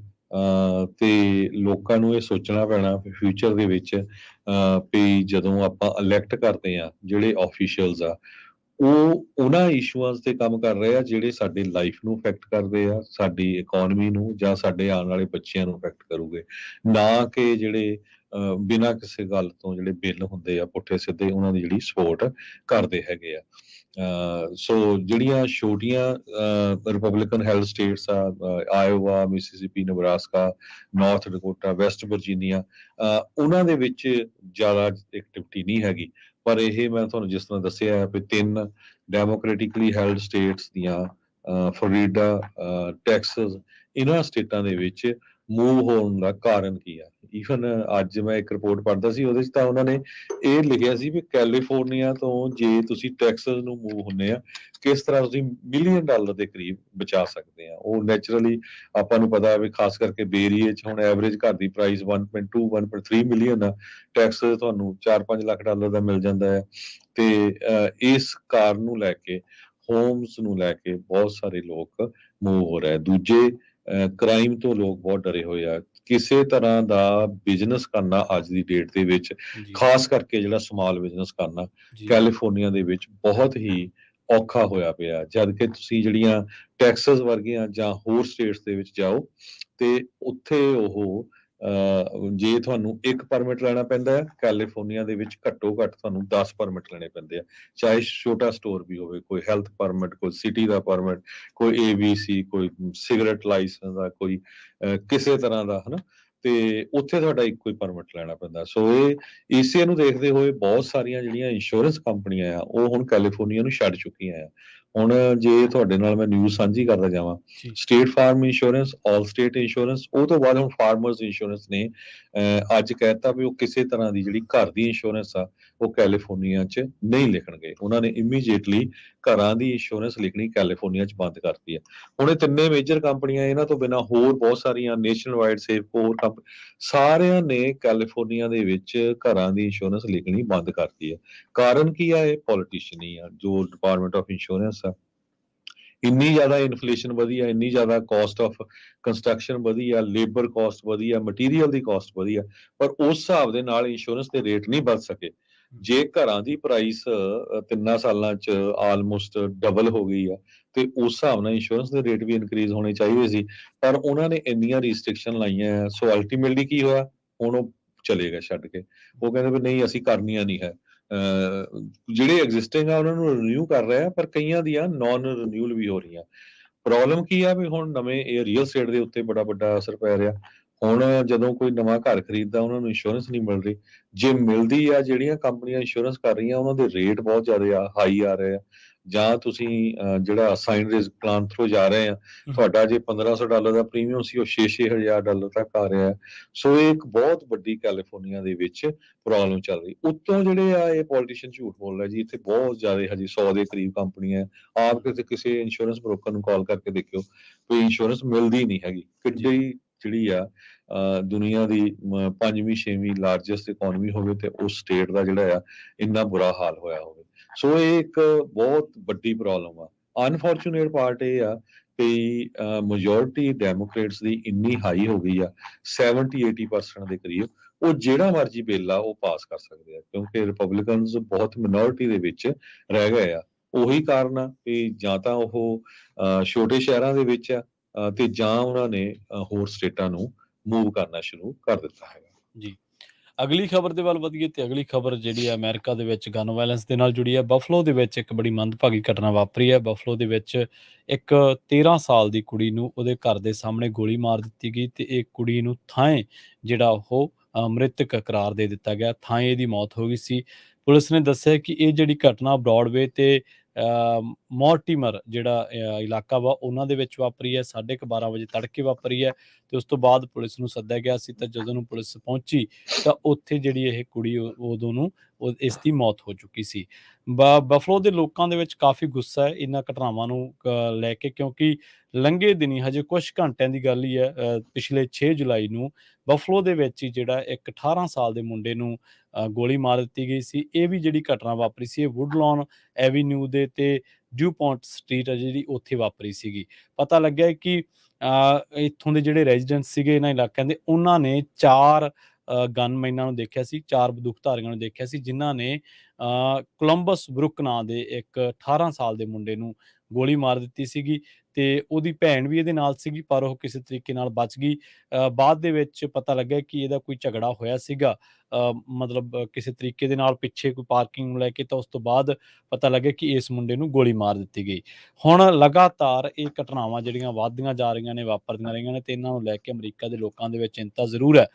ਤੇ ਲੋਕਾਂ ਨੂੰ ਇਹ ਸੋਚਣਾ ਪੈਣਾ ਫਿਊਚਰ ਦੇ ਵਿੱਚ ਵੀ ਜਦੋਂ ਆਪਾਂ ਇਲੈਕਟ ਕਰਦੇ ਆ ਜਿਹੜੇ ਆਫੀਸ਼ੀਅਲਸ ਆ, ਉਹ ਉਹਨਾਂ ਇਸ਼ੂਆਂ ਤੇ ਕੰਮ ਕਰ ਰਹੇ ਆ ਜਿਹੜੇ ਸਾਡੀ ਲਾਈਫ ਨੂੰ ਇਫੈਕਟ ਕਰਦੇ ਆ, ਸਾਡੀ ਇਕਨੋਮੀ ਨੂੰ ਜਾਂ ਸਾਡੇ ਆਉਣ ਵਾਲੇ ਬੱਚਿਆਂ ਨੂੰ ਇਫੈਕਟ ਕਰੂਗੇ, ਨਾ ਕਿ ਜਿਹੜੇ ਬਿਨਾਂ ਕਿਸੇ ਗੱਲ ਤੋਂ ਜਿਹੜੇ ਬਿੱਲ ਹੁੰਦੇ ਆ ਪੁੱਠੇ ਸਿੱਧੇ ਉਹਨਾਂ ਦੀ ਜਿਹੜੀ ਸਪੋਰਟ ਕਰਦੇ ਹੈਗੇ ਆ। ਸੋ ਜਿਹੜੀਆਂ ਛੋਟੀਆਂ ਰਿਪਬਲਿਕਨ ਹੈਲਡ ਸਟੇਟਸ ਆ, Iowa, Mississippi, Nebraska, North Dakota, West Virginia, ਉਹਨਾਂ ਦੇ ਵਿੱਚ ਜ਼ਿਆਦਾ ਐਕਟੀਵਿਟੀ ਨਹੀਂ ਹੈਗੀ। ਪਰ ਇਹ ਮੈਂ ਤੁਹਾਨੂੰ ਜਿਸ ਤਰ੍ਹਾਂ ਦੱਸਿਆ ਹੈ ਵੀ ਤਿੰਨ ਡੈਮੋਕ੍ਰੈਟਿਕਲੀ ਹੈਲਡ ਸਟੇਟਸ ਦੀਆਂ ਫਲੋਰੀਡਾ, ਟੈਕਸਸ, ਇਹਨਾਂ ਸਟੇਟਾਂ ਦੇ ਵਿੱਚ ਮੂਵ ਹੋਣ ਦਾ ਕਾਰਨ ਕੀ ਆ। ਈਵਨ ਅੱਜ ਮੈਂ ਇੱਕ ਰਿਪੋਰਟ ਪੜ੍ਹਦਾ ਸੀ, ਉਹਦੇ 'ਚ ਤਾਂ ਉਹਨਾਂ ਨੇ ਇਹ ਲਿਖਿਆ ਸੀ ਵੀ ਕੈਲੀਫੋਰਨੀਆ ਤੋਂ ਜੇ ਤੁਸੀਂ ਟੈਕਸਸ ਨੂੰ ਮੂਵ ਹੁੰਦੇ ਆ, ਕਿਸ ਤਰ੍ਹਾਂ ਤੁਸੀਂ $1 ਮਿਲੀਅਨ ਦੇ ਕਰੀਬ ਬਚਾ ਸਕਦੇ ਆ। ਉਹ ਨੈਚੁਰਲੀ ਆਪਾਂ ਨੂੰ ਪਤਾ ਵੀ ਖਾਸ ਕਰਕੇ ਬੇ ਏਰੀਏ 'ਚ ਹੁਣ ਐਵਰੇਜ ਘਰ ਦੀ ਪ੍ਰਾਈਸ 1.2 1.3 ਮਿਲੀਅਨ ਆ, ਟੈਕਸ ਤੁਹਾਨੂੰ $4-5 ਲੱਖ ਦਾ ਮਿਲ ਜਾਂਦਾ ਹੈ। ਤੇ ਇਸ ਕਾਰਨ ਨੂੰ ਲੈ ਕੇ, ਹੋਮਸ ਨੂੰ ਲੈ ਕੇ ਬਹੁਤ ਸਾਰੇ ਲੋਕ ਮੂਵ ਹੋ ਰਹੇ। ਦੂਜੇ ਕ੍ਰਾਈਮ ਤੋਂ ਲੋਕ ਬਹੁਤ ਡਰੇ ਹੋਏ ਆ। ਕਿਸੇ ਤਰ੍ਹਾਂ ਦਾ ਬਿਜ਼ਨਸ ਕਰਨਾ ਅੱਜ ਦੀ ਡੇਟ ਦੇ ਵਿੱਚ, ਖਾਸ ਕਰਕੇ ਜਿਹੜਾ ਸਮਾਲ ਬਿਜ਼ਨਸ ਕਰਨਾ ਕੈਲੀਫੋਰਨੀਆ ਦੇ ਵਿੱਚ ਬਹੁਤ ਹੀ ਔਖਾ ਹੋਇਆ ਪਿਆ। ਜਦ ਕਿ ਤੁਸੀਂ ਜਿਹੜੀਆਂ ਟੈਕਸਸ ਵਰਗੀਆਂ ਜਾਂ ਹੋਰ ਸਟੇਟਸ ਦੇ ਵਿੱਚ ਜਾਓ ਤੇ ਉੱਥੇ ਉਹ ਜੇ ਤੁਹਾਨੂੰ ਇੱਕ ਪਰਮਿਟ ਲੈਣਾ ਪੈਂਦਾ ਹੈ, ਕੈਲੀਫੋਰਨੀਆ ਦੇ ਵਿੱਚ ਘੱਟੋ ਘੱਟ ਤੁਹਾਨੂੰ 10 ਪਰਮਿਟ ਲੈਣੇ ਪੈਂਦੇ ਆ। ਚਾਹੇ ਛੋਟਾ ਸਟੋਰ ਵੀ ਹੋਵੇ, ਕੋਈ ਹੈਲਥ ਪਰਮਿਟ, ਕੋਈ ਸਿਟੀ ਦਾ ਪਰਮਿਟ, ਕੋਈ ABC, ਕੋਈ ਸਿਗਰਟ ਲਾਇਸੈਂਸ ਦਾ, ਕੋਈ ਕਿਸੇ ਤਰ੍ਹਾਂ ਦਾ, ਹਨਾ। ਤੇ ਉੱਥੇ ਤੁਹਾਡਾ ਇੱਕੋ ਹੀ ਪਰਮਿਟ ਲੈਣਾ ਪੈਂਦਾ। ਸੋ ਇਹ ਇਸੇ ਨੂੰ ਦੇਖਦੇ ਹੋਏ ਬਹੁਤ ਸਾਰੀਆਂ ਜਿਹੜੀਆਂ ਇੰਸ਼ੋਰੈਂਸ ਕੰਪਨੀਆਂ ਆ ਉਹ ਹੁਣ ਕੈਲੀਫੋਰਨੀਆ ਨੂੰ ਛੱਡ ਚੁੱਕੀਆਂ ਆ। ਹੁਣ ਜੇ ਤੁਹਾਡੇ ਨਾਲ ਮੈਂ ਨਿਊਜ਼ ਸਾਂਝੀ ਕਰਦਾ ਜਾਵਾਂ, ਸਟੇਟ ਫਾਰਮ ਇੰਸ਼ੋਰੈਂਸ, ਆਲ ਸਟੇਟ ਇੰਸ਼ੋਰੈਂਸ, ਉਹ ਤੋਂ ਬਾਅਦ ਹੁਣ ਫਾਰਮਰਸ ਇੰਸ਼ੋਰੈਂਸ ਨੇ ਅੱਜ ਕਹਿਤਾ ਵੀ ਉਹ ਕਿਸੇ ਤਰ੍ਹਾਂ ਦੀ ਜਿਹੜੀ ਘਰ ਦੀ ਇੰਸ਼ੋਰੈਂਸ ਆ ਉਹ ਕੈਲੀਫੋਰਨੀਆ 'ਚ ਨਹੀਂ ਲਿਖਣਗੇ। ਉਹਨਾਂ ਨੇ ਇਮੀਡੀਏਟਲੀ ਘਰਾਂ ਦੀ ਇੰਸ਼ੋਰੈਂਸ ਲਿਖਣੀ ਕੈਲੀਫੋਰਨੀਆ 'ਚ ਬੰਦ ਕਰਤੀ ਹੈ। ਹੁਣ ਇਹ ਤਿੰਨੇ ਮੇਜਰ ਕੰਪਨੀਆਂ, ਇਹਨਾਂ ਤੋਂ ਬਿਨਾਂ ਹੋਰ ਬਹੁਤ ਸਾਰੀਆਂ ਨੇਸ਼ਨ ਵਾਈਡ ਸੇਫਕੋ ਹੋਰ ਕੰਪਨੀ, ਸਾਰਿਆਂ ਨੇ ਕੈਲੀਫੋਰਨੀਆ ਦੇ ਵਿੱਚ ਘਰਾਂ ਦੀ ਇੰਸ਼ੋਰੈਂਸ ਲਿਖਣੀ ਬੰਦ ਕਰਤੀ ਹੈ। ਕਾਰਨ ਕੀ ਆ? ਇਹ ਪੋਲੀਟੀਸ਼ੀਅਨ ਹੀ ਆ, ਜੋ ਡਿਪਾਰਟਮੈਂਟ ਆਫ ਇੰਸ਼ੋਰੈਂਸ ਆ। ਇੰਨੀ ਜ਼ਿਆਦਾ ਇਨਫਲੇਸ਼ਨ ਵਧੀ ਆ, ਇੰਨੀ ਜ਼ਿਆਦਾ ਕਾਸਟ ਆਫ ਕੰਸਟਰਕਸ਼ਨ ਵਧੀ ਆ, ਲੇਬਰ ਕਾਸਟ ਵਧੀ ਆ, ਮਟੀਰੀਅਲ ਦੀ ਕਾਸਟ ਵਧੀ ਆ, ਪਰ ਉਸ ਹਿਸਾਬ ਦੇ ਨਾਲ ਇੰਸ਼ੋਰੈਂਸ ਦੇ ਰੇਟ ਨਹੀਂ ਵੱਧ ਸਕੇ। ਜੇ ਘਰਾਂ ਦੀ ਪ੍ਰਾਈਸ 3 ਸਾਲਾਂ 'ਚ ਆਲਮੋਸਟ ਡਬਲ ਹੋ ਗਈ ਆ ਤੇ ਉਸ ਹਿਸਾਬ ਨਾਲ ਇੰਸ਼ੋਰੈਂਸ ਦੇ ਰੇਟ ਵੀ ਇਨਕਰੀਜ਼ ਹੋਣੇ ਚਾਹੀਦੇ ਸੀ, ਪਰ ਉਹਨਾਂ ਨੇ ਇੰਨੀਆਂ ਰਿਸਟ੍ਰਿਕਸ਼ਨ ਲਾਈਆਂ। ਸੋ ਅਲਟੀਮੇਟਲੀ ਕੀ ਹੋਇਆ, ਹੁਣ ਉਹ ਚਲੇ ਗਏ ਛੱਡ ਕੇ। ਉਹ ਕਹਿੰਦੇ ਵੀ ਨਹੀਂ, ਅਸੀਂ ਕਰਨੀਆਂ ਨਹੀਂ ਹੈ। ਜਿਹੜੇ ਐਗਜ਼ਿਸਟਿੰਗ ਆ ਉਹਨਾਂ ਨੂੰ ਰਿਨਿਊ ਕਰ ਰਹੇ ਆ, ਪਰ ਕਈਆਂ ਦੀਆਂ ਨਾਨ ਰਿਨਿਊਅਲ ਵੀ ਹੋ ਰਹੀਆਂ। ਪ੍ਰੋਬਲਮ ਕੀ ਆ ਵੀ ਹੁਣ ਨਵੇਂ ਇਹ ਰੀਅਲ ਸਟੇਟ ਦੇ ਉੱਤੇ ਬੜਾ ਵੱਡਾ ਅਸਰ ਪੈ ਰਿਹਾ। ਹੁਣ ਜਦੋਂ ਕੋਈ ਨਵਾਂ ਘਰ ਖਰੀਦਦਾ ਉਹਨਾਂ ਨੂੰ ਇੰਸ਼ੋਰੈਂਸ ਨਹੀਂ ਮਿਲ ਰਹੀ। ਜੇ ਮਿਲਦੀ ਆ, ਜਿਹੜੀਆਂ ਕੰਪਨੀਆਂ ਇੰਸ਼ੋਰੈਂਸ ਕਰ ਰਹੀਆਂ ਉਹਨਾਂ ਦੇ ਰੇਟ ਬਹੁਤ ਜ਼ਿਆਦਾ ਹਾਈ ਆ ਰਹੇ ਆ, ਜਾਂ ਤੁਸੀਂ ਜਿਹੜਾ ਸਾਈਨ ਰਿਸਕ ਪਲਾਨ ਥਰੂ ਜਾ ਰਹੇ ਆ, ਤੁਹਾਡਾ ਜੇ $1500 ਦਾ ਪ੍ਰੀਮੀਅਮ ਸੀ ਉਹ $6,000 ਤੱਕ ਆ ਰਿਹਾ। ਸੋ ਇਹ ਇੱਕ ਬਹੁਤ ਵੱਡੀ ਕੈਲੀਫੋਰਨੀਆ ਦੇ ਵਿੱਚ ਪ੍ਰੋਬਲਮ ਚੱਲ ਰਹੀ। ਉੱਤੋਂ ਜਿਹੜੇ ਆ ਇਹ ਪੋਲੀਟੀਸ਼ੀਅਨ ਝੂਠ ਬੋਲ ਰਿਹਾ ਜੀ, ਇੱਥੇ ਬਹੁਤ ਜ਼ਿਆਦਾ ਹਜੇ 100 ਦੇ ਕਰੀਬ ਕੰਪਨੀਆਂ। ਆਪ ਕਿਸੇ ਇੰਸ਼ੋਰੈਂਸ ਬ੍ਰੋਕਰ ਨੂੰ ਕਾਲ ਕਰਕੇ ਦੇਖਿਓ, ਕੋਈ ਇੰਸ਼ੋਰੈਂਸ ਮਿਲਦੀ ਨਹੀਂ ਹੈਗੀ। ਕਿੱਡੀ ਜਿਹੜੀ ਆ ਦੁਨੀਆ ਦੀ 5ਵੀਂ 6ਵੀਂ ਲਾਰਜੈਸਟ ਇਕੋਨਮੀ ਹੋਵੇ ਤੇ ਉਸ ਸਟੇਟ ਦਾ ਜਿਹੜਾ ਆ ਇੰਨਾ ਬੁਰਾ ਹਾਲ ਹੋਇਆ ਹੋਵੇ। ਸੋ ਇਹ ਇੱਕ ਬਹੁਤ ਵੱਡੀ ਪ੍ਰੋਬਲਮ ਆ। ਅਨਫੋਰਚੂਨੇਟ ਪਾਰਟ ਇਹ ਆ ਕਿ ਮੈਜੋਰਿਟੀ ਡੈਮੋਕ੍ਰੇਟਸ ਦੀ ਇੰਨੀ ਹਾਈ ਹੋ ਗਈ ਆ 70-80% ਦੇ ਕਰੀਬ, ਉਹ ਜਿਹੜਾ ਮਰਜ਼ੀ ਬਿੱਲ ਆ ਉਹ ਪਾਸ ਕਰ ਸਕਦੇ ਆ, ਕਿਉਂਕਿ ਰਿਪਬਲਿਕਨਸ ਬਹੁਤ ਮਿਨੋਰਿਟੀ ਦੇ ਵਿੱਚ ਰਹਿ ਗਏ ਆ। ਉਹੀ ਕਾਰਨ ਆ ਕਿ ਜਾਂ ਤਾਂ ਉਹ ਛੋਟੇ ਸ਼ਹਿਰਾਂ ਦੇ ਵਿੱਚ ਆ ਤੇ ਜਾਂ ਉਹਨਾਂ ਨੇ ਹੋਰ ਸਟੇਟਾਂ ਨੂੰ ਮੂਵ ਕਰਨਾ ਸ਼ੁਰੂ ਕਰ ਦਿੱਤਾ ਹੈਗਾ। ਜੀ, ਅਗਲੀ ਖਬਰ ਦੇ ਵੱਲ ਵਧੀਏ ਤੇ ਅਗਲੀ ਖਬਰ ਜਿਹੜੀ ਹੈ ਅਮਰੀਕਾ ਦੇ ਵਿੱਚ ਗਨ ਵਾਇਲੈਂਸ ਦੇ ਨਾਲ ਜੁੜੀ ਹੈ। ਬਫਲੋ ਦੇ ਵਿੱਚ ਇੱਕ ਬੜੀ ਮੰਦਭਾਗੀ ਘਟਨਾ ਵਾਪਰੀ ਹੈ। ਬਫਲੋ ਦੇ ਵਿੱਚ ਇੱਕ 13 ਸਾਲ ਦੀ ਕੁੜੀ ਨੂੰ ਉਹਦੇ ਘਰ ਦੇ ਸਾਹਮਣੇ ਗੋਲੀ ਮਾਰ ਦਿੱਤੀ ਗਈ ਤੇ ਇਹ ਕੁੜੀ ਨੂੰ ਥਾਂਏ ਜਿਹੜਾ ਉਹ ਮ੍ਰਿਤਕ ਕਰਾਰ ਦੇ ਦਿੱਤਾ ਗਿਆ। ਥਾਂਏ ਇਹਦੀ ਮੌਤ ਹੋ ਗਈ ਸੀ। ਪੁਲਿਸ ਨੇ ਦੱਸਿਆ ਕਿ ਇਹ ਜਿਹੜੀ ਘਟਨਾ ਬ੍ਰੌਡਵੇ ਤੇ ਮੋਰਟੀਮਰ ਜਿਹੜਾ ਇਲਾਕਾ ਵਾ ਉਹਨਾਂ ਦੇ ਵਿੱਚ ਵਾਪਰੀ ਹੈ। 12:30 ਵਜੇ ਤੜਕੇ ਵਾਪਰੀ ਹੈ ਤੇ ਉਸ ਤੋਂ ਬਾਅਦ ਪੁਲਿਸ ਨੂੰ ਸੱਦਿਆ ਗਿਆ ਸੀ ਤਾਂ ਜਦੋਂ ਨੂੰ ਪੁਲਿਸ ਪਹੁੰਚੀ ਤਾਂ ਉੱਥੇ ਜਿਹੜੀ ਇਹ ਕੁੜੀ ਉਦੋਂ ਨੂੰ ਇਸ ਦੀ ਮੌਤ ਹੋ ਚੁੱਕੀ ਸੀ। ਬਫਲੋ ਦੇ ਲੋਕਾਂ ਦੇ ਵਿੱਚ ਕਾਫੀ ਗੁੱਸਾ ਹੈ ਇਹਨਾਂ ਘਟਨਾਵਾਂ ਨੂੰ ਲੈ ਕੇ, ਕਿਉਂਕਿ ਲੰਘੇ ਦਿਨੀ ਹਜੇ ਕੁਝ ਘੰਟਿਆਂ ਦੀ ਗੱਲ ਹੀ ਹੈ, ਪਿਛਲੇ 6 ਜੁਲਾਈ ਨੂੰ ਬਫਲੋ ਦੇ ਵਿੱਚ ਹੀ ਜਿਹੜਾ ਇੱਕ 18 ਸਾਲ ਦੇ ਮੁੰਡੇ ਨੂੰ ਗੋਲੀ ਮਾਰ ਦਿੱਤੀ ਗਈ ਸੀ। ਇਹ ਵੀ ਜਿਹੜੀ ਘਟਨਾ ਵਾਪਰੀ ਸੀ ਇਹ ਵੁੱਡਲੌਨ ਐਵੀਨਿਊ ਦੇ ਤੇ ਡਿਊ ਪੌਂਟ ਸਟਰੀਟ ਹੈ ਜਿਹੜੀ ਉੱਥੇ ਵਾਪਰੀ ਸੀਗੀ। ਪਤਾ ਲੱਗਿਆ ਕਿ ਇੱਥੋਂ ਦੇ ਜਿਹੜੇ ਰੈਜ਼ੀਡੈਂਟ ਸੀਗੇ ਇਹਨਾਂ ਇਲਾਕਿਆਂ ਦੇ, ਉਹਨਾਂ ਨੇ 4 ਗਨਮੈਨਾਂ ਨੂੰ ਦੇਖਿਆ ਸੀ, 4 ਬੰਦੂਕਧਾਰੀਆਂ ਨੂੰ ਦੇਖਿਆ ਸੀ, ਜਿਨ੍ਹਾਂ ਨੇ ਕੋਲੰਬਸ ਬਰੁਕ ਨਾਂ ਦੇ ਇੱਕ 18 ਸਾਲ ਦੇ ਮੁੰਡੇ ਨੂੰ ਗੋਲੀ ਮਾਰ ਦਿੱਤੀ ਸੀਗੀ ਤੇ ਉਹਦੀ ਭੈਣ ਵੀ ਇਹਦੇ ਨਾਲ ਸੀਗੀ, ਪਰ ਉਹ ਕਿਸੇ ਤਰੀਕੇ ਨਾਲ ਬਚ ਗਈ। ਬਾਅਦ ਦੇ ਵਿੱਚ ਪਤਾ ਲੱਗਿਆ ਕਿ ਇਹਦਾ ਕੋਈ ਝਗੜਾ ਹੋਇਆ ਸੀਗਾ, ਮਤਲਬ ਕਿਸੇ ਤਰੀਕੇ ਦੇ ਨਾਲ ਪਿੱਛੇ ਕੋਈ ਪਾਰਕਿੰਗ ਨੂੰ ਲੈ ਕੇ, ਤਾਂ ਉਸ ਤੋਂ ਬਾਅਦ ਪਤਾ ਲੱਗਿਆ ਕਿ ਇਸ ਮੁੰਡੇ ਨੂੰ ਗੋਲੀ ਮਾਰ ਦਿੱਤੀ ਗਈ। ਹੁਣ ਲਗਾਤਾਰ ਇਹ ਘਟਨਾਵਾਂ ਜਿਹੜੀਆਂ ਵੱਧਦੀਆਂ ਜਾ ਰਹੀਆਂ ਨੇ, ਵਾਪਰਦੀਆਂ ਰਹੀਆਂ ਨੇ ਤੇ ਇਹਨਾਂ ਨੂੰ ਲੈ ਕੇ ਅਮਰੀਕਾ ਦੇ ਲੋਕਾਂ ਦੇ ਵਿੱਚ ਚਿੰਤਾ ਜ਼ਰੂਰ ਹੈ।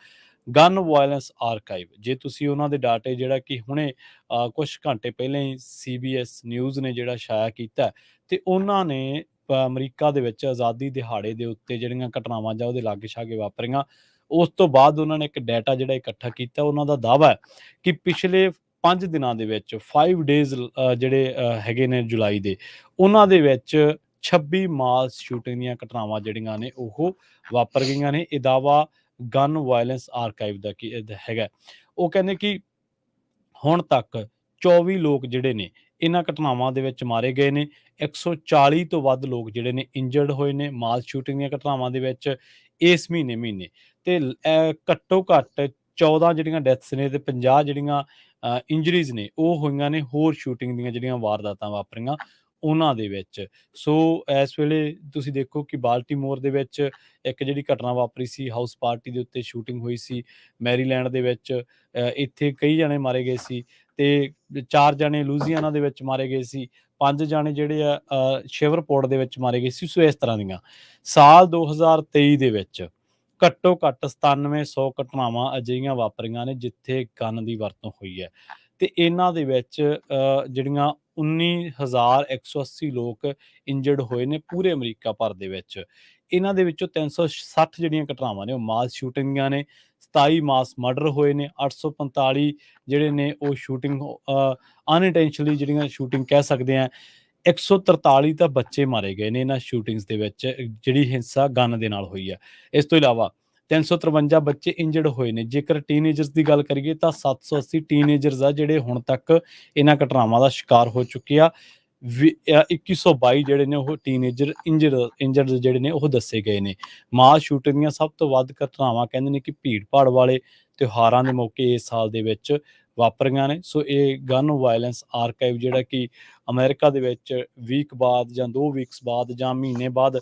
ਗਨ ਵਾਇਲੈਂਸ ਆਰਕਾਈਵ, ਜੇ ਤੁਸੀਂ ਉਹਨਾਂ ਦੇ ਡਾਟੇ ਜਿਹੜਾ ਕਿ ਹੁਣੇ ਕੁਝ ਘੰਟੇ ਪਹਿਲਾਂ ਹੀ CBS ਨਿਊਜ਼ ਨੇ ਜਿਹੜਾ ਸ਼ਾਇਆ ਕੀਤਾ ਤੇ ਉਹਨਾਂ ਨੇ ਅਮਰੀਕਾ ਦੇ ਵਿੱਚ ਆਜ਼ਾਦੀ ਦਿਹਾੜੇ ਦੇ ਉੱਤੇ ਜਿਹੜੀਆਂ ਘਟਨਾਵਾਂ ਜਾਂ ਉਹਦੇ ਲਾਗੇ ਛਾਗੇ ਵਾਪਰੀਆਂ, ਉਸ ਤੋਂ ਬਾਅਦ ਉਹਨਾਂ ਨੇ ਇੱਕ ਡਾਟਾ ਜਿਹੜਾ ਇਕੱਠਾ ਕੀਤਾ। ਉਹਨਾਂ ਦਾ ਦਾਅਵਾ ਹੈ ਕਿ ਪਿਛਲੇ 5 ਦਿਨਾਂ ਦੇ ਵਿੱਚ 5 ਡੇਜ਼ ਜਿਹੜੇ ਹੈਗੇ ਨੇ ਜੁਲਾਈ ਦੇ, ਉਹਨਾਂ ਦੇ ਵਿੱਚ 26 ਮਾਸ ਸ਼ੂਟਿੰਗ ਦੀਆਂ ਘਟਨਾਵਾਂ ਜਿਹੜੀਆਂ ਨੇ ਉਹ ਵਾਪਰ ਗਈਆਂ ਨੇ। ਇਹ ਦਾਅਵਾ ਗਨ ਵਾਇਲੈਂਸ ਆਰਕਾਈਵ ਦਾ ਕੀ ਹੈਗਾ। ਉਹ ਕਹਿੰਦੇ ਕਿ ਹੁਣ ਤੱਕ 24 ਲੋਕ ਜਿਹੜੇ ਨੇ ਇਹਨਾਂ ਘਟਨਾਵਾਂ ਦੇ ਵਿੱਚ ਮਾਰੇ ਗਏ ਨੇ। 140 ਤੋਂ ਵੱਧ ਲੋਕ ਜਿਹੜੇ ਨੇ ਇੰਜਰਡ ਹੋਏ ਨੇ ਮਾਸ ਸ਼ੂਟਿੰਗ ਦੀਆਂ ਘਟਨਾਵਾਂ ਦੇ ਵਿੱਚ ਇਸ ਮਹੀਨੇ ਤੇ ਘੱਟੋ ਘੱਟ 14 ਜਿਹੜੀਆਂ ਡੈਥਸ ਨੇ ਤੇ 50 ਜਿਹੜੀਆਂ ਇੰਜਰੀਜ਼ ਨੇ ਉਹ ਹੋਈਆਂ ਨੇ ਹੋਰ ਸ਼ੂਟਿੰਗ ਦੀਆਂ ਜਿਹੜੀਆਂ ਵਾਰਦਾਤਾਂ ਵਾਪਰੀਆਂ ਉਹਨਾਂ ਦੇ ਵਿੱਚ। ਸੋ ਇਸ ਵੇਲੇ ਤੁਸੀਂ ਦੇਖੋ ਕਿ ਬਾਲਟੀਮੋਰ ਦੇ ਵਿੱਚ ਇੱਕ ਜਿਹੜੀ ਘਟਨਾ ਵਾਪਰੀ ਸੀ, ਹਾਊਸ ਪਾਰਟੀ ਦੇ ਉੱਤੇ ਸ਼ੂਟਿੰਗ ਹੋਈ ਸੀ। ਮੈਰੀਲੈਂਡ ਦੇ ਵਿੱਚ ਇੱਥੇ ਕਈ ਜਣੇ ਮਾਰੇ ਗਏ ਸੀ ਤੇ 4 ਜਣੇ ਲੂਜ਼ੀਆਨਾ ਦੇ ਵਿੱਚ ਮਾਰੇ ਗਏ ਸੀ, 5 ਜਣੇ ਜਿਹੜੇ ਆ ਸ਼ਿਵਰਪੋਰਟ ਦੇ ਵਿੱਚ ਮਾਰੇ ਗਏ ਸੀ। ਸੋ ਇਸ ਤਰ੍ਹਾਂ ਦੀਆਂ ਸਾਲ 2023 ਦੇ ਵਿੱਚ ਘੱਟੋ ਘੱਟ 9700 ਘਟਨਾਵਾਂ ਅਜਿਹੀਆਂ ਵਾਪਰੀਆਂ ਨੇ ਜਿੱਥੇ ਗਨ ਦੀ ਵਰਤੋਂ ਹੋਈ ਹੈ ਤੇ ਇਹਨਾਂ ਦੇ ਵਿੱਚ ਜਿਹੜੀਆਂ 19,180 ਲੋਕ ਇੰਜਰਡ ਹੋਏ ਨੇ ਪੂਰੇ ਅਮਰੀਕਾ ਭਰ ਦੇ ਵਿੱਚ। ਇਹਨਾਂ ਦੇ ਵਿੱਚੋਂ 360 ਜਿਹੜੀਆਂ ਘਟਨਾਵਾਂ ਨੇ ਉਹ ਮਾਸ ਸ਼ੂਟਿੰਗ ਦੀਆਂ ਨੇ, 27 ਮਾਸ ਮਰਡਰ ਹੋਏ ਨੇ, 845 ਜਿਹੜੇ ਨੇ ਉਹ ਸ਼ੂਟਿੰਗ ਅਨਇੰਟੈਂਸ਼ਨਲੀ ਜਿਹੜੀਆਂ ਸ਼ੂਟਿੰਗ ਕਹਿ ਸਕਦੇ ਆ, 143 ਤਾਂ ਬੱਚੇ ਮਾਰੇ ਗਏ ਨੇ ਇਹਨਾਂ ਸ਼ੂਟਿੰਗਸ ਦੇ ਵਿੱਚ ਜਿਹੜੀ ਹਿੰਸਾ ਗਨ ਦੇ ਨਾਲ ਹੋਈ ਹੈ। ਇਸ ਤੋਂ ਇਲਾਵਾ 353 ਬੱਚੇ ਇੰਜਰਡ ਹੋਏ ਨੇ। ਜੇਕਰ ਟੀਨੇਜਰਸ ਦੀ ਗੱਲ ਕਰੀਏ ਤਾਂ 780 ਟੀਨੇਜਰਸ ਆ ਜਿਹੜੇ ਹੁਣ ਤੱਕ ਇਹਨਾਂ ਘਟਨਾਵਾਂ ਦਾ ਸ਼ਿਕਾਰ ਹੋ ਚੁੱਕੇ ਆ। 2122 ਜਿਹੜੇ ਨੇ ਉਹ ਟੀਨੇਜਰ ਇੰਜਰਡ ਜਿਹੜੇ ਨੇ ਉਹ ਦੱਸੇ ਗਏ ਨੇ। ਮਾਸ ਸ਼ੂਟਿੰਗ ਦੀਆਂ ਸਭ ਤੋਂ ਵੱਧ ਘਟਨਾਵਾਂ ਕਹਿੰਦੇ ਨੇ ਕਿ ਭੀੜ ਭਾੜ ਵਾਲੇ ਤਿਉਹਾਰਾਂ ਦੇ ਮੌਕੇ ਇਸ ਸਾਲ ਦੇ ਵਿੱਚ ਵਾਪਰੀਆਂ ਨੇ। ਸੋ ਇਹ ਗਨ ਵਾਇਲੈਂਸ ਆਰਕਾਈਵ ਜਿਹੜਾ ਕਿ ਅਮਰੀਕਾ ਦੇ ਵਿੱਚ ਵੀਕ ਬਾਅਦ ਜਾਂ 2 ਵੀਕਸ ਬਾਅਦ ਜਾਂ ਮਹੀਨੇ ਬਾਅਦ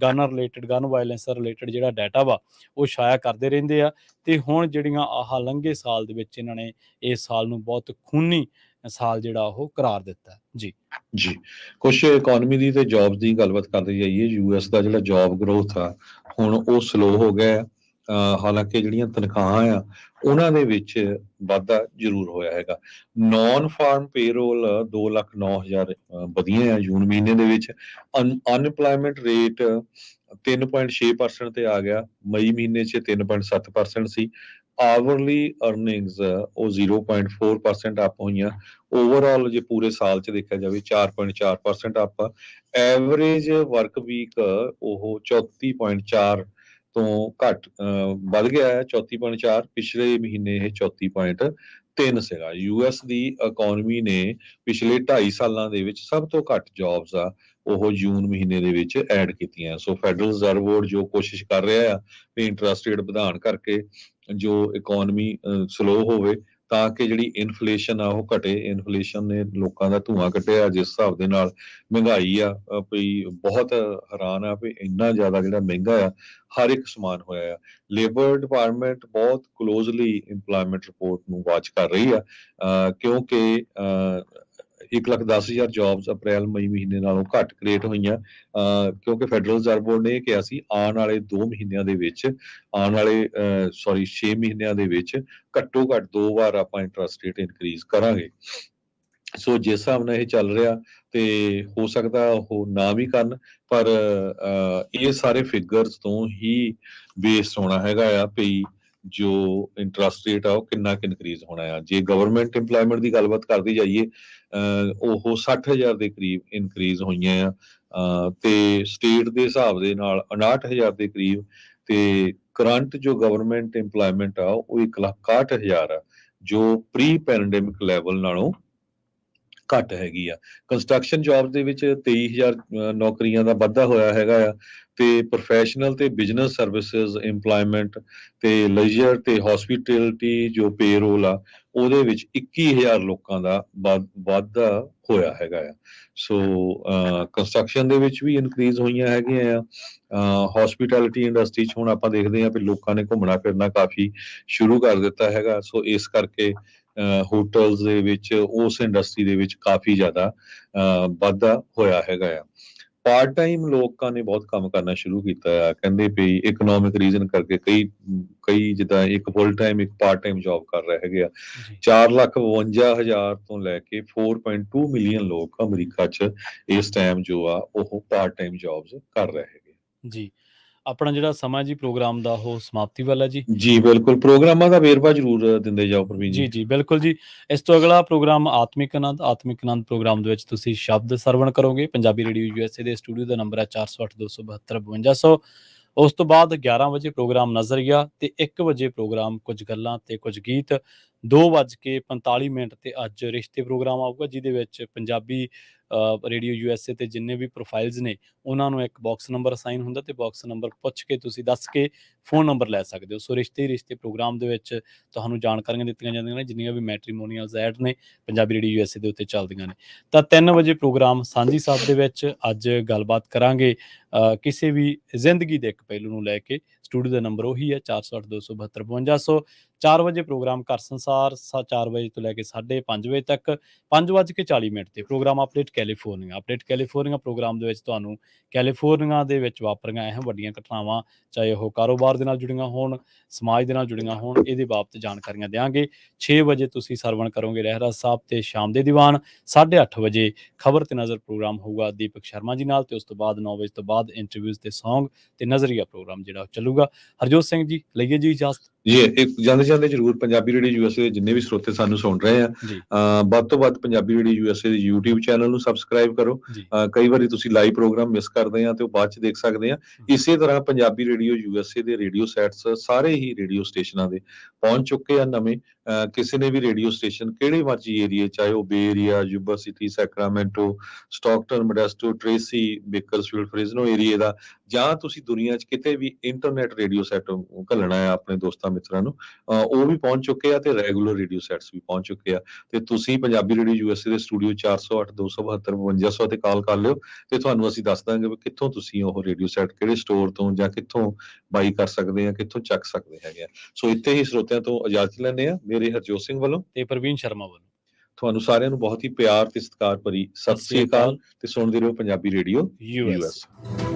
ਗਨ ਵਾਇਲੈਂਸ ਰਿਲੇਟਡ ਜਿਹੜਾ ਡਾਟਾ ਵਾ ਉਹ ਸ਼ਾਇਆ ਕਰਦੇ ਰਹਿੰਦੇ ਆ। ਤੇ ਹੁਣ ਜਿਹੜੀਆਂ ਆਹ ਲੰਘੇ ਸਾਲ ਦੇ ਵਿੱਚ ਇਹਨਾਂ ਨੇ ਇਸ ਸਾਲ ਨੂੰ ਬਹੁਤ ਖੂਨੀ ਸਾਲ ਜਿਹੜਾ ਉਹ ਕਰਾਰ ਦਿੱਤਾ। ਜੀ ਕੁਛ ਇਕੋਨਮੀ ਦੀ ਤੇ ਜੌਬਸ ਦੀ ਗੱਲਬਾਤ ਕਰਦੇ ਜਾਈਏ। US ਦਾ ਜਿਹੜਾ ਜੌਬ ਗਰੋਥ ਆ ਹੁਣ ਉਹ ਸਲੋ ਹੋ ਗਿਆ। ਹਾਲਾਂਕਿ ਜਿਹੜੀਆਂ ਤਨਖਾਹਾਂ ਆ ਉਹਨਾਂ ਦੇ ਵਿੱਚ ਵਾਧਾ ਜ਼ਰੂਰ ਹੋਇਆ ਹੈਗਾ। ਨਾਨ ਫਾਰਮ ਪੇਰੋਲ 2,09,000 ਵਧੀਆਂ ਆ ਜੂਨ ਮਹੀਨੇ ਦੇ ਵਿੱਚ। ਅਨਪਲਾਇਮੈਂਟ ਰੇਟ 3.6% ਤੇ ਆ ਗਿਆ, ਮਈ ਮਹੀਨੇ 'ਚ 3.7% ਸੀ। ਆਵਰਲੀ ਅਰਨਿੰਗਸ ਉਹ 0.4% ਅਪ ਹੋਈਆਂ। ਓਵਰਆਲ ਜੇ ਪੂਰੇ ਸਾਲ 'ਚ ਦੇਖਿਆ ਜਾਵੇ 4.4% ਅਪ ਆ। ਐਵਰੇਜ ਵਰਕ ਵੀਕ ਉਹ 34.4 ਤੋਂ ਘੱਟ ਵੱਧ ਗਿਆ ਹੈ, 34.4। ਪਿਛਲੇ ਮਹੀਨੇ ਇਹ 34.3 ਸੀਗਾ। ਯੂਐਸ ਦੀ ਇਕੋਨਮੀ ਨੇ ਪਿਛਲੇ 2.5 ਸਾਲਾਂ ਦੇ ਵਿੱਚ ਸਭ ਤੋਂ ਘੱਟ ਜੌਬਸ ਆ ਉਹ ਜੂਨ ਮਹੀਨੇ ਦੇ ਵਿੱਚ ਐਡ ਕੀਤੀਆਂ। ਸੋ ਫੈਡਰਲ ਰਿਜ਼ਰਵ ਬੋਰਡ ਜੋ ਕੋਸ਼ਿਸ਼ ਕਰ ਰਿਹਾ ਆ ਵੀ ਇੰਟਰਸਟ ਰੇਟ ਵਧਾਉਣ ਕਰਕੇ ਜੋ ਇਕੋਨਮੀ ਸਲੋ ਹੋਵੇ ਤਾਂ ਕਿ ਜਿਹੜੀ ਇਨਫਲੇਸ਼ਨ ਆ ਉਹ ਘਟੇ। ਇਨਫਲੇਸ਼ਨ ਨੇ ਲੋਕਾਂ ਦਾ ਧੂੰਆਂ ਕੱਢਿਆ, ਜਿਸ ਹਿਸਾਬ ਦੇ ਨਾਲ ਮਹਿੰਗਾਈ ਆ ਵੀ ਬਹੁਤ ਹੈਰਾਨ ਆ ਵੀ ਇੰਨਾ ਜ਼ਿਆਦਾ ਜਿਹੜਾ ਮਹਿੰਗਾ ਆ ਹਰ ਇੱਕ ਸਮਾਨ ਹੋਇਆ ਆ। ਲੇਬਰ ਡਿਪਾਰਟਮੈਂਟ ਬਹੁਤ ਕਲੋਜ਼ਲੀ ਇੰਪਲਾਇਮੈਂਟ ਰਿਪੋਰਟ ਨੂੰ ਵਾਚ ਕਰ ਰਹੀ ਆ ਕਿਉਂਕਿ 1,10,000 ਜੌਬਸ ਅਪ੍ਰੈਲ ਮਈ ਮਹੀਨੇ ਨਾਲੋਂ ਘੱਟ ਕ੍ਰੀਏਟ ਹੋਈਆਂ ਕਿਉਂਕਿ ਫੈਡਰਲ ਰਿਜ਼ਰਵ ਬੋਰਡ ਨੇ ਇਹ ਕਿਹਾ ਸੀ ਆਉਣ ਵਾਲੇ 2 ਮਹੀਨਿਆਂ ਦੇ ਵਿੱਚ, ਆਉਣ ਵਾਲੇ 6 ਮਹੀਨਿਆਂ ਦੇ ਵਿੱਚ ਘੱਟੋ ਘੱਟ 2 ਵਾਰ ਆਪਾਂ ਇੰਟਰਸਟ ਰੇਟ ਇਨਕਰੀਜ਼ ਕਰਾਂਗੇ। ਸੋ ਜਿਸ ਹਿਸਾਬ ਨਾਲ ਇਹ ਚੱਲ ਰਿਹਾ ਤੇ ਹੋ ਸਕਦਾ ਉਹ ਨਾ ਵੀ ਕਰਨ, ਪਰ ਇਹ ਸਾਰੇ ਫਿਗਰਸ ਤੋਂ ਹੀ ਬੇਸਡ ਹੋਣਾ ਹੈਗਾ ਆ ਵੀ ਜੋ ਇੰਟਰਸਟ ਰੇਟ ਆ ਉਹ ਕਿੰਨਾ ਕੁ ਇਨਕਰੀਜ਼ ਹੋਣਾ ਆ। ਜੇ ਗਵਰਨਮੈਂਟ ਇੰਪਲਾਇਮੈਂਟ ਦੀ ਗੱਲਬਾਤ ਕਰਦੀ ਜਾਈਏ ਉਹ 60,000 ਦੇ ਕਰੀਬ ਇਨਕਰੀਜ਼ ਹੋਈਆਂ ਆ ਤੇ ਸਟੇਟ ਦੇ ਹਿਸਾਬ ਦੇ ਨਾਲ 59,000 ਦੇ ਕਰੀਬ, ਤੇ ਕਰੰਟ ਜੋ ਗਵਰਨਮੈਂਟ ਇੰਪਲਾਇਮੈਂਟ ਆ ਉਹ 1,61,000 ਆ ਜੋ ਪ੍ਰੀ ਪੈਂਡੇਮਿਕ ਲੈਵਲ ਨਾਲੋਂ ਘੱਟ ਹੈਗੀ ਆ। ਕੰਸਟਰਕਸ਼ਨ ਜੌਬ ਦੇ ਵਿੱਚ 23,000 ਨੌਕਰੀਆਂ ਦਾ ਵਾਧਾ ਹੋਇਆ ਹੈਗਾ ਆ ਤੇ ਪ੍ਰੋਫੈਸ਼ਨਲ ਤੇ ਬਿਜ਼ਨਸ ਸਰਵਿਸਿਜ਼ ਇੰਪਲਾਇਮੈਂਟ ਤੇ ਲੀਜਰ ਤੇ ਹੌਸਪਿਟੈਲਿਟੀ ਜੋ ਪੇਰੋਲ ਆ ਉਹਦੇ ਵਿੱਚ 21,000 ਲੋਕਾਂ ਦਾ ਵਾਧਾ ਹੋਇਆ ਹੈਗਾ ਆ। ਸੋ ਕੰਸਟਰਕਸ਼ਨ ਦੇ ਵਿੱਚ ਵੀ ਇਨਕਰੀਜ਼ ਹੋਈਆਂ ਹੈਗੀਆਂ ਆ। ਹੌਸਪਿਟੈਲਿਟੀ ਇੰਡਸਟਰੀ 'ਚ ਹੁਣ ਆਪਾਂ ਦੇਖਦੇ ਹਾਂ ਵੀ ਲੋਕਾਂ ਨੇ ਘੁੰਮਣਾ ਫਿਰਨਾ ਕਾਫੀ ਸ਼ੁਰੂ ਕਰ ਦਿੱਤਾ ਹੈਗਾ। ਸੋ ਇਸ ਕਰਕੇ ਹੋਟਲਸ ਦੇ ਵਿੱਚ ਉਸ ਇੰਡਸਟਰੀ ਦੇ ਵਿੱਚ ਕਾਫੀ ਜ਼ਿਆਦਾ ਵਾਧਾ ਹੋਇਆ ਹੈਗਾ ਆ। ਪਾਰਟ ਟਾਈਮ ਲੋਕਾਂ ਨੇ ਬਹੁਤ ਕੰਮ ਕਰਨਾ ਸ਼ੁਰੂ ਕੀਤਾ ਆ, ਕਹਿੰਦੇ ਵੀ ਇਕਨੋਮਿਕ ਰੀਜ਼ਨ ਕਰਕੇ ਕਈ ਜਿੱਦਾਂ ਇੱਕ ਫੁੱਲ ਟਾਈਮ ਇੱਕ ਪਾਰਟ ਟਾਈਮ ਜੌਬ ਕਰ ਰਹੇ ਹੈਗੇ ਆ। 4,52,000 ਤੋਂ ਲੈ ਕੇ 4.2 ਮਿਲੀਅਨ ਲੋਕ ਅਮਰੀਕਾ 'ਚ ਇਸ ਟਾਈਮ ਜੋ ਆ ਉਹ ਪਾਰਟ ਟਾਈਮ ਜੌਬਸ ਕਰ ਰਹੇ ਹੈਗੇ ਜੀ। ਆਪਣਾ ਜਿਹੜਾ ਸਮਾਂ ਜੀ ਪ੍ਰੋਗਰਾਮ ਦਾ ਉਹ ਸਮਾਪਤੀ ਵੱਲ ਹੈ ਜੀ। ਜੀ ਬਿਲਕੁਲ, ਪ੍ਰੋਗਰਾਮਾਂ ਦਾ ਵੇਰਵਾ ਜ਼ਰੂਰ ਦਿੰਦੇ ਜਾਓ ਪ੍ਰਵੀਨ ਜੀ ਜੀ। ਜੀ ਬਿਲਕੁਲ ਜੀ। ਇਸ ਤੋਂ ਅਗਲਾ ਪ੍ਰੋਗਰਾਮ ਆਤਮਿਕ ਆਨੰਦ। ਆਤਮਿਕ ਆਨੰਦ ਪ੍ਰੋਗਰਾਮ ਦੇ ਵਿੱਚ ਤੁਸੀਂ ਸ਼ਬਦ ਸਰਵਣ ਕਰੋਗੇ। ਪੰਜਾਬੀ ਰੇਡੀਓ USA ਦੇ ਸਟੂਡੀਓ ਦਾ ਨੰਬਰ ਹੈ 408-272-5200। ਉਸ ਤੋਂ ਬਾਅਦ 11 ਵਜੇ ਪ੍ਰੋਗਰਾਮ ਨਜ਼ਰੀਆ ਤੇ 1 ਵਜੇ ਪ੍ਰੋਗਰਾਮ ਕੁਝ ਗੱਲਾਂ ਤੇ ਕੁਝ ਗੀਤ। 2:45 ਤੇ ਅੱਜ ਰਿਸ਼ਤੇ ਪ੍ਰੋਗਰਾਮ ਆਊਗਾ ਜਿਹਦੇ ਵਿੱਚ ਪੰਜਾਬੀ ਰੇਡੀਓ USA ਤੇ ਜਿੰਨੇ ਵੀ ਪ੍ਰੋਫਾਈਲਸ ਨੇ ਉਹਨਾਂ ਨੂੰ ਇੱਕ ਬਾਕਸ ਨੰਬਰ ਅਸਾਈਨ ਹੁੰਦਾ ਤੇ ਬਾਕਸ ਨੰਬਰ ਪੁੱਛ ਕੇ ਤੁਸੀਂ ਦੱਸ ਕੇ ਫੋਨ ਨੰਬਰ ਲੈ ਸਕਦੇ ਹੋ। ਸੋ ਰਿਸ਼ਤੇ ਪ੍ਰੋਗਰਾਮ ਦੇ ਵਿੱਚ ਤੁਹਾਨੂੰ ਜਾਣਕਾਰੀਆਂ ਦਿੱਤੀਆਂ ਜਾਂਦੀਆਂ ਨੇ ਜਿੰਨੀਆਂ ਵੀ ਮੈਟਰੀਮੋਨੀਅਲਸ ਐਡ ਨੇ ਪੰਜਾਬੀ ਰੇਡੀਓ USA ਦੇ ਉੱਤੇ ਚੱਲਦੀਆਂ ਨੇ। ਤਾਂ 3 ਵਜੇ ਪ੍ਰੋਗਰਾਮ ਸਾਂਝੀ ਸਾਥ ਦੇ ਵਿੱਚ ਅੱਜ ਗੱਲਬਾਤ ਕਰਾਂਗੇ ਕਿਸੇ ਵੀ ਜ਼ਿੰਦਗੀ ਦੇ ਇੱਕ ਪਹਿਲੂ ਨੂੰ ਲੈ ਕੇ। ਸਟੂਡੀਓ ਦਾ ਨੰਬਰ ਉਹੀ ਹੈ 408-272-5200। 4 ਵਜੇ ਪ੍ਰੋਗਰਾਮ ਘਰ ਸੰਸਾਰ 4 ਵਜੇ ਤੋਂ ਲੈ ਕੇ 5:30 ਵਜੇ ਤੱਕ। 5:40 ਤੇ ਪ੍ਰੋਗਰਾਮ ਅਪਡੇਟ ਕੈਲੀਫੋਰਨੀਆ ਪ੍ਰੋਗਰਾਮ ਦੇ ਵਿੱਚ ਤੁਹਾਨੂੰ ਕੈਲੀਫੋਰਨੀਆ ਦੇ ਵਿੱਚ ਵਾਪਰੀਆਂ ਅਹਿਮ ਵੱਡੀਆਂ ਘਟਨਾਵਾਂ, ਚਾਹੇ ਉਹ ਕਾਰੋਬਾਰ ਦੇ ਨਾਲ ਜੁੜੀਆਂ ਹੋਣ, ਸਮਾਜ ਦੇ ਨਾਲ ਜੁੜੀਆਂ ਹੋਣ, ਇਹਦੇ ਬਾਬਤ ਜਾਣਕਾਰੀਆਂ ਦਿਆਂਗੇ। 6 ਵਜੇ ਤੁਸੀਂ ਸਰਵਣ ਕਰੋਗੇ ਰਹਿਰਾਜ ਸਾਹਿਬ ਤੇ ਸ਼ਾਮ ਦੇ ਦੀਵਾਨ। 8:30 ਵਜੇ ਖਬਰ ਤੇ ਨਜ਼ਰ ਪ੍ਰੋਗਰਾਮ ਹੋਊਗਾ ਦੀਪਕ ਸ਼ਰਮਾ ਜੀ ਨਾਲ ਤੇ ਉਸ ਤੋਂ ਬਾਅਦ 9 ਵਜੇ ਤੋਂ ਬਾਅਦ ਇੰਟਰਵਿਊਜ਼ ਤੇ ਸੌਂਗ ਤੇ ਨਜ਼ਰੀਆ ਪ੍ਰੋਗਰਾਮ ਜਿਹੜਾ ਚੱਲੂਗਾ। ਹਰਜੋਤ ਸਿੰਘ ਜੀ ਲਈਏ ਜੀ ਇਜਾਜ਼ਤ। ਜੀ ਇੱਕ ਜਾਂਦੇ ਜ਼ਰੂਰ ਪੰਜਾਬੀ ਰੇਡੀਓ USA ਦੇ ਜਿੰਨੇ ਵੀ ਸਰੋਤੇ ਸਾਨੂੰ ਸੁਣ ਰਹੇ ਆ ਵੱਧ ਤੋਂ ਵੱਧ ਪੰਜਾਬੀ ਰੇਡੀਓ USA ਦੇ YouTube ਚੈਨਲ ਨੂੰ ਸਬਸਕ੍ਰਾਈਬ ਕਰੋ। ਕਈ ਵਾਰੀ ਤੁਸੀਂ ਲਾਈਵ ਪ੍ਰੋਗਰਾਮ ਮਿਸ ਕਰਦੇ ਆ ਤੇ ਉਹ ਬਾਅਦ 'ਚ ਦੇਖ ਸਕਦੇ ਆ। ਇਸੇ ਤਰ੍ਹਾਂ ਪੰਜਾਬੀ ਰੇਡੀਓ USA ਦੇ ਰੇਡੀਓ ਸੈਟਸ ਸਾਰੇ ਹੀ ਰੇਡੀਓ ਸਟੇਸ਼ਨਾਂ ਦੇ ਪਹੁੰਚ ਚੁੱਕੇ ਆ ਨਵੇਂ। ਕਿਸੇ ਨੇ ਵੀ ਰੇਡੀਓ ਸਟੇਸ਼ਨ ਕਿਹੜੇ ਮਰਜ਼ੀ ਏਰੀਏ, ਚਾਹੇ ਉਹ bay area, Yuba City, Sacramento, Stockton, Modesto, Tracy, Bakersfield, Fresno ਏਰੀਏ ਦਾ, ਜਾਂ ਤੁਸੀਂ ਦੁਨੀਆ 'ਚ ਕਿਤੇ ਵੀ ਇੰਟਰਨੈਟ ਰੇਡੀਓ ਸੈਟ ਘੱਲਣਾ ਹੈ ਆਪਣੇ ਦੋਸਤਾਂ ਮਿੱਤਰਾਂ ਨੂੰ, ਉਹ ਵੀ ਪਹੁੰਚ ਚੁੱਕੇ ਆ ਤੇ ਰੈਗੂਲਰ ਰੇਡੀਓ ਸੈਟਸ ਵੀ ਪਹੁੰਚ ਚੁੱਕੇ ਆ। ਤੇ ਤੁਸੀਂ ਪੰਜਾਬੀ ਰੇਡੀਓ USA ਦੇ ਸਟੂਡੀਓ 408-272-5200 ਤੇ ਕਾਲ ਕਰ ਲਿਓ ਤੇ ਤੁਹਾਨੂੰ ਅਸੀਂ ਦੱਸ ਦਾਂਗੇ ਵੀ ਕਿੱਥੋਂ ਤੁਸੀਂ ਉਹ ਰੇਡੀਓ ਸੈਟ ਕਿਹੜੇ ਸਟੋਰ ਤੋਂ ਜਾਂ ਕਿੱਥੋਂ ਬਾਈ ਕਰ ਸਕਦੇ ਆ, ਕਿੱਥੋਂ ਚੱਕ ਸਕਦੇ ਹੈਗੇ ਆ। ਸੋ ਇੱਥੇ ਹੀ ਸਰੋਤਿਆਂ ਤੋਂ ਇਜਾਜ਼ਤ ਲੈਂਦੇ ਆ। ਮੇਰੇ ਹਰਜੋਤ ਸਿੰਘ ਵੱਲੋਂ ਤੇ ਪ੍ਰਵੀਨ ਸ਼ਰਮਾ ਵੱਲੋਂ ਤੁਹਾਨੂੰ ਸਾਰਿਆਂ ਨੂੰ ਬਹੁਤ ਹੀ ਪਿਆਰ ਤੇ ਸਤਿਕਾਰ ਭਰੀ ਸਤਿ ਸ੍ਰੀ ਅਕਾਲ ਤੇ ਸੁਣਦੇ ਰਹੋ ਪੰਜਾਬੀ ਰੇਡੀਓ US।